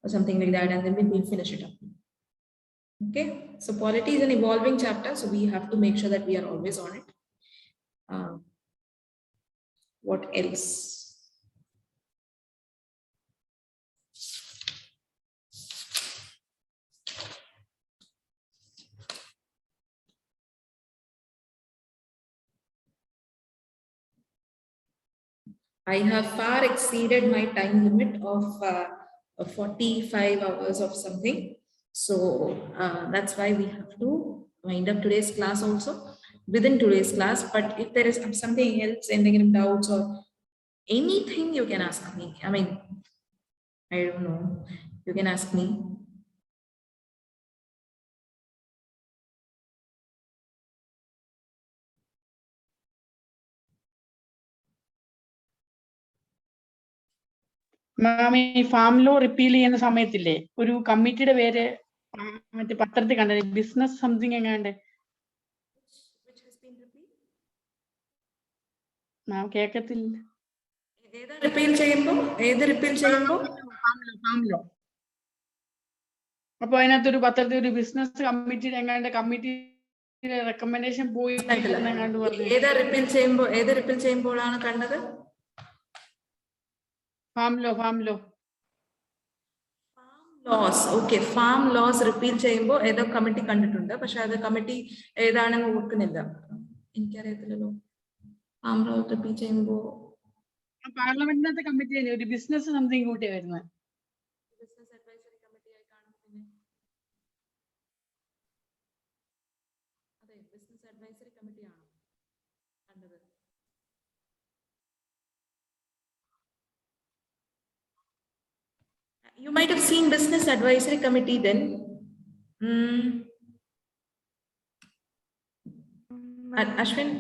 or something like that, and then we'll finish it up. Okay, so polity is an evolving chapter, so we have to make sure that we are always on it. What else? I have far exceeded my time limit of 45 hours of something. So that's why we have to wind up today's class also within today's class. But if there is something else, any doubts or anything, you can ask me. I mean, I don't know. You can ask me. മാം ഈ farm law repeal ചെയ്യുന്ന സമയത്തില്ലേ ഒരു കമ്മിറ്റിയുടെ പേര് മറ്റേ പത്രത്തിൽ കണ്ടത് business something എങ്ങാണ്ട് മാം കേക്കത്തില്ല. അപ്പൊ അതിനകത്തൊരു പത്രത്തിൽ ഒരു ബിസിനസ് കമ്മിറ്റിയുടെ എങ്ങാണ്ട് കമ്മിറ്റി റെക്കമെൻഡേഷൻ പോയി എങ്ങാണ്ട് പറഞ്ഞു. ഏത് റിപ്പീൽ ചെയ്യുമ്പോഴാണ് കണ്ടത്? Farm law laws. Okay, farm laws repeal ചെയ്യുമ്പോൾ ഏതോ കമ്മിറ്റി കണ്ടിട്ടുണ്ട്, പക്ഷെ അത് കമ്മിറ്റി ഏതാണെന്ന് ഓർക്കുന്നില്ല, എനിക്കറിയത്തില്ലല്ലോ. ഫാം ലോ റിപ്പീൽ ചെയ്യുമ്പോ പാർലമെന്റിനകത്തെ കമ്മിറ്റി ഒരു ബിസിനസ് സംതിങ് കൂട്ടിയാ വരുന്നത്. ബിസിനസ് അഡ്വൈസറി കമ്മിറ്റി ആയി കാണുന്നു. അതെ, ബിസിനസ് അഡ്വൈസറി കമ്മിറ്റി ആണോ കണ്ടത്? You might have seen business advisory committee then. Ashwin,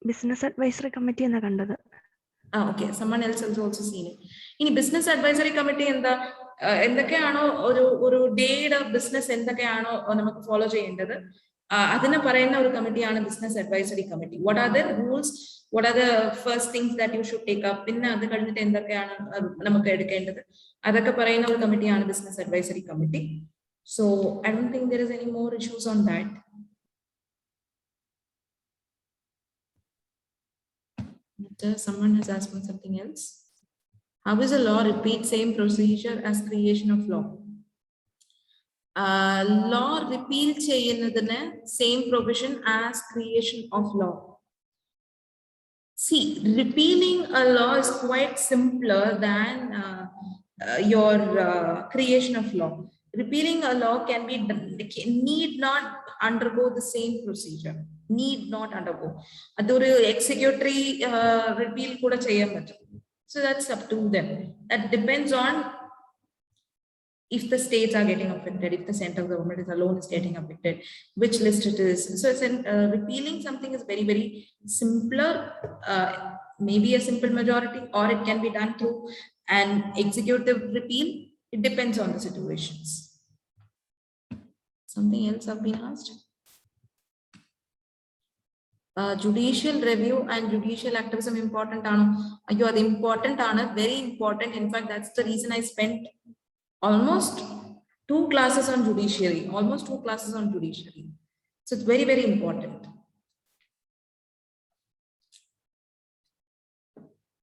business advisory committee enna kandadu. Okay, someone else has also seen it. In business advisory committee എന്തൊക്കെയാണോ ഒരു ഡേയുടെ business എന്തൊക്കെയാണോ നമുക്ക് ഫോളോ ചെയ്യേണ്ടത് Adina parayna oru committee aanu business advisory committee. What are the rules? What are the first things that you should take up? Pinne adu kazhinjittu endokkayana namakku edukkendathu. Adakku parayna oru committee aanu business advisory committee. So I don't think there is any more issues on that. Someone has asked me something else. How is a law repeat same procedure as creation of law? Law repeal cheyyunnadine same provision as creation of law. See, repealing a law is quite simpler than your creation of law. Repealing a law need not undergo the same procedure. Need not undergo. Adoru executory repeal kuda cheyyam pattum. So that's up to them. That depends on if the states are getting affected, if the central government is alone is getting affected, which list it is. So it's repealing something is very, very simpler, maybe a simple majority, or it can be done through an executive repeal. It depends on the situations. Something else have been asked. Judicial review and judicial activism important. You are important, very important. In fact, that's the reason I spent almost 2 classes on judiciary, So it's very, very important.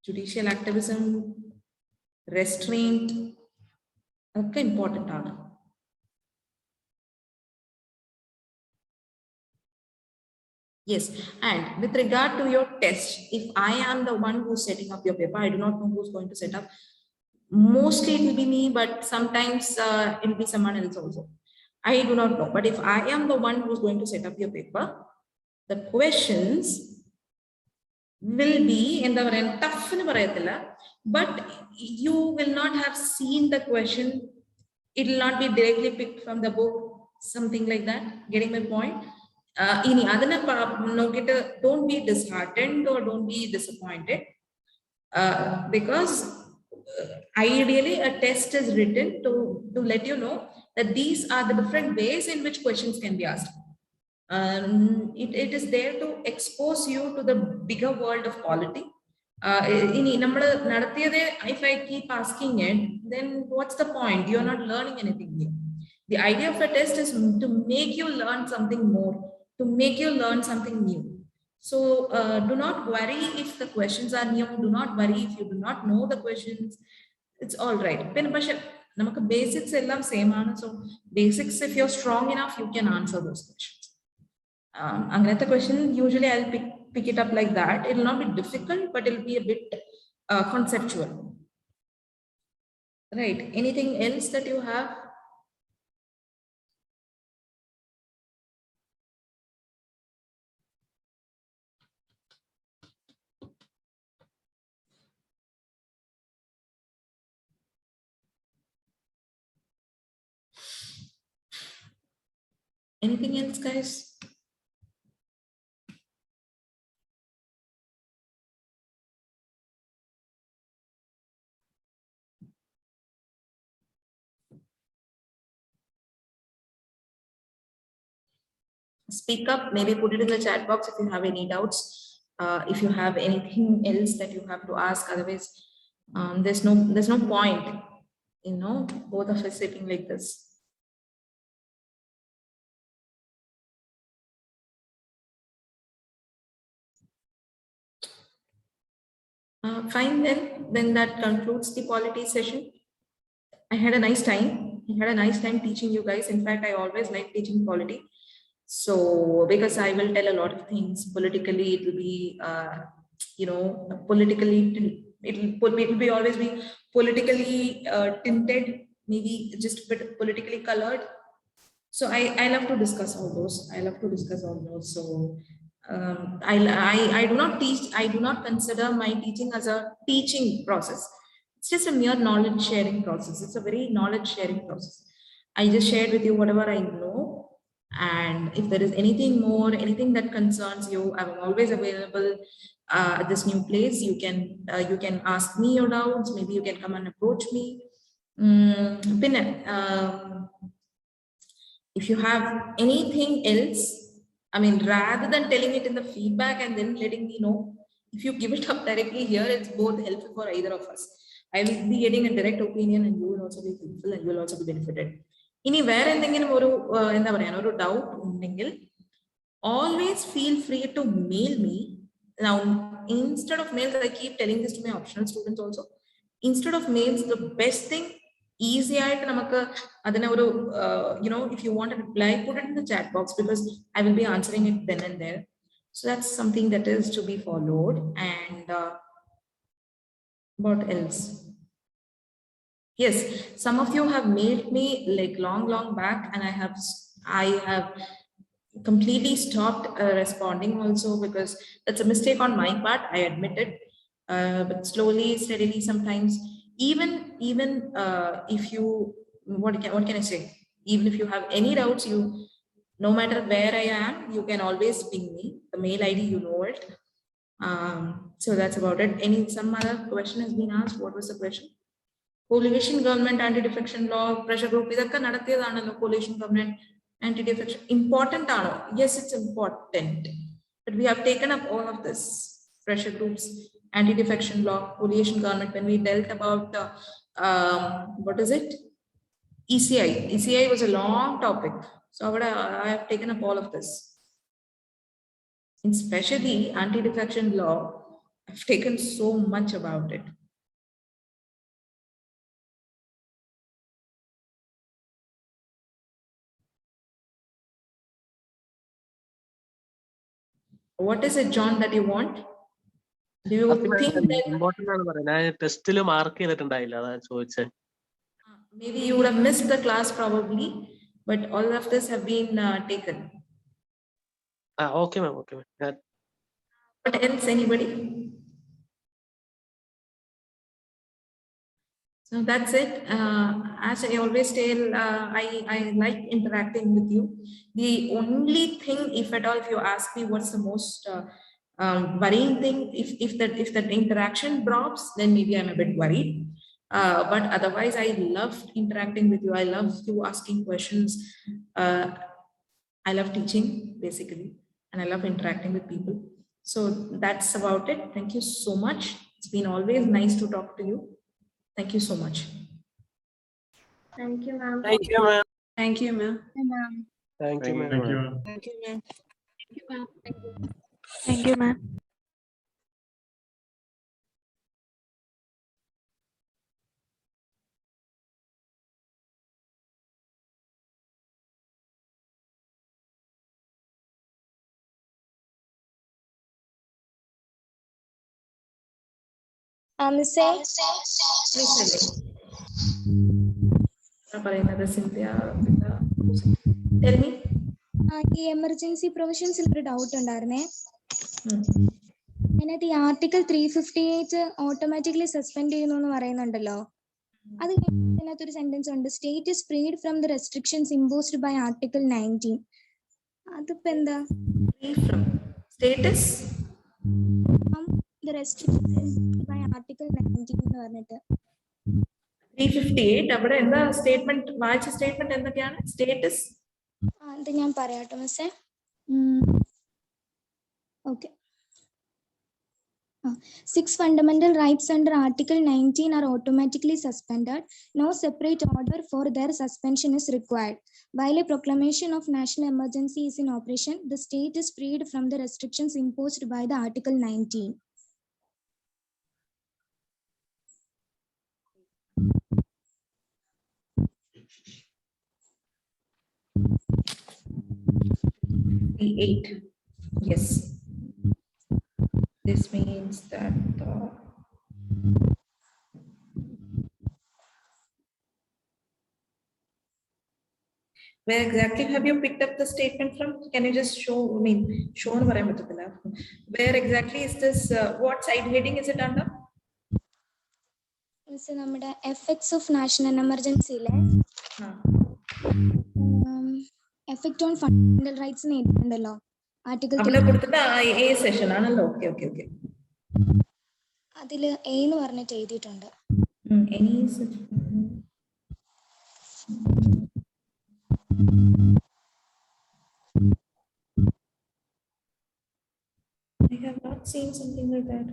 Judicial activism, restraint, okay, important. Yes, and with regard to your test, if I am the one who's setting up your paper, I do not know who's going to set up. Mostly it will be me, but sometimes it will be someone else also. I do not know. But if I am the one who's going to set up your paper, the questions will be in the tough, but you will not have seen the question. It will not be directly picked from the book, something like that. Getting my point? Don't be disheartened or don't be disappointed, because ideally a test is written to let you know that these are the different ways in which questions can be asked. It is there to expose you to the bigger world of polity. If I keep asking it, then what's the point? You're not learning anything new. The idea of a test is to make you learn something more, to make you learn something new. So do not worry if the questions are new. Do not worry if you do not know the questions. It's all right. Basics are same. So basics, if you're strong enough, you can answer those questions. The question, usually I'll pick it up like that. It will not be difficult, but it will be a bit conceptual. Right. Anything else that you have? Anything else, guys? Speak up, maybe put it in the chat box if you have any doubts. If you have anything else that you have to ask, otherwise there's no point, both of us sitting like this. Fine, then that concludes the polity session. I had a nice time. Teaching you guys. In fact, I always like teaching polity. So because I will tell a lot of things politically, it will be politically, it will be always be politically tinted, maybe just a bit politically colored. So I love to discuss all those. So I do not teach. I do not consider my teaching as a teaching process. It's just a mere knowledge sharing process. It's a very knowledge sharing process. I just shared with you whatever I know. And if there is anything more, anything that concerns you, I'm always available at this new place. You can ask me your doubts. Maybe you can come and approach me. If you have anything else, I mean, rather than telling it in the feedback and then letting me know, if you give it up directly here, it's both helpful for either of us. I will be getting a direct opinion and you will also be helpful and you will also be benefited. ഇനി വേറെ എന്തെങ്കിലും ഒരു എന്താ പറയാ ഒരു doubt ഉണ്ടെങ്കിൽ always feel free to mail me. Now, instead of mails, I keep telling this to my optional students also. Instead of mails, the best thing, easy ആയിട്ട് നമുക്ക് അതിനെ ഒരു if you want a reply, put it in the chat box because I will be answering it then and there. So that's something that is to be followed. And what else? Yes, some of you have mailed me like long back, and I have completely stopped responding also because that's a mistake on my part. I admit it, but slowly, steadily, sometimes even if you what can I say? Even if you have any doubts, no matter where I am, you can always ping me. The mail ID, you know it. So that's about it. Some other question has been asked. What was the question? Coalition government anti-defection law, pressure group, idakka nadathiyadannallo. Coalition government anti-defection important aano? Yes, it's important, but we have taken up all of this pressure groups, anti-defection law, coalition government when we dealt about what is it, ECI was a long topic, so I have taken up all of this. Especially anti-defection law, I've taken so much about it. What is it, John, that you want? Do you think that important ആണ് പറയുന്നത്? ഞാൻ ടെസ്റ്റിൽ mark ചെയ്തിട്ടുണ്ടായില്ല, അതാണ് ചോദിച്ചത്. Maybe you would have missed the class probably, but all of this have been taken. Okay, ma'am. Okay, ma'am. What else, anybody? So that's it. As I always tell, I like interacting with you. The only thing, if at all, if you ask me what's the most worrying thing, if that interaction drops, then maybe I'm a bit worried. But otherwise, I love interacting with you. I love you asking questions. I love teaching, basically, and I love interacting with people. So that's about it. Thank you so much. It's been always nice to talk to you. Thank you so much. Thank you, ma'am. Thank you, ma'am. Thank you, ma'am. Thank you, ma'am. Thank you. Thank you, ma'am. Thank you, ma'am. Thank you, ma'am. Please Cynthia, tell me. ഈ emergency പ്രൊവിഷൻസിൽ ഒരു doubt ഉണ്ടായിരുന്നേ. അതിനകത്ത് ഈ article 358 automatically suspend ചെയ്യുന്നു എന്ന് പറയുന്നുണ്ടല്ലോ. അത് ഇതിനകത്തൊരു സെന്റൻസ് ഉണ്ട്, state is freed from the restrictions imposed by article 19. അതിപ്പോ എന്താ? Status the restrictions by article 19 എന്ന് പറഞ്ഞിട്ട് 358 അവിടെ എന്താ സ്റ്റേറ്റ്മെന്റ് വായിച്ച സ്റ്റേറ്റ്മെന്റ് എന്തൊക്കെയാണ്? സ്റ്റാറ്റസ് അത് ഞാൻ പറയാട്ടോ മിസ്സേ. Okay. 6 fundamental rights under Article 19 are automatically suspended. No separate order for their suspension is required. While a proclamation of national emergency is in operation, the state is freed from the restrictions imposed by the Article 19. Eight. Yes. This means that where exactly have you picked up the statement from? Can you just show? I mean, show where exactly is this? What side heading is it under? It's നമ്മുടെ effects of national emergency ലെ effect on fundamental rights നെ എഴുതിയിട്ടുണ്ടല്ലോ article. അവിടെ കൊടുത്തിട്ട് A session ആണല്ലോ. Okay okay okay. അതില് A എന്ന് പറഞ്ഞിട്ട് എഴുതിയിട്ടുണ്ട്. Any seen something like that.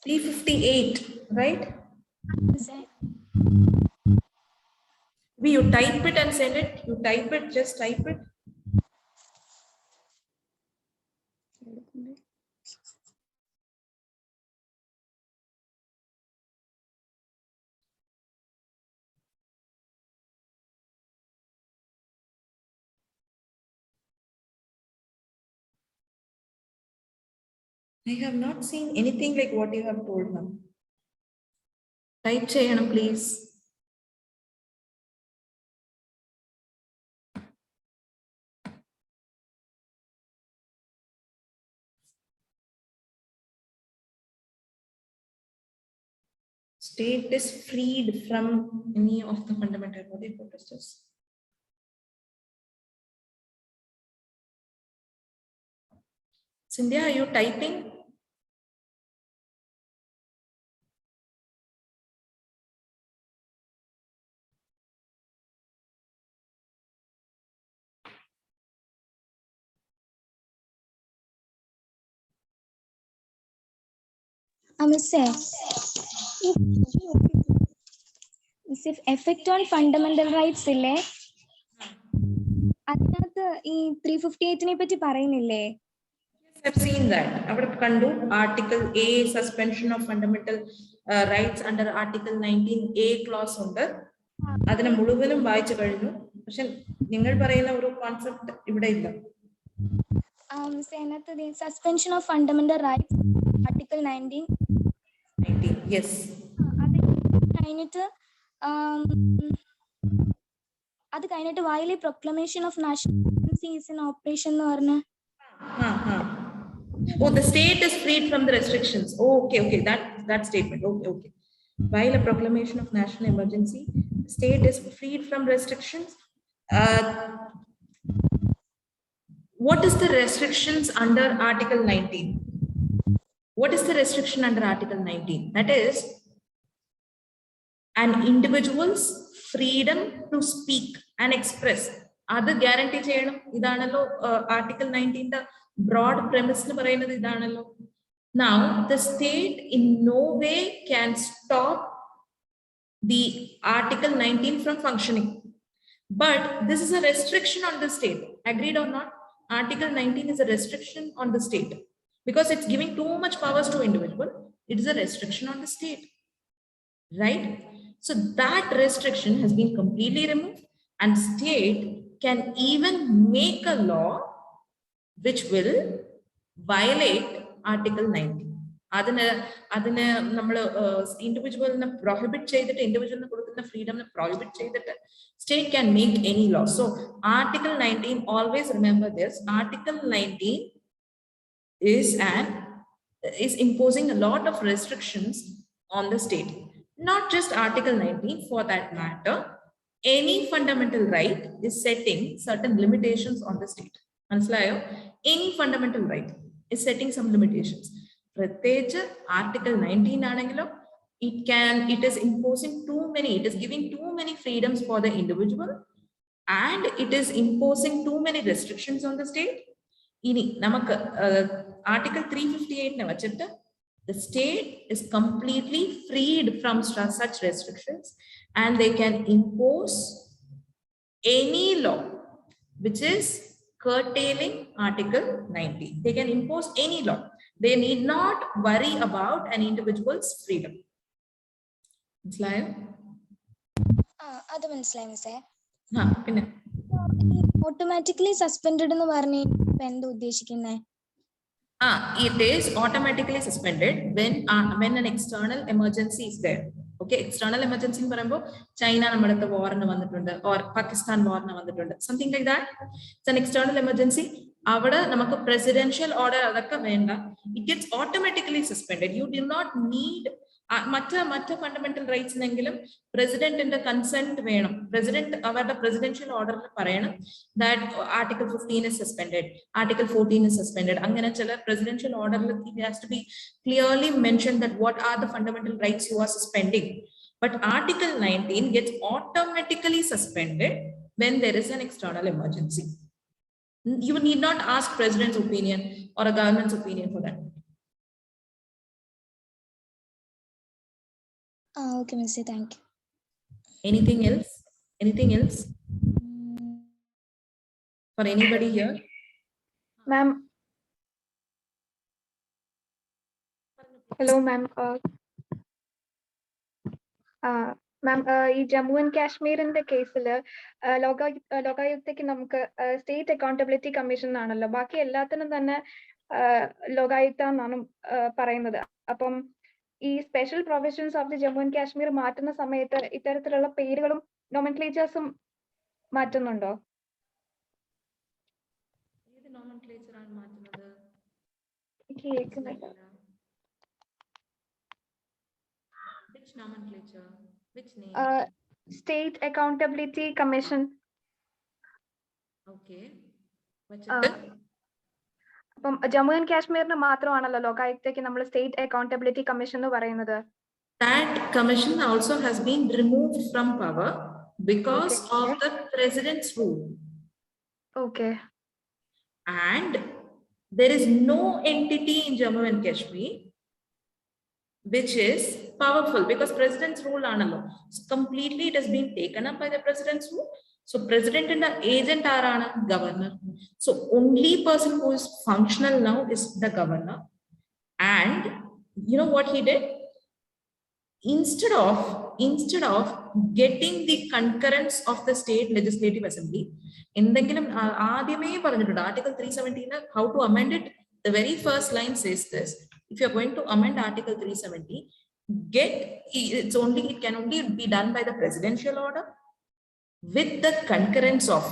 358, right? You type it and send it. You type it, just type it. I have not seen anything like what you have told now. Type cheyanam, please. State is freed from any of the fundamental. What do you put as this? Cynthia, are you typing? If effect on fundamental rights ഇല്ലേ അതിനകത്ത് ഈ 358 പറ്റി പറയുന്നില്ലേ? I've seen that. അവിടെ കണ്ടു Article A suspension of fundamental rights under Article 19A clause ഉണ്ട്. അതിനെ മുഴുവനും വായിച്ചു കഴിഞ്ഞു. പക്ഷെ നിങ്ങൾ പറയുന്ന ഒരു കോൺസെപ്റ്റ് ഇവിടെ ഇല്ല. അതിനകത്ത് suspension of fundamental rights Article 19. Yes. അത് കഴിഞ്ഞിട്ട് while a proclamation of national emergency is in operation എന്ന് പറഞ്ഞ. Oh, the state is freed from the restrictions. Oh, okay. That statement. Okay. While a proclamation of national emergency, the state is freed from restrictions. What is the restrictions under Article 19? What is the restriction under Article 19? That is an individual's freedom to speak and express. That guarantee cheyyanam. Idanallo Article 19 the broad premise nu parayunnathu idanallo. Now the state in no way can stop the Article 19 from functioning, but this is a restriction on the state. Agreed or not? Article 19 is a restriction on the state because it's giving too much powers to individual. It is a restriction on the state, right? So that restriction has been completely removed, and state can even make a law which will violate Article 19. അതിനെ നമ്മൾ ഇൻഡിവിജ്വലിനെ prohibit ചെയ്തിട്ട് ഇൻഡിവിജ്വലിന് കൊടുക്കുന്ന freedom prohibit ചെയ്തിട്ട് state can make any law. So article 19, always remember this, article 19 is imposing a lot of restrictions on the state. Not just Article 19, for that matter, any fundamental right is setting certain limitations on the state. Manslayo, any fundamental right is setting some limitations. Pratecha Article 19 anangilo, it is imposing it is giving too many freedoms for the individual, and it is imposing too many restrictions on the state. Ini namak Article 358 ne vachittu the state is completely freed from such restrictions, and they can impose any law which is curtailing Article 19. They can impose any law. They need not worry about an individual's freedom. അത് മനസ്സിലായി മിസ്സേ. പിന്നെ automatically suspended എന്ന് പറഞ്ഞ് എന്താ ഉദ്ദേശിക്കുന്നേ? It is automatically suspended when an external emergency is there. Okay, external emergency in Parambo, China namadutha war nu vannittund or Pakistan war nu vannittund, something like that. It's an external emergency. Avada namakku presidential order adakka venda, it gets automatically suspended. You do not need മറ്റ fundamental റൈറ്റ്സിനെങ്കിലും പ്രസിഡന്റിന്റെ consent വേണം. President അവരുടെ presidential ഓർഡറിൽ പറയണം that article 15 is suspended, article 14 is suspended. അങ്ങനെ ചില presidential ഓർഡറിൽ it has to be clearly mentioned that what are the fundamental rights you are suspending. But Article 19 gets automatically suspended when there is an external emergency. You need not ask president's opinion or a government's opinion for that. Okay, Missy, thank you. Anything else? Anything else for anybody here? Ma'am. Hello, ma'am. മാം ഈ Jammu and കാശ്മീരിന്റെ കേസിൽ ലോകായുക്തയ്ക്ക് നമുക്ക് state accountability commission ആണല്ലോ, ബാക്കി എല്ലാത്തിനും തന്നെ ലോകായുക്ത എന്നാണ് പറയുന്നത്. അപ്പം ഈ special provisions of the Jammu and Kashmir മാറ്റുന്ന സമയത്ത് ഇത്തരത്തിലുള്ള പേരുകളും നോമൻക്ലേച്ചേഴ്സും മാറ്റുന്നുണ്ടോ? ഏത് nomenclature ആണ് മാറ്റുന്നത്? എനിക്ക് കേൾക്കുന്നില്ല. Which nomenclature? Which name? State accountability commission. Okay. വച്ചിട്ട് അപ്പം ജമ്മു ആൻഡ് കാശ്മീരിന് മാത്രമാണല്ലോ ലോകായുക്തയ്ക്ക് നമ്മൾ സ്റ്റേറ്റ് അക്കൗണ്ടബിലിറ്റി കമ്മീഷൻ എന്ന് പറയുന്നത്. That commission also has been removed from power because of the president's rule. Okay. And there is no entity in Jammu and Kashmir which is powerful because president's rule aanallo. So completely it has been taken up by the president's rule. So president and the agent are governor. So only person who is functional now is the governor. And you know what he did? Instead of getting the concurrence of the state legislative assembly, എന്തെങ്കിലും ആദ്യമേ പറഞ്ഞിട്ടുണ്ട് article 370 how to amend it. The very first line says this: if you are going to amend article 370, it can only be done by the presidential order with the concurrence of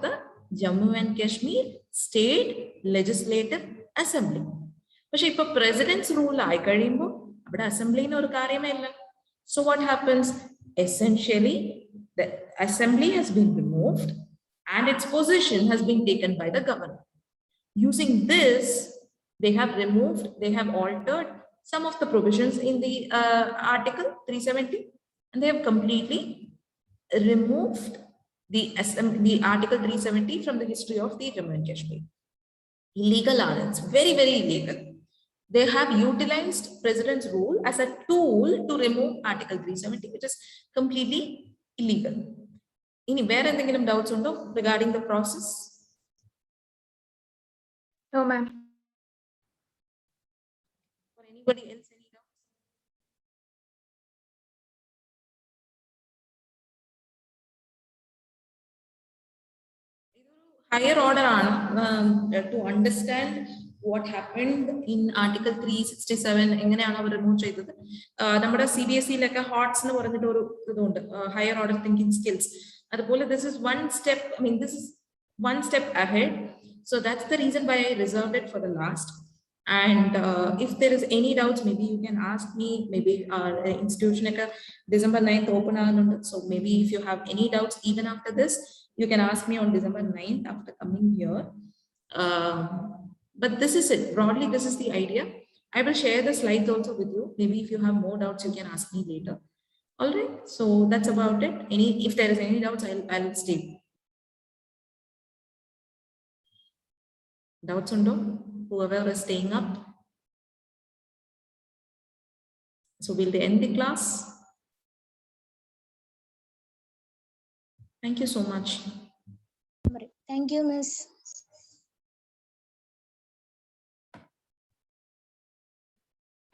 the Jammu and Kashmir state legislative assembly. പക്ഷെ ഇപ്പൊ president's rule ആയി കഴിയുമ്പോൾ അവിടെ അസംബ്ലിന് ഒരു കാര്യമേ ഇല്ല. So what happens? Essentially, the assembly has been removed and its position has been taken by the governor. Using this, they have altered some of the provisions in the article 370, and they have completely removed the article 370 from the history of the Jammu and Kashmir. Illegal arts, very, very illegal. They have utilized president's rule as a tool to remove article 370, which is completely illegal. Any where endengalum doubts undo regarding the process? No, ma'am. For anybody else, any doubts? Higher order to understand what happened in article 367 എങ്ങനെയാണ് അവർ remove ചെയ്തത്. നമ്മുടെ CBSE HOTS എന്ന് പറഞ്ഞിട്ട് ഒരു ഇതുണ്ട്, higher order thinking skills. അതുപോലെ this is one step ahead. So that's the reason why I reserved it for the last. And if there is any doubts, maybe you can ask me. Maybe our institution December 9th open agunnundu. So maybe if you have any doubts even after this, you can ask me on December 9th after coming here. But this is it. Broadly, this is the idea. I will share the slides also with you. Maybe if you have more doubts, you can ask me later. All right. So that's about it. If there is any doubts, I'll stay. Doubts undo? Whoever is staying up. So will they end the class? Thank you so much. Thank you, Miss.